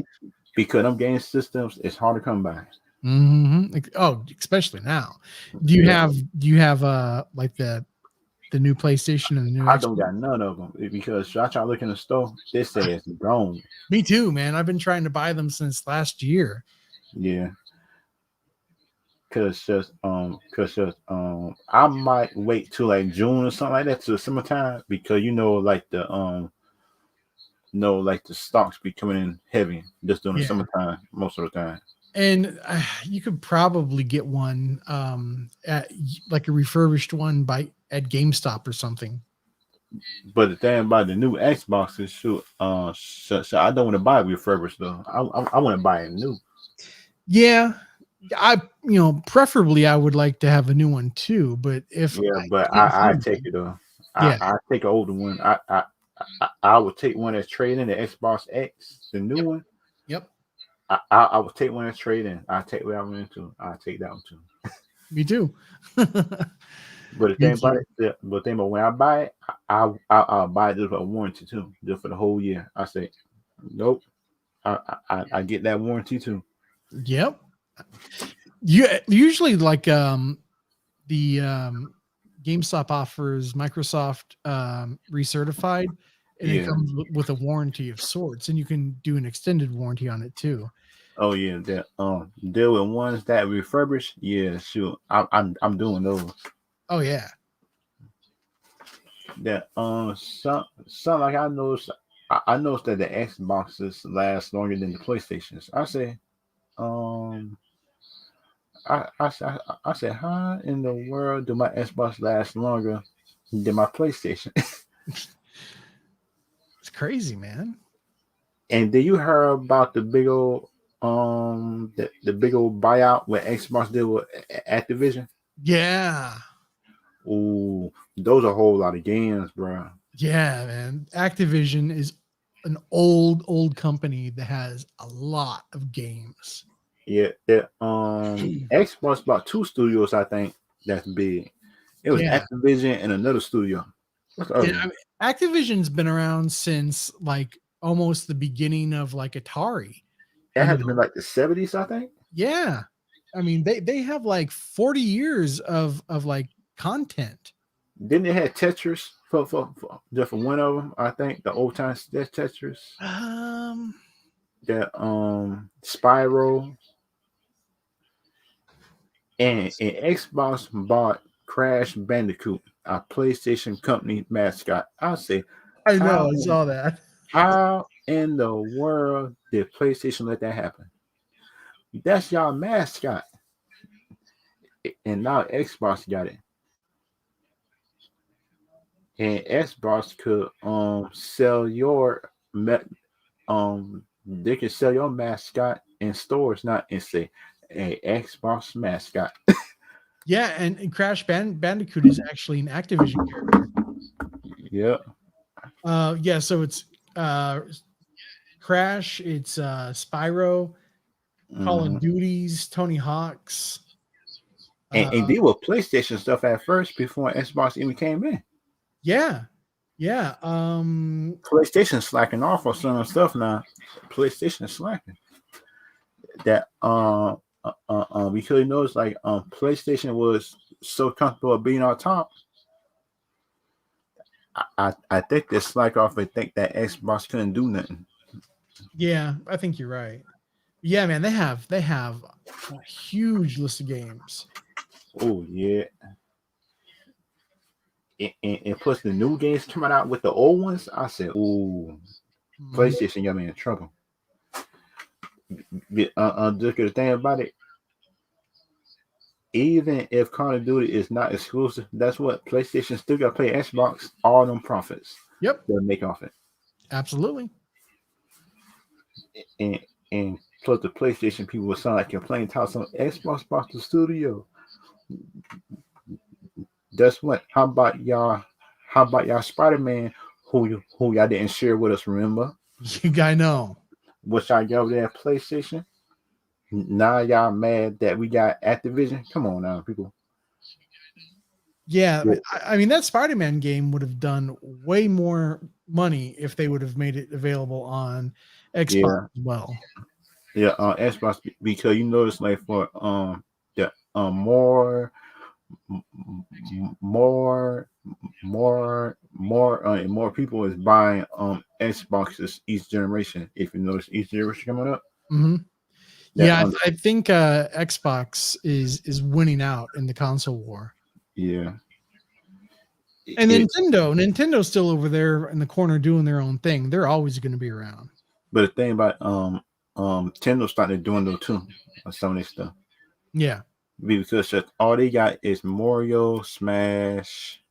Because them game systems, it's hard to come by. Mm-hmm. Oh, especially now. Do you have like the new PlayStation and the new? I don't got none of them because I try to look in the store. This says gone. Me too, man. I've been trying to buy them since last year. Yeah. Cause I might wait till like June or something like that to the summertime because like the like the stocks be coming in heavy just during the summertime most of the time. And you could probably get one at like a refurbished one at GameStop or something. But the thing about the new Xbox is, so I don't want to buy refurbished though. I want to buy it new. Yeah, preferably I would like to have a new one too. But if I take it though. Yeah. I take an older one. I would take one that's trading the Xbox X, the new one. Yep. I would take one that's trading. I take that one into. I take that one too. Me too. But the thing about it, when I buy it, I'll buy it just for a warranty too, just for the whole year. I say, nope. I get that warranty too. Yep. You usually like the GameStop offers Microsoft recertified. and it Yeah. comes with a warranty of sorts, and you can do an extended warranty on it too. Oh yeah. That deal with ones that refurbish. Yeah, sure. I'm doing those. Oh yeah. That some like I noticed. I noticed that the Xboxes last longer than the PlayStations. I say um. I said, how in the world do my Xbox last longer than my PlayStation? It's crazy, man. And did you hear about the big old the big old buyout what Xbox did with Activision? Yeah. Ooh, those are a whole lot of games, bro. Yeah, man. Activision is an old company that has a lot of games. Yeah, Xbox bought two studios, I think that's big. It was Yeah. Activision and another studio. What's the other Yeah, I one? mean, Activision's been around since like almost the beginning of like Atari. That You had to be know, like the 70s, I think. yeah. I mean, they have like 40 years of like content. Didn't they have Tetris for just for one of them? I think the old time Tetris, Um, that Spyro, and Xbox bought Crash Bandicoot, a PlayStation company mascot. I say, I how know, I saw that. how in the world did PlayStation let that happen? That's y'all mascot, and now Xbox got it, and Xbox could sell your they can sell your mascot in stores not and say a Xbox mascot. Yeah, and Crash Bandicoot is actually an Activision character. Yeah. Yeah, so it's uh Crash, it's Spyro, Call Hmm. of Duties, Tony Hawk's. And they were PlayStation stuff at first before Xbox even came in. Yeah. Yeah. PlayStation slacking off on some stuff now. PlayStation slacking. That because you know it's like PlayStation was so comfortable being on top. I think they slack off and think that Xbox couldn't do nothing. Yeah, I think you're right. Yeah, man, they have a huge list of games. Oh yeah. And plus the new games coming out with the old ones, I said, "Ooh, Mhm. PlayStation got me in trouble." Just the thing about it, even if Call of Duty is not exclusive, that's what PlayStation still got to pay Xbox all them profits Yep, they'll make off it, absolutely. and and plus the PlayStation people will sound like complaining how some Xbox bought the studio. That's what. How about y'all? How about y'all Spider Man, who y'all didn't share with us? Remember, I know. what y'all got over there at PlayStation? Now y'all mad that we got Activision? Come on now, people. Yeah, Yeah, I mean that Spider-Man game would have done way more money if they would have made it available on Xbox yeah, as well. yeah. Xbox because you notice like for the m- more and more people is buying Xboxes each generation. If you notice each generation coming up, Hmm. that Yeah, I think Xbox is winning out in the console war. yeah, And it, Nintendo's still over there in the corner doing their own thing. They're always going to be around. but the thing about Nintendo started doing though too on some of this stuff Yeah. because just all they got is Mario, Smash.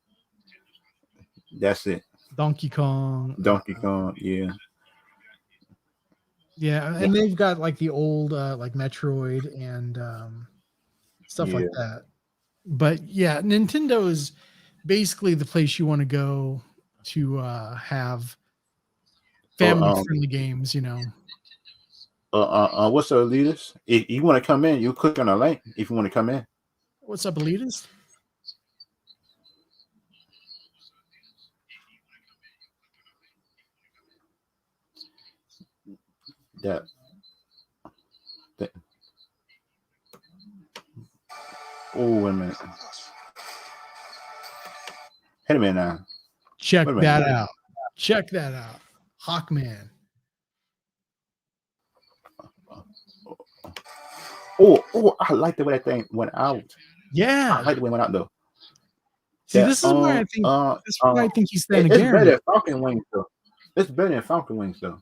That's it. Donkey Kong. Donkey Kong, yeah, Yeah, yeah, and they've got like the old like Metroid and stuff like yeah. that. But yeah, Nintendo is basically the place you want to go to have Oh, family friendly games, you know. what's the leaders? If you want to come in, you click on a link. If you want to come in, What's up, elitist? that, that oh wait a minute, wait a minute now, Check wait a minute. that out. Check that out. Hawkman. I like the way that thing went out. I Yeah. like the way it went out though. See, That this is why I think he's it's better Thanagarian. than Falcon Wings though. It's better than Falcon Wings though.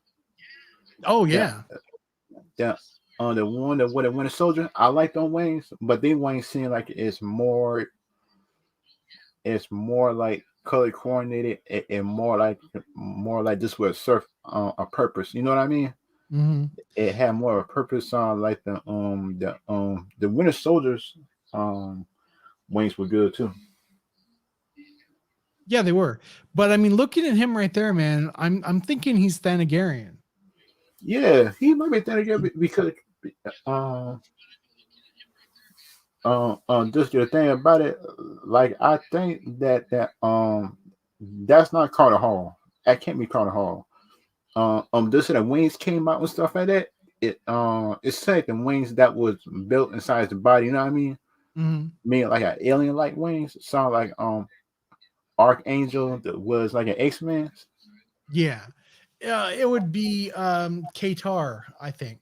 Oh That yeah. that the one that with the Winter Soldier, I like them wings, but they wings seem like it's more like color coordinated and more like this would serve a purpose. You know what I mean? Hmm. It had more of a purpose on like the Winter Soldiers wings were good too. Yeah, they were. But I mean, looking at him right there, man, I'm thinking he's Thanagarian. Yeah, he might be that again because um just the thing about it, like I think that that's not Carter Hall. That can't be Carter Hall. This the wings came out and stuff like that. It's like the wings that was built inside the body. You know what I mean? Hmm. Mean like an alien like wings. Sound like Archangel that was like an X-Men's. Yeah. It would be Katar, I think.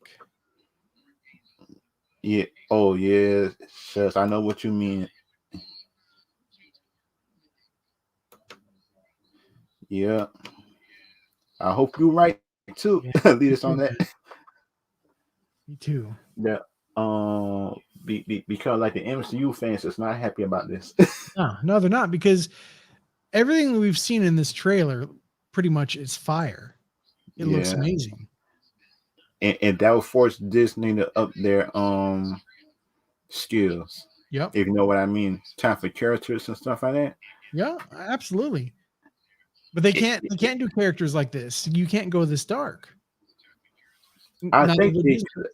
Yeah. Oh yeah. Shucks, I know what you mean. Yeah. I hope you're right too. Yeah, Lead me us on too, that. man. Me too. Yeah. Because like the MCU fans is not happy about this. No, they're not, because everything that we've seen in this trailer pretty much is fire. It looks Yeah. amazing. And that will force Disney to up their skills. Yep. If you know what I mean. Time for characters and stuff like that. Yeah, absolutely. But they It, can't do characters like this. You can't go this dark. I Not think with they Disney. could,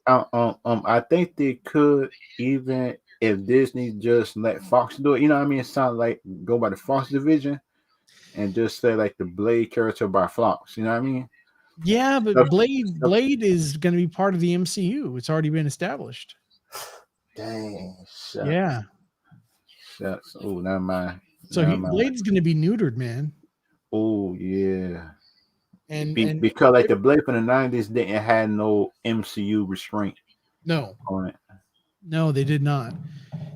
I think they could even if Disney just let Fox do it. You know what I mean? It sounds like go by the Fox division and just say like the Blade character by Fox. You know what I mean? Yeah, but Stuff- stuff- Blade is going to be part of the MCU. It's already been established. Dang, Yeah. shucks. Oh, never mind. So Never mind. Blade's going to be neutered, man. Oh yeah. And Because like the Blade from the '90s didn't have no MCU restraint no, on it. no, they did not.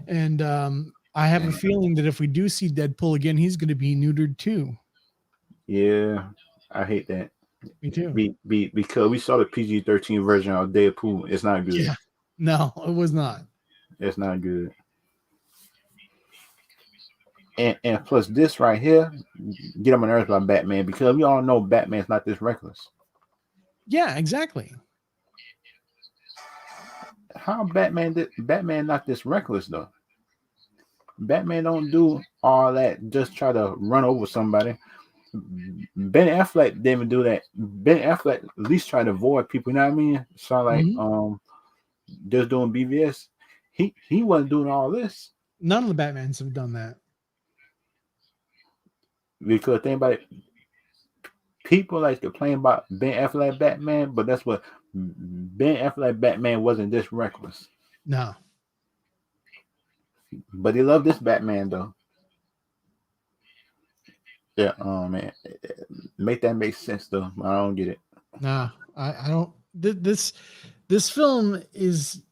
And I have a Dang. feeling that if we do see Deadpool again, he's going to be neutered too. Yeah, I hate that. Me too. Because we saw the PG-13 version of Deadpool. It's not good. Yeah. No, it was not. It's not good. And plus this right here, get on my nerves about Batman because we all know Batman's not this reckless. Yeah, exactly. How Batman not this reckless though? Batman don't do all that. Just try to run over somebody. Ben Affleck didn't even do that. Ben Affleck at least tried to avoid people. You know what I mean? So like Mhm. just doing BVS. He wasn't doing all this None of the Batmans have done that. because think about it. People like to complain about Ben Affleck Batman, but that's what Ben Affleck Batman wasn't this reckless. No. But they love this Batman though. Yeah, man, make that make sense though. I don't get it. Nah, I don't. This film is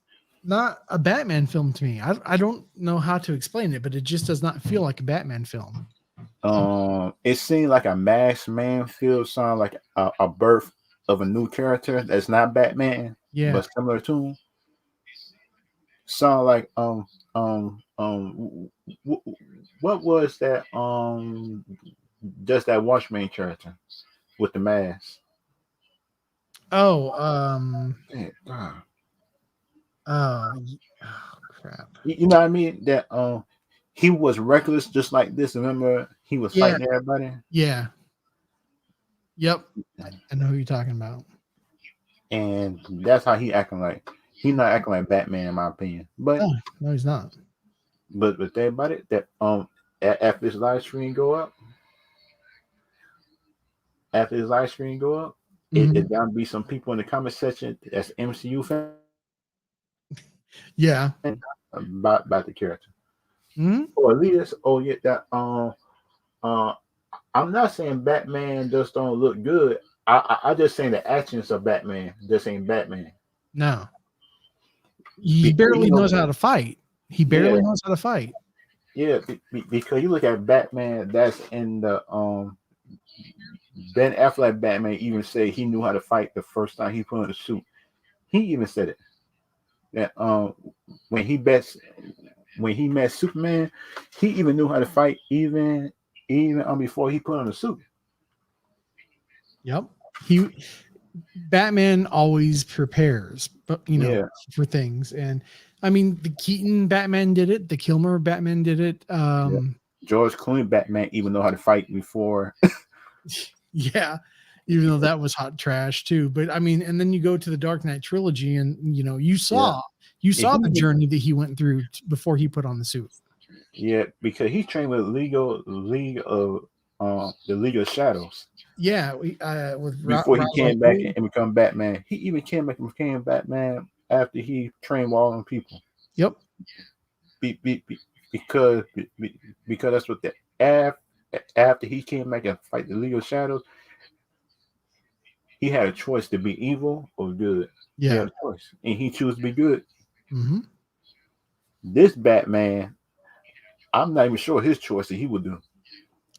not a Batman film to me. I don't know how to explain it, but it just does not feel like a Batman film. It seemed like a masked man feels sound like a birth of a new character that's not Batman, Yeah. but similar to him. Sound like what was that just that Watchmen character with the mask? Oh, Damn, God. oh crap. You know what I mean? That he was reckless just like this. Remember, he was Yeah. fighting everybody, Yeah. Yep. I know who you're talking about. and that's how he acting like. He's not acting like Batman, in my opinion. But No, he's not. but think about it. That after this live stream go up, Mhm. it gonna be some people in the comment section that's MCU fans Yeah. about the character. Mhm. Or at least, oh yeah, that I'm not saying Batman just don't look good. I just saying the actions of Batman just ain't Batman. No, he Because you barely know, knows how to fight. He yeah, barely knows how to fight. yeah. Because you look at Batman, that's in the Ben Affleck Batman even said he knew how to fight the first time he put on the suit. He even said it that when he bets when he met Superman, he even knew how to fight even before he put on the suit. Yep. He Batman always prepares, but Yeah, for things. And I mean, the Keaton Batman did it. The Kilmer Batman did it. yeah. George Clooney Batman even know how to fight before. Yeah, even though that was hot trash too. But I mean, and then you go to the Dark Knight trilogy, and you Yeah, saw you and saw the journey that he went through before he put on the suit. yeah, because he trained with League of the League of Shadows Yeah, with before he Ra's al came back Ghul. and become Batman. He even came back and became Batman after he trained with all them people. Yep. Be, be, be, because because that's what the after he came back and fight the League of Shadows, he had a choice to be evil or good. He had Yeah. a choice, and he chose to be good. Hmm. This Batman, I'm not even sure his choice that he would do.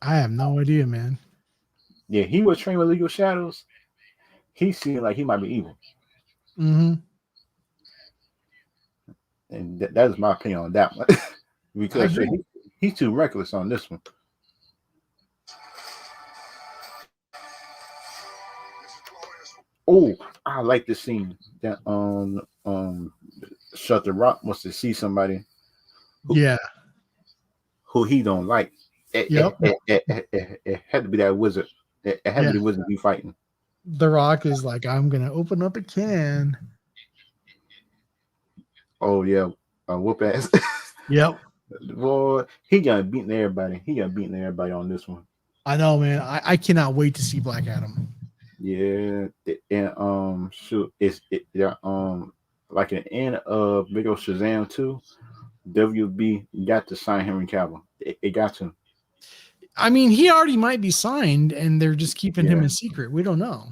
I have no idea, man. Yeah, he was trained with League of Shadows. He seemed like he might be evil, Hmm. and that is my opinion on that one. I Because agree. he's too reckless on this one. Oh, I like the scene that Shutter Rock wants to see somebody who Yeah. he don't like. Yep. It had to be that wizard. It had to Yeah. be the wizard be fighting. The Rock is like, I'm gonna open up a can. Oh yeah, whoop ass. Yep. Boy, he got beating everybody. He got beating everybody on this one. I know, man. I cannot wait to see Black Adam. Yeah, and shoot, yeah, like an end of Big O Shazam 2, WB got to sign Henry Cavill. It got to. I mean, he already might be signed, and they're just keeping him Yeah. a secret. We don't know.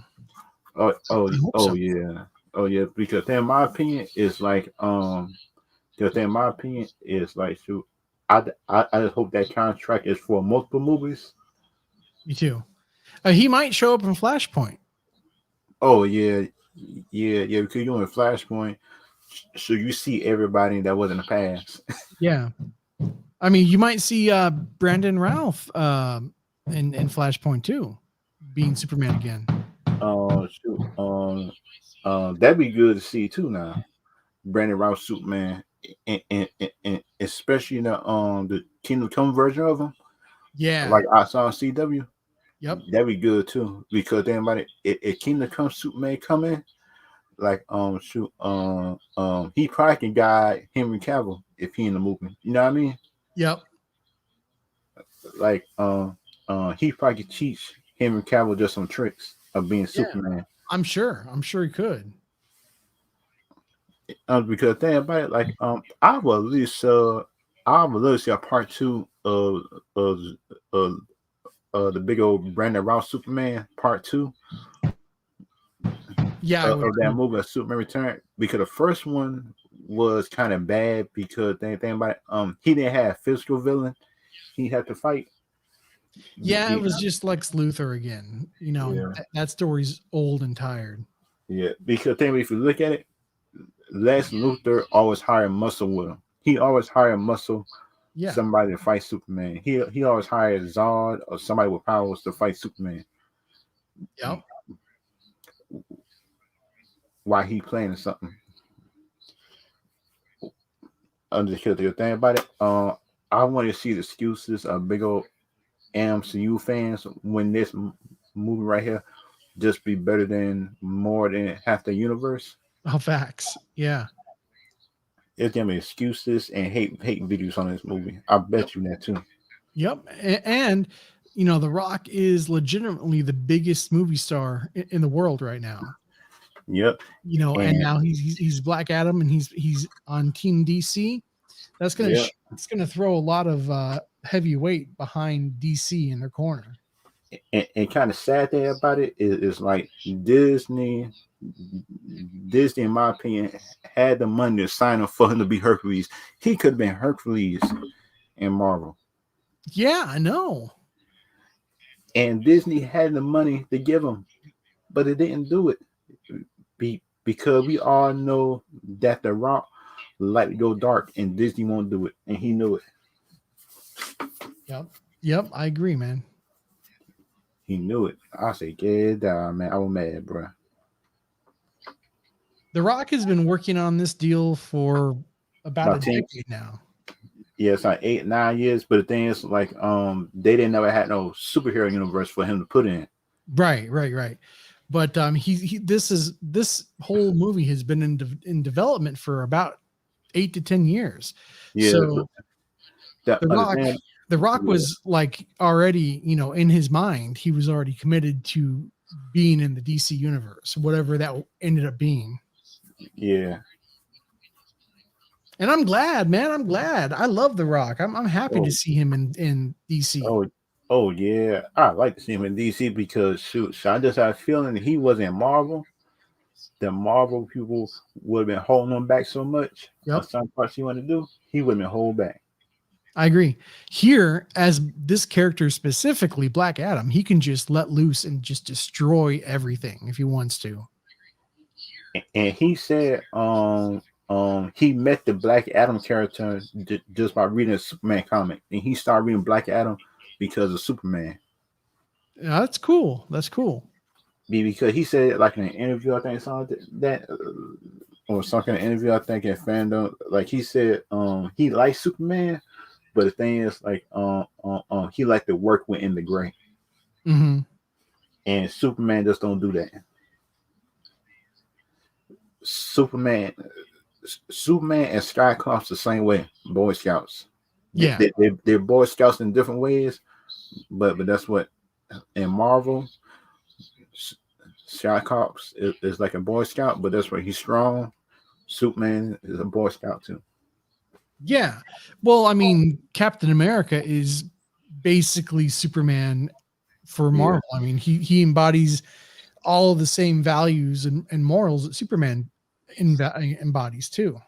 I hope Oh so. yeah. Oh yeah. Because in my opinion, it's like because in my opinion, it's like shoot, I just hope that contract is for multiple movies. Me too. He might show up in Flashpoint. Oh yeah, yeah. Because you're in Flashpoint, so you see everybody that was in the past. Yeah. I mean, you might see Brandon Ralph in Flashpoint too, being Superman again. Shoot, that'd be good to see too. Now, Brandon Routh Superman, and especially the Kingdom Come version of him, Yeah. like I saw on CW. Yep. That'd be good too because then, if Kingdom Come Superman come in, like shoot, he probably can guide Henry Cavill if he in the movie. You know what I mean? Yep. Like he probably could teach Henry Cavill just some tricks of being Yeah. Superman. I'm sure. I'm sure he could. Because think about it, like I would love to see a part two of of the big old Brandon Routh Superman part two Yeah, I would of that too. movie, of Superman Return, because the first one was kind of bad because think about it, he didn't have a physical villain he had to fight. Yeah, it Yeah, was just Lex Luthor again. yeah, That story's old and tired. yeah. Because then if you look at it, Les Luthor always hired muscle with him. He always hired muscle Yeah. somebody to fight Superman. He always hired Zod or somebody with powers to fight Superman Yep. while he playing something. Because the thing about it, I want to see the excuses of big old MCU fans when this movie right here just be better than more than half the universe. Oh, facts. Yeah. It's gonna be excuses and hate videos on this movie. I Yep. bet you that too. Yep. And The Rock is legitimately the biggest movie star in the world right now. Yep. And And now he's Black Adam, and he's on Team DC. That's gonna yeah, it's gonna throw a lot of heavy weight behind DC in their corner. and kind of sad thing about it is like Disney, in my opinion, had the money to sign up for him to be Hercules. He could have been Hercules in Marvel, Yeah, I know. and Disney had the money to give him, but it didn't do it. Because we all know that The Rock like to go dark, and Disney won't do it, and he knew it. Yep. Yep, I agree, man. He knew it. I say, get down, man. I was mad, bro. The Rock has been working on this deal for about a About 10, decade now. yeah, it's like 8, 9 years. But the thing is, like, they didn't never had no superhero universe for him to put in. Right. But this whole movie has been in development for about 8 to 10 years. Yeah, So that the Rock, understand. the Rock Yeah, was like already, in his mind, he was already committed to being in the DC universe, whatever that ended up being. yeah. And I'm glad, man. I'm glad. I love The Rock. I'm happy to Oh, see him in DC. oh, oh, yeah. I like to see him in DC because shoot, so I just had a feeling that he was in Marvel. The Marvel people would have been holding him back so much on Yep. some parts he wanted to do. He would have been hold back. I agree. Here, as this character specifically, Black Adam, he can just let loose and just destroy everything if he wants to. And he said, he met the Black Adam character just by reading a Superman comic, and he started reading Black Adam because of Superman. Yeah, that's cool. That's cool. Because he said, like in an interview, I think something that, or some kind of interview, I think in fandom, like he said, he likes Superman, but the thing is, like, he liked to work with in the gray, Mm-hmm. and Superman just don't do that. Superman, Superman and Skyclops the same way. Boy Scouts, Yeah. they're Boy Scouts in different ways, but that's what in Marvel, Skyclops is like a Boy Scout, but that's where he's strong. Superman is a Boy Scout too. Yeah. Well, I mean, Captain America is basically Superman for Yeah, Marvel. I mean, he embodies all of the same values and morals that Superman embodies too.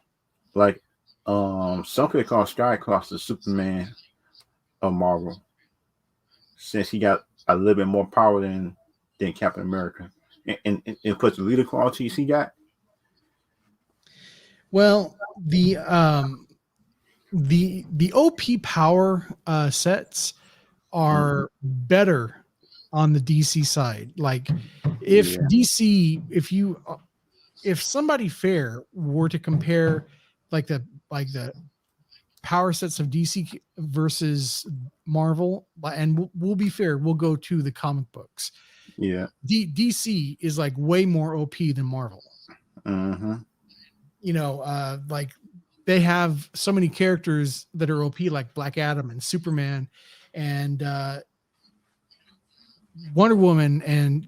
like some could call Skyclops the Superman of Marvel, since he got a little bit more power than Captain America, and put the leader qualities he got. Well, the OP power sets Mhm. are better on the DC side. Like if Yeah, DC, if somebody fair were to compare like the power sets of DC versus Marvel, and we'll be fair, we'll go to the comic books. yeah. DC is like way more OP than Marvel. Mm-hmm. Like they have so many characters that are OP, like Black Adam and Superman and Wonder Woman, and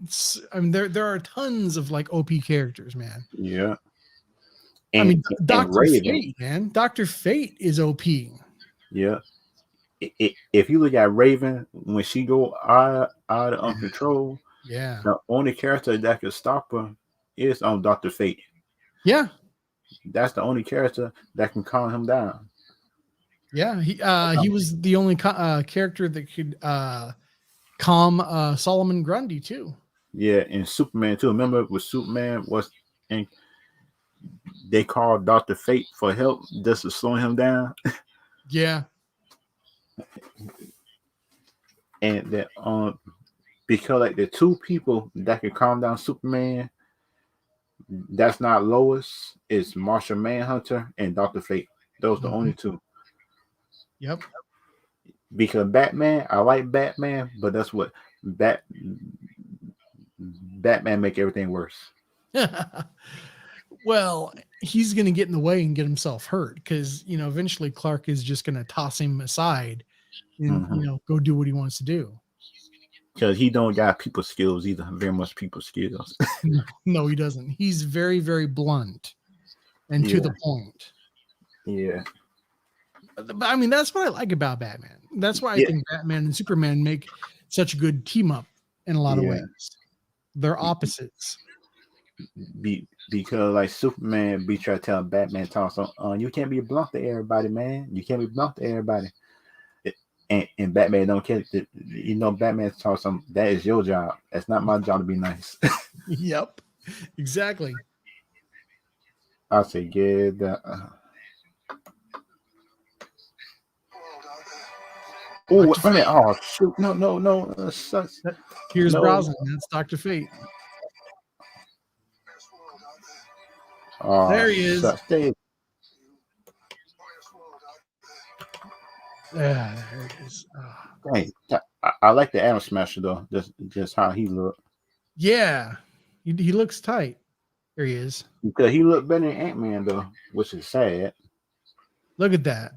I mean there are tons of like OP characters, man. Yeah, I and mean and Doctor Raven. Fate, man. Doctor Fate is OP. Yeah, if you look at Raven when she go out of control, Yeah, the only character that can stop her is on Doctor Fate. yeah, That's the only character that can calm him down. yeah. He was the only character that could calm Solomon Grundy too. Yeah, and Superman too. Remember with Superman was, and they called Doctor Fate for help just to slow him down, Yeah, and that because like the two people that can calm down Superman, that's not Lois, it's Martian Manhunter and Doctor Fate. Those are the mhm, only two. yep. Because Batman, I like Batman, but that's what Batman make everything worse. Well, he's going to get in the way and get himself hurt because eventually Clark is just going to toss him aside and Mm-hmm. go do what he wants to do. Because he don't got people skills either. Very much people skills. No, he doesn't. He's very, very blunt and to Yeah, the point. yeah, But I mean, that's what I like about Batman. That's why I yeah, think Batman and Superman make such a good team up in a lot of Yeah. ways. They're opposites. Because like Superman be trying to tell Batman talk so you can't be blunt to everybody, man. You can't be blunt to everybody. And Batman don't care. You know, Batman talk some. That is your job. That's not my job to be nice. Yep, exactly. I say, yeah. Oh, wait a minute. Oh, shoot. No. Sucks. Here's No. Brosnan. That's Dr. Fate. Oh, There he is. sucks. There he is. Oh. Hey, I like the Atom Smasher though. Just how he looked. Yeah, he looks tight. There he is. Because he looked better than Ant-Man though, which is sad. Look at that.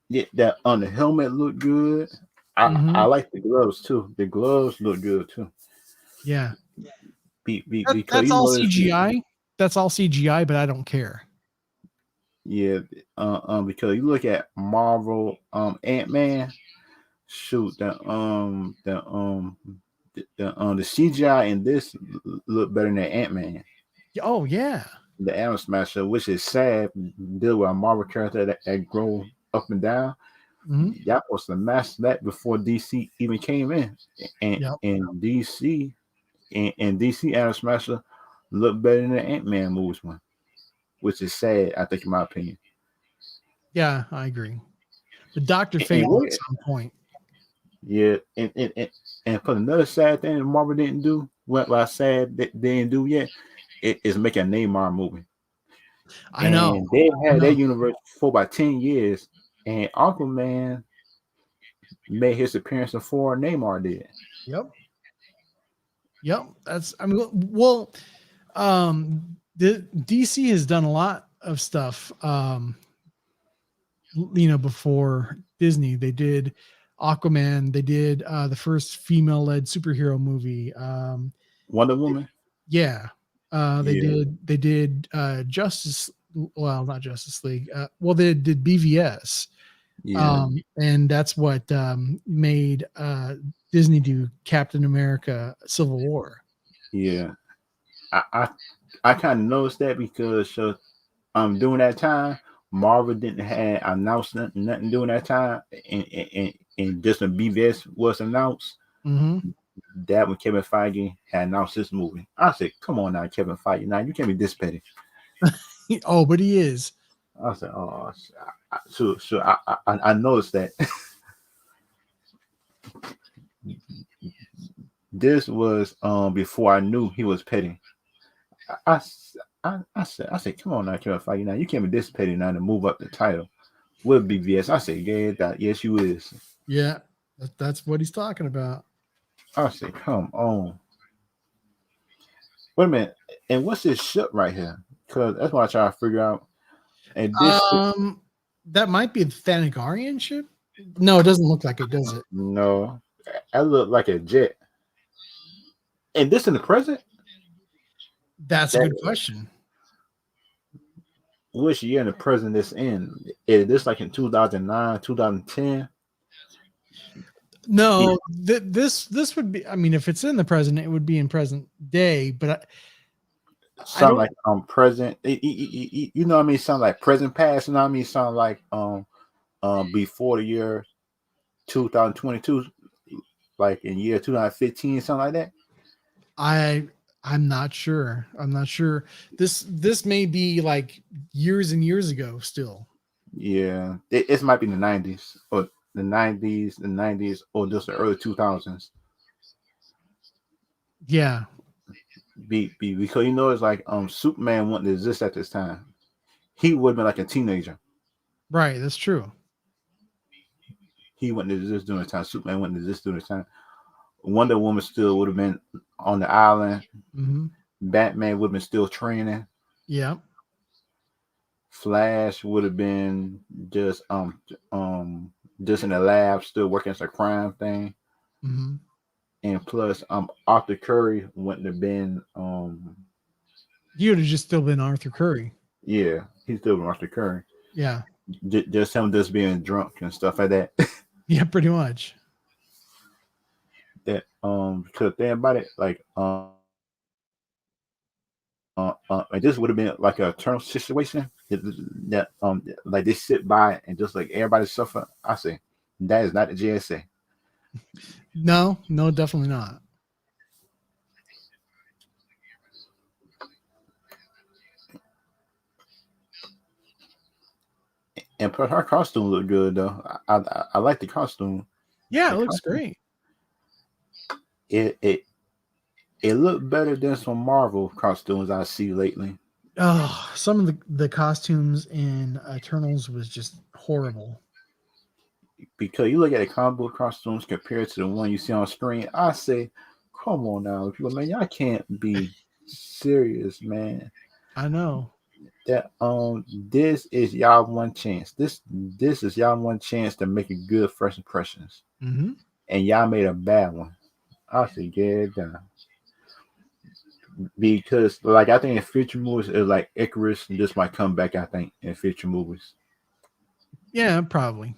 Yeah, that on the helmet looked good. I like the gloves too. The gloves look good too. Yeah. Because That's you all know CGI. That's all CGI, but I don't care. Yeah, because you look at Marvel, Ant-Man, shoot, the CGI in this look better than Ant-Man. Oh yeah. The Atom Smasher, which is sad, deal with a Marvel character that grow up and down. Mm-hmm. Y'all supposed to master that before DC even came in, and DC Atom Smasher look better than the Ant-Man movies one, which is sad. I think, in my opinion. Yeah, I agree. The Dr. Fate is on point. Yeah, and for another sad thing that Marvel didn't do, what I said they didn't do yet, is make a Neymar movie. I know. They had that universe for about 10 years, and Aquaman made his appearance before Neymar did. Yep. That's well, the DC has done a lot of stuff. Before Disney, they did Aquaman, they did the first female-led superhero movie. Wonder Woman. Yeah. They did Justice, well, not Justice League. They did BVS. Yeah. And that's what made Disney do Captain America Civil War. Yeah. I kind of noticed that because during that time Marvel didn't have announced nothing during that time, and just when BVS was announced, that when Kevin Feige had announced this movie, I said, "Come on now, Kevin Feige, now you can't be this petty." Oh, but he is. I said, "Oh, sure." I noticed that. This was before I knew he was petty. I said, come on now, Kevin Feige, now you can't be this petty now to move up the title with BVS. I said, yeah, yes, you is. Yeah, that's what he's talking about. I said, come on. Wait a minute, and what's this ship right here? Because that's what I try to figure out. And this that might be the Thanagarian ship. No, it doesn't look like it, does it? No, that looked like a jet. And this in the present? That's a good question. Which year in the present this in? Is this like in 2009, 2010? No, this would be. I mean, if it's in the present, it would be in present day. But sound like present. You know what I mean? Sound like present past. You know what I mean? Sound like before the year 2022, like in year 2015, something like that. I'm not sure. This may be like years and years ago still. Yeah, it might be the 90s or the 90s or just the early 2000s. Yeah. Because you know it's like Superman wouldn't exist at this time. He would have been like a teenager. Right, that's true. He wouldn't exist during the time. Superman wouldn't exist during the time. Wonder Woman still would have been on the island. Batman would have been still training. Yeah. Flash would have been just in the lab, still working as a crime thing. And plus, Arthur Curry wouldn't have been. He would have just still been Arthur Curry. Yeah, he's still been Arthur Curry. Yeah. Just him just being drunk and stuff like that. Yeah, pretty much. that because think about it, like this would have been like a eternal situation that like they sit by and just like everybody suffer. I say that is not the GSA. No, no, definitely not. And plus, her costume looked good though. I like the costume. Yeah, The it looks costume great. it it it looked better than some Marvel costumes I see lately. Oh, some of the costumes in Eternals was just horrible. Because you look at the comic book costumes compared to the one you see on screen, I say, come on now, people, man, y'all can't be serious, man. I know. That this is y'all one chance. This is y'all one chance to make a good first impressions, Hmm. and y'all made a bad one. I say get it done because, like, I think in future movies, it's like Icarus. This might come back. I think in future movies, Yeah, probably.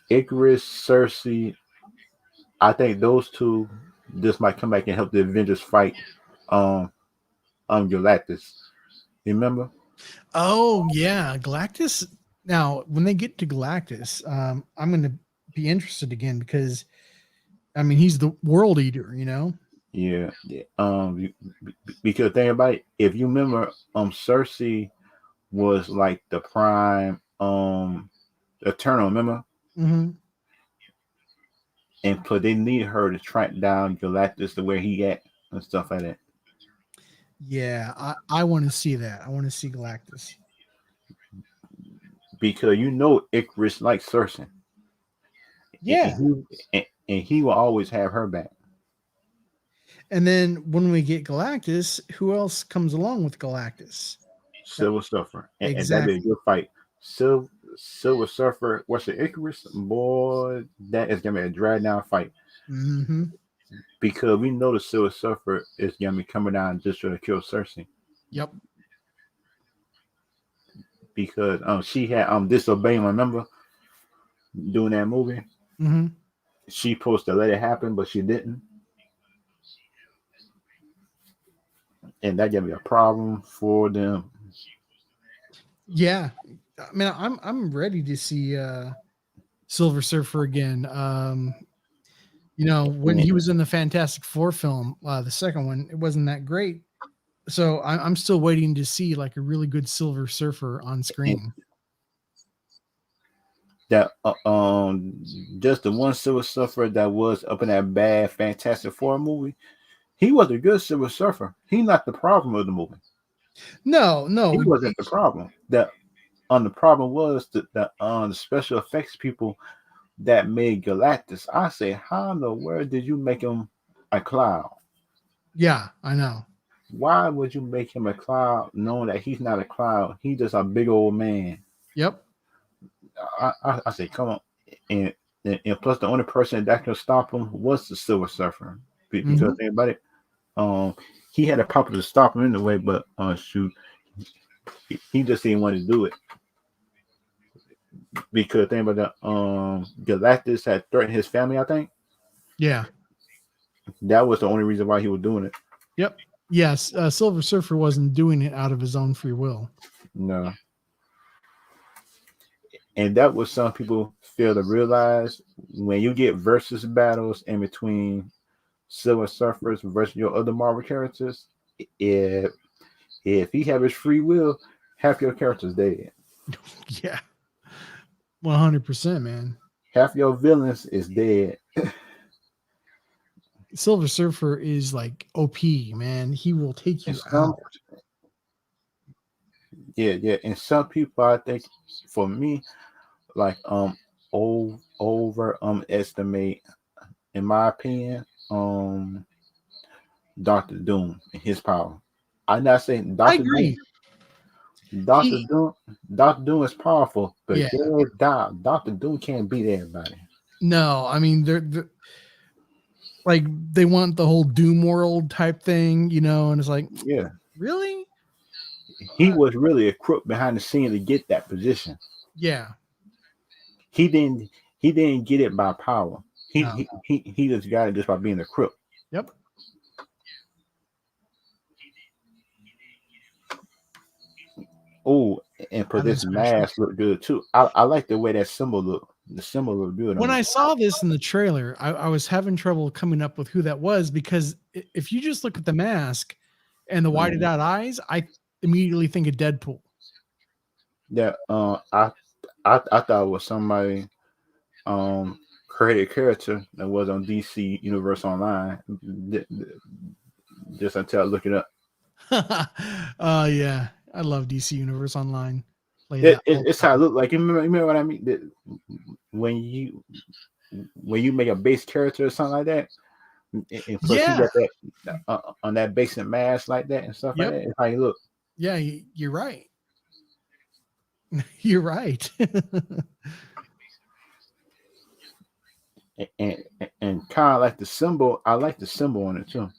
Icarus, Cersei. I think those two. This might come back and help the Avengers fight. Um, Galactus. Remember? Oh yeah, Galactus. Now, when they get to Galactus, I'm going to be interested again because I mean he's the world eater, you know. Yeah. Yeah. Because think about it, if you remember, Cersei was like the prime Eternal, remember? Hmm. And so they need her to track down Galactus to where he at and stuff like that. Yeah, I want to see that. I want to see Galactus. Because you know Icarus likes Cersei. And Yeah, and he will always have her back. and then when we get Galactus, who else comes along with Galactus? That- Silver Surfer. And that'd be a exactly. good fight. Silver Surfer, what's the Icarus? Boy, that is gonna be a drag down fight. Hmm. Because we know the Silver Surfer is gonna be coming down just to kill Cersei. Yep. Because she had disobeying, remember, doing that movie. Hmm. She supposed to let it happen, but she didn't. And that gave me a problem for them. Yeah, I mean, I'm ready to see Silver Surfer again. You know, when And, he was in the Fantastic Four film, the second one, it wasn't that great. So I'm still waiting to see like a really good Silver Surfer on and screen. that just the one Silver Surfer that was up in that bad Fantastic Four movie, he was a good Silver Surfer. He not the problem of the movie. No, He no, wasn't the problem. The problem was the special effects people that made Galactus. I say, how in the world did you make him a cloud? yeah, I know. Why would you make him a cloud knowing that he's not a cloud? He's just a big old man. Yep. I say, come on. And, and plus, the only person that could stop him was the Silver Surfer. Because Hmm. think about it, um, he had a power to stop him anyway, but shoot, he just didn't want to do it. Because think about that, Galactus had threatened his family, I think. Yeah. That was the only reason why he was doing it. Yep. Yes, Silver Surfer wasn't doing it out of his own free will. No. And that was some people fail to realize when you get versus battles in between Silver Surfers versus your other Marvel characters, if if he have his free will, half your characters dead. Yeah, 100%, man. Half your villains is dead. Silver Surfer is like OP, man. He will take And you some, out. yeah. And some people, I think, for me, like over estimate, in my opinion, Doctor Doom and his power. I'm not saying I Doctor Doom. agree. Doctor He, Doom, Doctor Doom is powerful, but yeah, Doctor Doom can't beat everybody. no, I mean they're like they want the whole Doom world type thing, you know, and it's like, Yeah, really? he was really a crook behind the scene to get that position. Yeah, He didn't. He didn't get it by power. He just got it just by being a crook. Yep. Oh, and for Nothing this special. mask look good too. I like the way that symbol look. The symbol look good When on I it. saw this in the trailer, I was having trouble coming up with who that was because if you just look at the mask and the whited out eyes, I immediately think of Deadpool. Yeah, I thought it was somebody created character that was on DC Universe Online. Just until I look it up. Yeah, I love DC Universe Online. Play that all It's the how it time. look like. You remember what I mean? When you make a base character or something like that, and plus he Yeah. got that on that basic mask like that and stuff like Yep. that. It's how you look. Yeah, you're right. You're right. And kind of like the symbol. I like the symbol on it too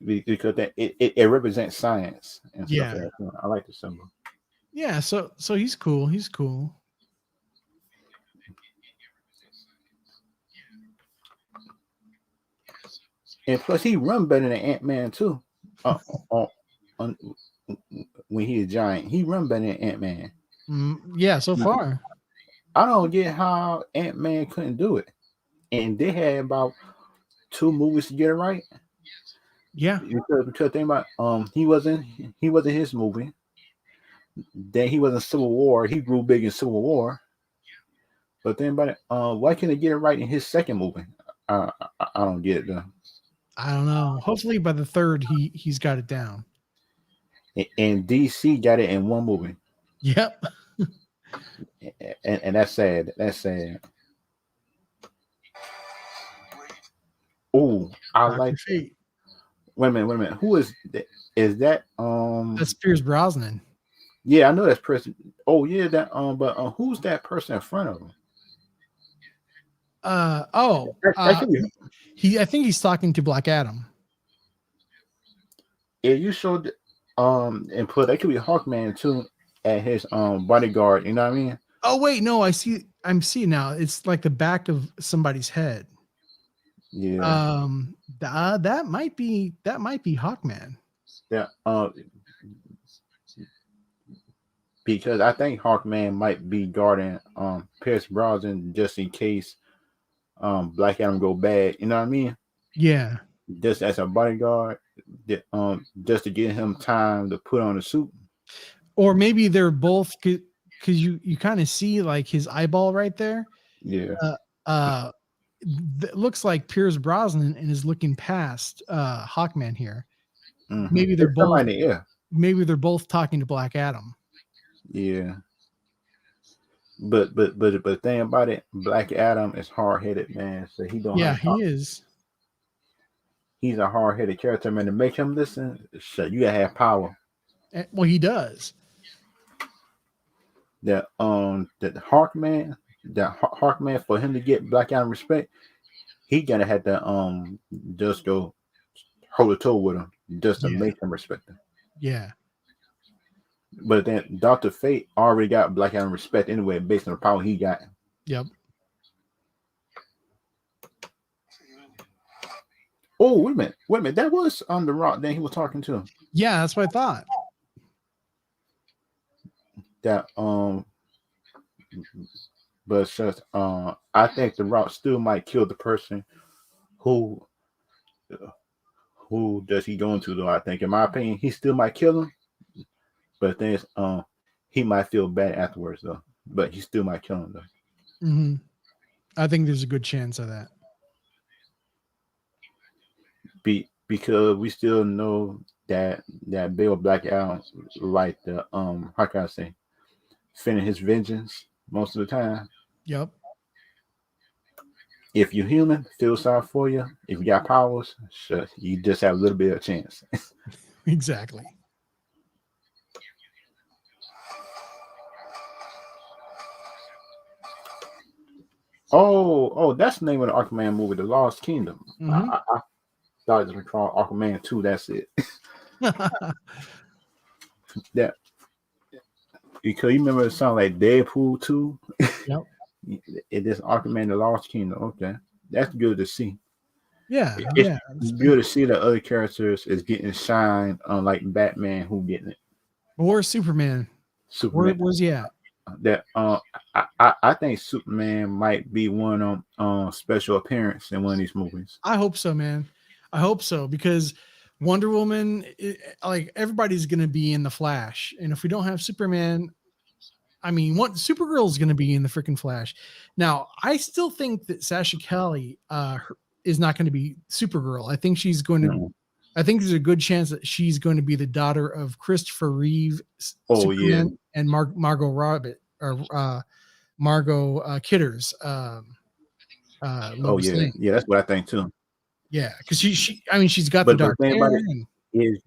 because that it represents science and stuff Yeah. like that. I like the symbol. Yeah, so he's cool. He's cool. And plus, he run better than Ant-Man too. Uh, on, on, when he's a giant, he run better than Ant-Man. Yeah, so far. I don't get how Ant-Man couldn't do it. And they had about 2 movies to get it right. Yeah. Because think about he wasn't his movie. Then he was in Civil War. He grew big in Civil War. But then about it, why can't they get it right in his second movie? I don't get it though. I don't know. Hopefully by the third he's got it down. And DC got it in one movie. Yep. And that's sad. That's sad. Oh, I Dr. like. Fate. Wait a minute. Who is that? Is that That's Pierce Brosnan. Yeah, I know that person. Oh yeah, that but who's that person in front of him? That could be. I think he's talking to Black Adam. Yeah, you showed and put that could be Hawkman too at his bodyguard. You know what I mean? Oh wait, no, I'm seeing now. It's like the back of somebody's head. Yeah. That might be Hawkman. Yeah. Because I think Hawkman might be guarding Pierce Brosnan just in case Black Adam go bad. You know what I mean? Yeah. Just as a bodyguard, just to give him time to put on a suit. Or maybe they're both because you kind of see like his eyeball right there. Yeah. Looks like Pierce Brosnan and is looking past Hawkman here. Mm-hmm. Maybe they're both. In the air. Maybe they're both talking to Black Adam. Yeah. But thing about it, Black Adam is hard headed, man. So he don't. Yeah, he is. He's a hard headed character, man. To make him listen, so you gotta have power. Well, he does. That Hawkman, for him to get Black Adam respect, he gotta have to just go hold a toe with him just to make him respect him. Yeah. But then Dr. Fate already got Black Adam respect anyway, based on the power he got. Yep. Oh, wait a minute. That was on The Rock. Then he was talking to him. Yeah, that's what I thought. That but it's just I think The Rock still might kill the person who does he go into though. I think, in my opinion, he still might kill him. But then he might feel bad afterwards though. But he still might kill him though. Mm-hmm. I think there's a good chance of that. Because we still know that Bill Black Adam like the how can I say, finish his vengeance most of the time. Yep. If you're human, feel sorry for you. If you got powers, sure, you just have a little bit of chance. Exactly. Oh, that's the name of the Aquaman movie, The Lost Kingdom. Mm-hmm. I thought it was called Aquaman 2. That's it. That because you remember the song like Deadpool 2? Yep. It is Aquaman, The Lost Kingdom. Okay. that's good to see. Yeah, It's yeah, it's good pretty to see that other characters is getting shine, unlike Batman, who getting it. cool. Or Superman. Superman. Where's he at? That I think Superman might be one of special appearance in one of these movies. I hope so, man. I hope so because Wonder Woman, like everybody's gonna be in the Flash, and if we don't have Superman, I mean, what Supergirl's gonna be in the freaking Flash. Now, I still think that Sasha Kelly is not going to be Supergirl. I think she's going to. Mm. I think there's a good chance that she's going to be the daughter of Christopher Reeve, Oh yeah. Superman, and Margot Robbie or Margot Kidder's Oh Lois yeah. Lane. Yeah, that's what I think too. Yeah, because she I mean she's got the But the dark thing hair about it and is,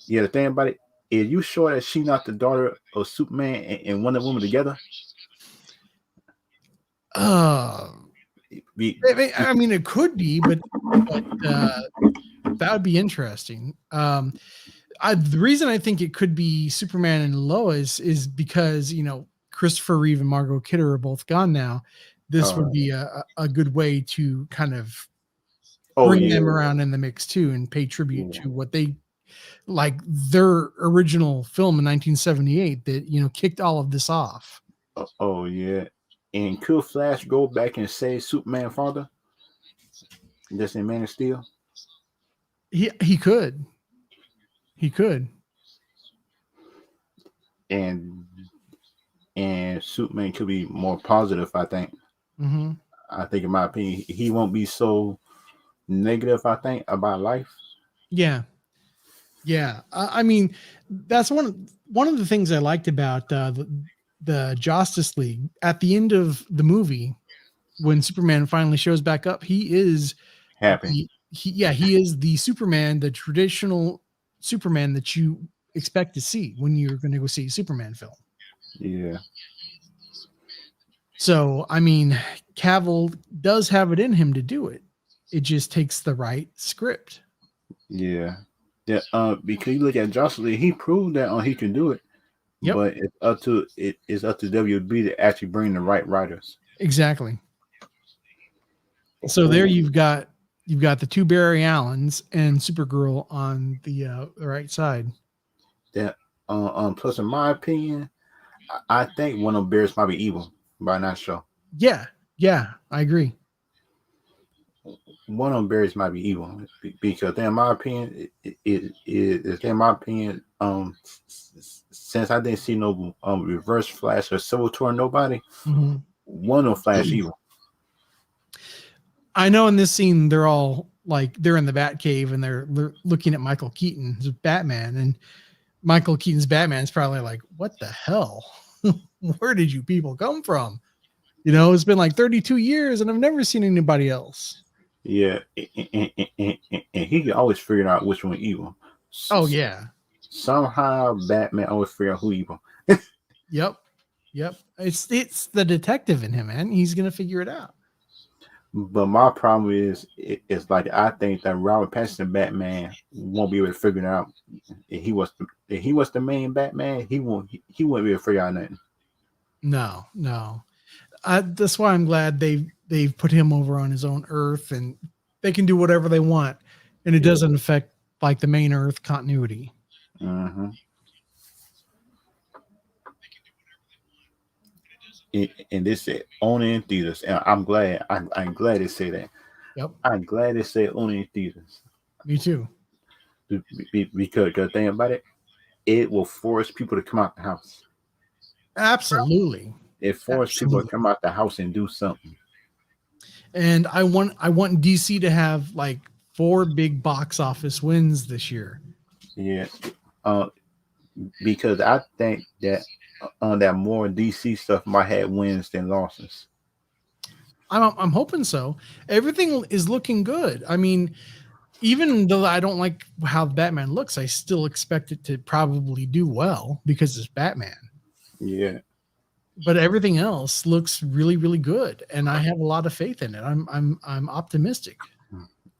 yeah, the thing about it is, you sure that she not the daughter of Superman and Wonder Woman together? uh Be, I mean it could be, but that would be interesting. The reason I think it could be Superman and Lois is because Christopher Reeve and Margot Kidder are both gone now. This would be a good way to kind of oh bring yeah, them around in the mix too and pay tribute yeah. to what they like their original film in 1978 that kicked all of this off. Oh yeah. And could Flash go back and say Superman father? Just in Man of Steel? He could. He could. And Superman could be more positive, I think. Mm-hmm. I think in my opinion, he won't be so negative, I think, about life. Yeah. Yeah. I mean, that's one of the things I liked about the Justice League. At the end of the movie, when Superman finally shows back up, he is Happy. he is the Superman, the traditional Superman that you expect to see when you're going to go see a Superman film. Yeah. So, I mean, Cavill does have it in him to do it. It just takes the right script. Yeah. Yeah. Because you look at Jocelyn, he proved that he can do it. Yep. But it's up to WB to actually bring the right writers. Exactly. So there you've got the two Barry Allens and Supergirl on the right side. Yeah. Plus, in my opinion, I think one of them bears might be evil, but I'm not sure. Yeah, I agree. One of them berries might be evil because, in my opinion, in my opinion, since I didn't see no Reverse Flash or Saboteur, nobody, one of them Flash evil. I know in this scene they're all like they're in the Batcave and they're looking at Michael Keaton's Batman, and Michael Keaton's Batman's probably like, "What the hell? Where did you people come from?" It's been like 32 years and I've never seen anybody else. Yeah, and he can always figure out which one evil. Oh yeah. Somehow Batman always figure out who evil. Yep. It's the detective in him, man. He's gonna figure it out. But my problem is, it's like I think that Robert Pattinson Batman won't be able to figure it out. If he was the main Batman, he won't be able to figure out nothing. No. That's why I'm glad they've put him over on his own Earth, and they can do whatever they want, and it doesn't affect like the main Earth continuity. Mm-hmm. And this said only in theaters, and I'm glad. I'm glad they say that. Yep. I'm glad they say only in theaters. Me too. Because the thing about it, it will force people to come out the house. Absolutely. It forces people to come out the house and do something. And I want DC to have like 4 big box office wins this year. Yeah. Because I think that that more DC stuff might have wins than losses. I'm hoping so. Everything is looking good. I mean, even though I don't like how Batman looks, I still expect it to probably do well because it's Batman. Yeah. But everything else looks really, really good, and I have a lot of faith in it. I'm optimistic.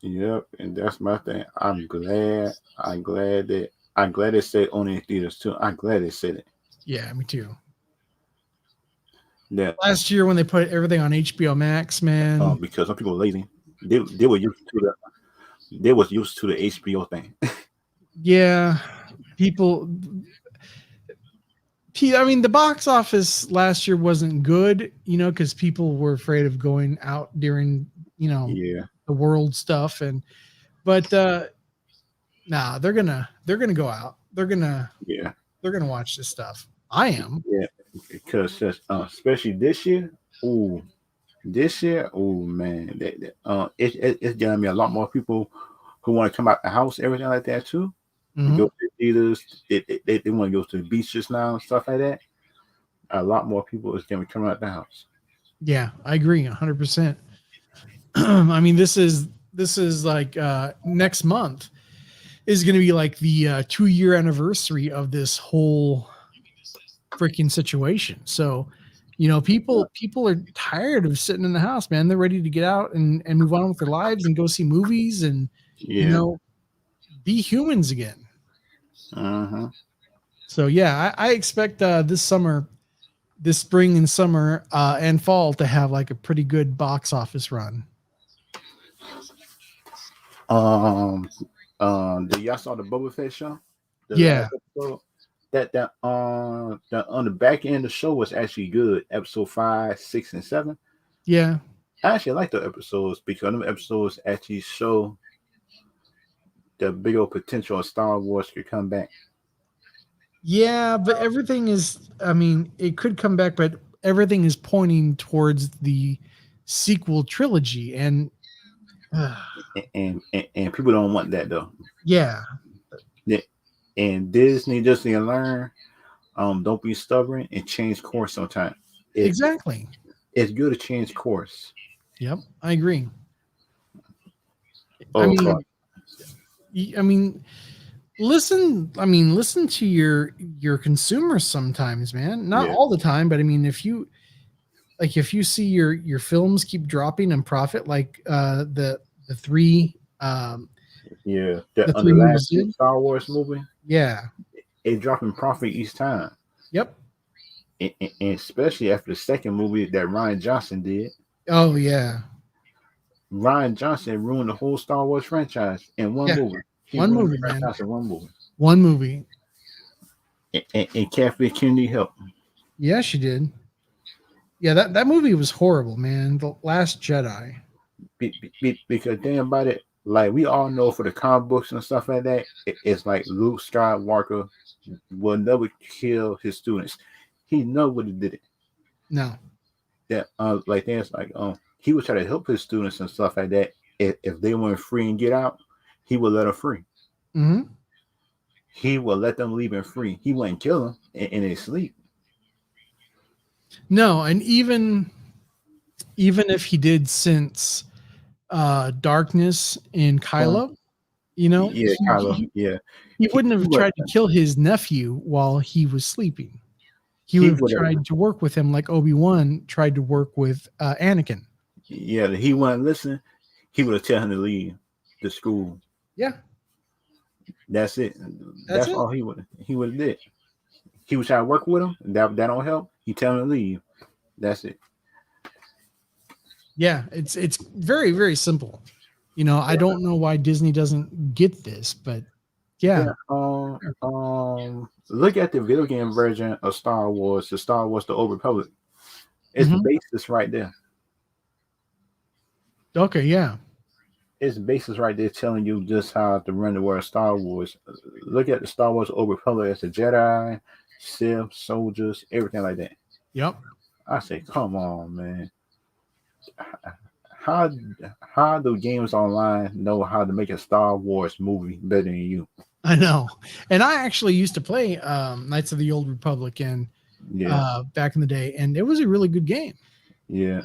Yep, and that's my thing. I'm glad they said only in theaters too. I'm glad they said it. Yeah, me too. Yeah. Last year when they put everything on HBO Max, man. Because some people are lazy. They were used to the HBO thing. Yeah, people. I mean, the box office last year wasn't good, because people were afraid of going out during, Yeah. the world stuff, but nah, they're gonna go out. Yeah. They're gonna watch this stuff. I am. Yeah. Because especially this year. Ooh. This year, oh man, it's getting me a lot more people who want to come out the house, everything like that too. To Mhm. go to the theaters, they want to go to the beaches now and stuff like that. A lot more people is going to come out the house. Yeah, I agree 100%. I mean, this is like next month is going to be like the 2-year anniversary of this whole freaking situation. So, people are tired of sitting in the house, man. They're ready to get out and move on with their lives and go see movies and you Yeah. know be humans again. Uh-huh. So yeah, I expect this spring and summer and fall to have like a pretty good box office run. Um. Did y'all saw the Boba Fett show? The Yeah, last episode. That on the back end of the show was actually good. Episode 5, 6, and 7. yeah, I actually like the episodes because them episodes actually show the big old potential of Star Wars could come back. yeah. But everything is. I mean, it could come back, but everything is pointing towards the sequel trilogy, and uh, And people don't want that though. yeah, Yeah. And Disney just need to learn. Don't be stubborn and change course sometimes. exactly. It's good to change course. Yep, I agree. I Oh, mean, I mean, listen. I mean, listen to your consumers sometimes, man. Not yeah, all the time, but I mean, if you see your films keep dropping in profit, like the three yeah. the On the three movies last two did. Star Wars movie, Yeah. it dropping profit each time, Yep. and especially after the second movie that Ryan Johnson did. Oh yeah. Ryan Johnson ruined the whole Star Wars franchise in one Yeah. movie. He One ruined the movie, man. franchise in one movie. One movie. And Kathy Kennedy helped. Yeah, she did. Yeah, that movie was horrible, man. The Last Jedi. Because think about it, like we all know for the comic books and stuff like that, it's like Luke Skywalker will never kill his students. He know what he did it. No. That like things like he would try to help his students and stuff like that. If they weren't free and get out, he would let them free. Hmm. He would let them leave and free. He wouldn't kill them in their sleep. No, and even if he did sense darkness in Um, Kylo, you know, yeah, Kylo. Yeah, he wouldn't he have would. tried to kill his nephew while he was sleeping. He He would have would have. tried to work with him like Obi-Wan tried to work with Anakin. Yeah, he wouldn't listen. He would have tell him to leave the school. Yeah, That's it. that's That's it. all he would have did. He was trying to work with him. That don't help. He tell him to leave. That's it. Yeah, it's very very simple. I don't know why Disney doesn't get this, but yeah. Yeah. Look at the video game version of Star Wars. The Star Wars: The Old Republic. It's Mhm. basis right there. Okay, yeah. It's basis right there telling you just how to run the world of Star Wars. Look at the Star Wars Old Republic as the Jedi, Sith, soldiers, everything like that. Yep. I say, come on, man. How how do games online know how to make a Star Wars movie better than you? I know. And I actually used to play Knights of the Old Republic and Yeah, back in the day, and it was a really good game. yeah.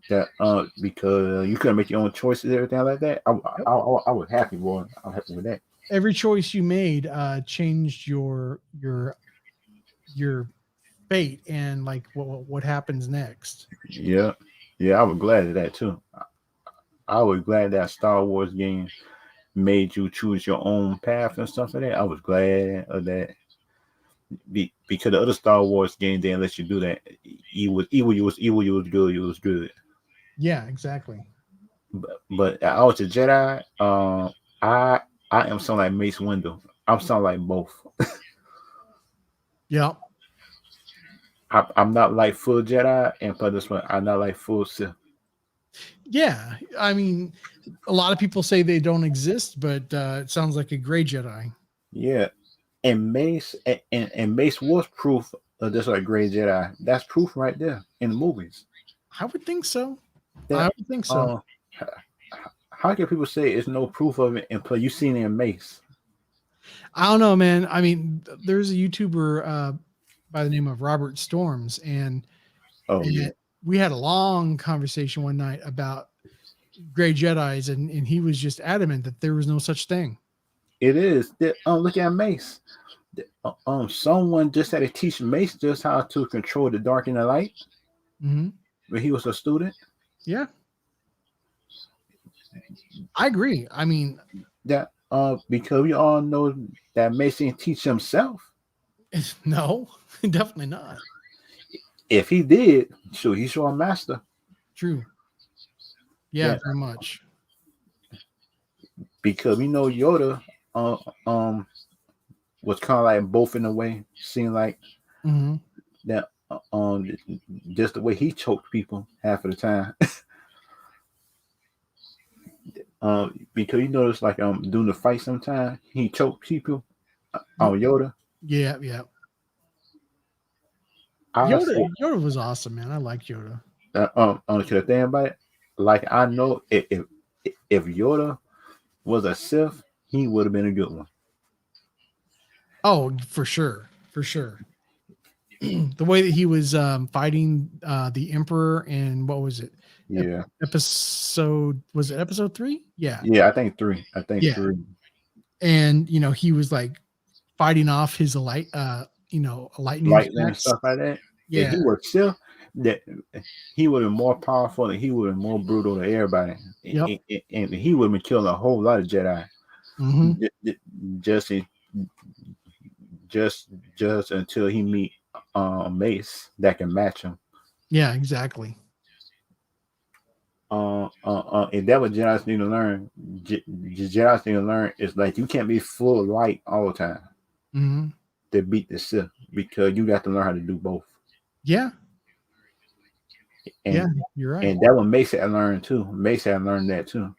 That because you couldn't make your own choices, everything like that. I was happy, boy. I'm happy with that. Every choice you made changed your fate and like what happens next. Yeah, yeah. I was glad of that too. I was glad that Star Wars game made you choose your own path and stuff like that. I was glad of that. because the other Star Wars game didn't let you do that. Evil, you was evil, you was good, you was good. Yeah, exactly. But I was a Jedi. I am something like Mace Windu. I'm something like both. Yeah. I'm not like full Jedi, and for this one, I'm not like full Sith. Yeah. I mean, a lot of people say they don't exist, but it sounds like a gray Jedi. Yeah, and Mace was proof of this like Gray Jedi. That's proof right there in the movies. I would think so. I That would think so. uh, how can people say it's no proof of it and play? You seen it in Mace? I don't know, man. I mean, there's a YouTuber by the name of Robert Storms, Oh yeah, and we had a long conversation one night about gray Jedis, and he was just adamant that there was no such thing. it is. Look at Mace. Someone just had to teach Mace just how to control the dark and the light Mm-hmm. when he was a student. Yeah, I agree. I mean, That because we all know that Mace didn't teach himself. no, definitely not. If he did, sure, he's a master. True. Yeah, That very much. because we know Yoda uh, um was kind of like both in a way, seemed like Mm-hmm. that just the way he choked people half of the time. Because you notice like during the fight sometimes he choked people on Yoda. Yeah, yeah. I say Yoda was awesome, man. I like Yoda. to the thing about it, like I know if Yoda was a Sith, he would have been a good one. Oh, for sure, for sure. The way that he was fighting the Emperor, and what was it? Yeah, Episode, was it episode 3? Yeah, yeah. I think three. I think yeah. three. And he was like fighting off his lightning Lightning and attacks. stuff like that. If Yeah. he was Sith, that he would have been more powerful and he would have been more brutal than everybody, Yep. and he would have been killing a whole lot of Jedi. Mm-hmm. Just just just until he meet Mace that can match him. Yeah, exactly. And that what Jedi's need to learn. Jedi's need to learn is like you can't be full of light all the time Mm-hmm. to beat the Sith because you got to learn how to do both. Yeah. And Yeah, you're right. and that what Mace had learned too. Mace had learned that too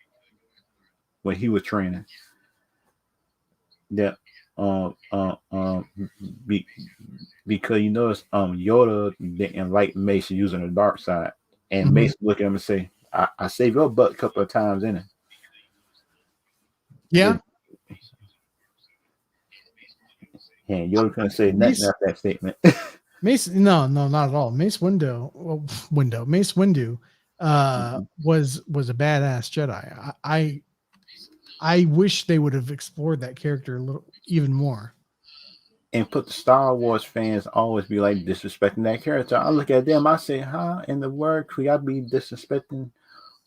when he was training. That um be, because you notice Yoda didn't like Mace using the dark side, and Mm-hmm. Mace look at him and say, "I saved your butt a couple of times in it." Yeah. And Yoda couldn't say nothing Mace, after that statement. Mace, no, not at all. Mace Windu, was a badass Jedi. I wish they would have explored that character a little even more. And put the Star Wars fans always be like disrespecting that character. I look at them, I say, "How in the world could y'all be disrespecting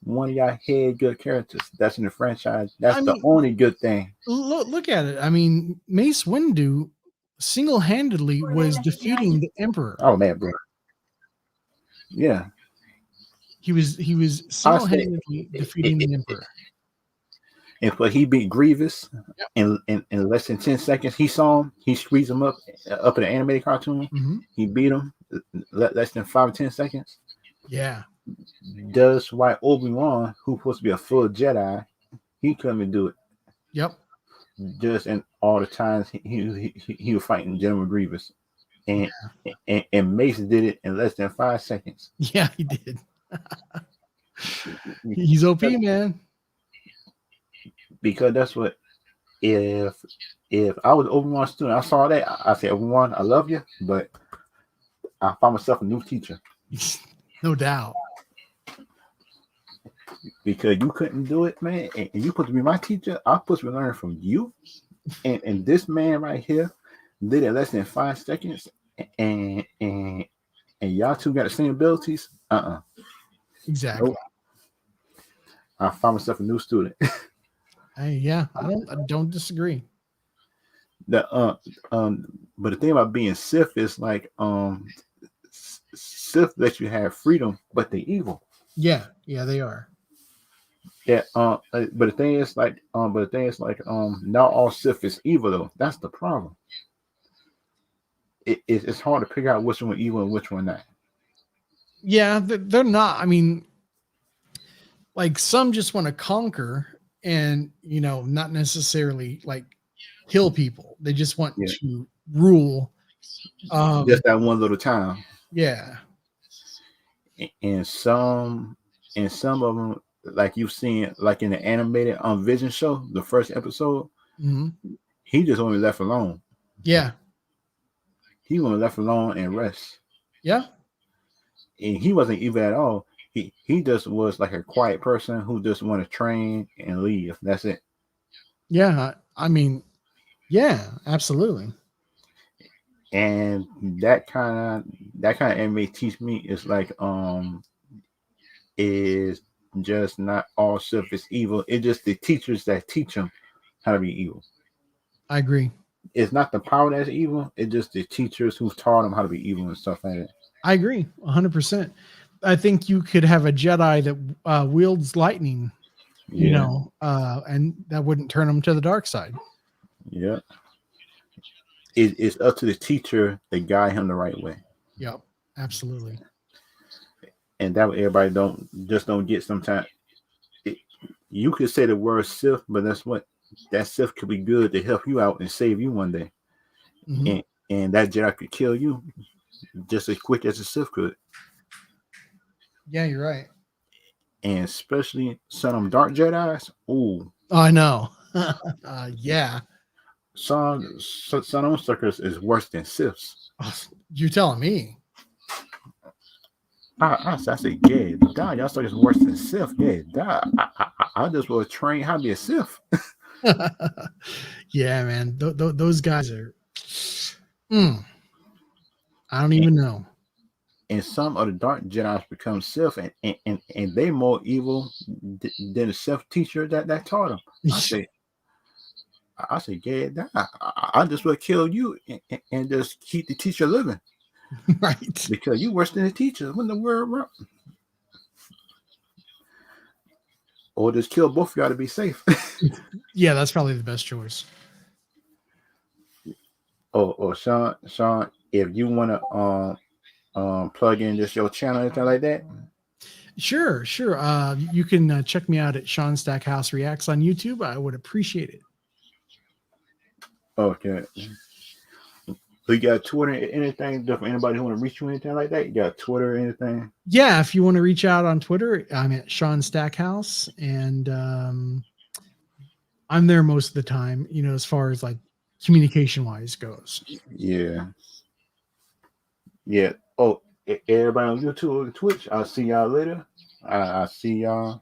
one of y'all head good characters that's in the franchise? That's I the mean, only good thing." look at it. I mean, Mace Windu single-handedly was defeating the Emperor. Oh man, bro. Yeah, He was I say, single-handedly defeating the Emperor. but he beat Grievous Yep. in less than 10 seconds. He saw him. He squeezed him up in the animated cartoon. Mm-hmm. He beat him less than 5 or 10 seconds. Yeah. That's why Obi-Wan, who's supposed to be a full Jedi, he couldn't even do it. Yep. Just in all the times he was fighting General Grievous, and, and Mace did it in less than 5 seconds. Yeah, he did. He's OP, man. Because that's what if I was Obi-Wan's student, I saw that I said, Obi-Wan, I love you, but I found myself a new teacher. No doubt. Because you couldn't do it, man, and you supposed to be my teacher. I'm supposed to be learning from you, and this man right here did it less than 5 seconds, and y'all two got the same abilities. Exactly. Nope. I found myself a new student. Yeah, I don't disagree. The but the thing about being Sith is like Sith lets you have freedom, but they evil. Yeah, yeah, they are. Yeah. But the thing is like not all Sith is evil though. That's the problem. It's hard to figure out which one evil and which one not. Yeah, they're not. I mean, like some just want to conquer and not necessarily like kill people. They just want Yeah. to rule. Just that one little town. Yeah. And some of them, like you've seen, like in the animated Vision show, the first episode, Mhm. he just only left alone. Yeah. He only left alone and rest. Yeah. And he wasn't evil at all. He just was like a quiet person who just want to train and leave. That's it. Yeah. I mean, yeah, absolutely. And that kind of anime teach me is just not all stuff is evil. It's just the teachers that teach them how to be evil. I agree. It's not the power that's evil. It's just the teachers who taught them how to be evil and stuff like that. I agree 100%. I think you could have a Jedi that wields lightning, Yeah, and that wouldn't turn them to the dark side. yeah. It's up to the teacher to guide him the right way, Yep, absolutely. and that way everybody don't get sometimes. You could say the word Sith, but that's what that Sith could be good to help you out and save you one day, Mhm. and that Jedi could kill you just as quick as a Sith could. Yeah, you're right. And especially some of them dark Jedi's. Ooh, Oh, I know. Yeah. some of them suckers is worse than Siths. Oh, you're telling me. I say, yeah, God, y'all suckers worse than Sith. Yeah, God, I just will train how to be a Sith. Yeah, man. Those guys are. Mm, I don't even know. And some of the dark Jedi's become Sith, and they more evil than the Sith teacher that taught them. I say, yeah, I just will kill you and just keep the teacher living Right. because you worse than the teacher. When the word, or just kill both of y'all to be safe. Yeah, that's probably the best choice. Or Sean, if you want to plug in just your channel or anything like that. Sure, sure. You can check me out at Sean Stackhouse Reacts on YouTube. I would appreciate it. Okay. So you got Twitter, anything for anybody who want to reach you, anything like that? You got Twitter, anything? Yeah, if you want to reach out on Twitter, I'm at Sean Stackhouse, and I'm there most of the time. As far as like communication wise goes. Yeah. Yeah. Oh, everybody on YouTube and Twitch. I'll see y'all later. I see y'all.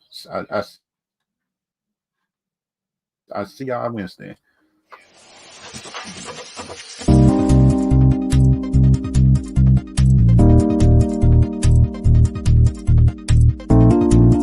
I see y'all Wednesday.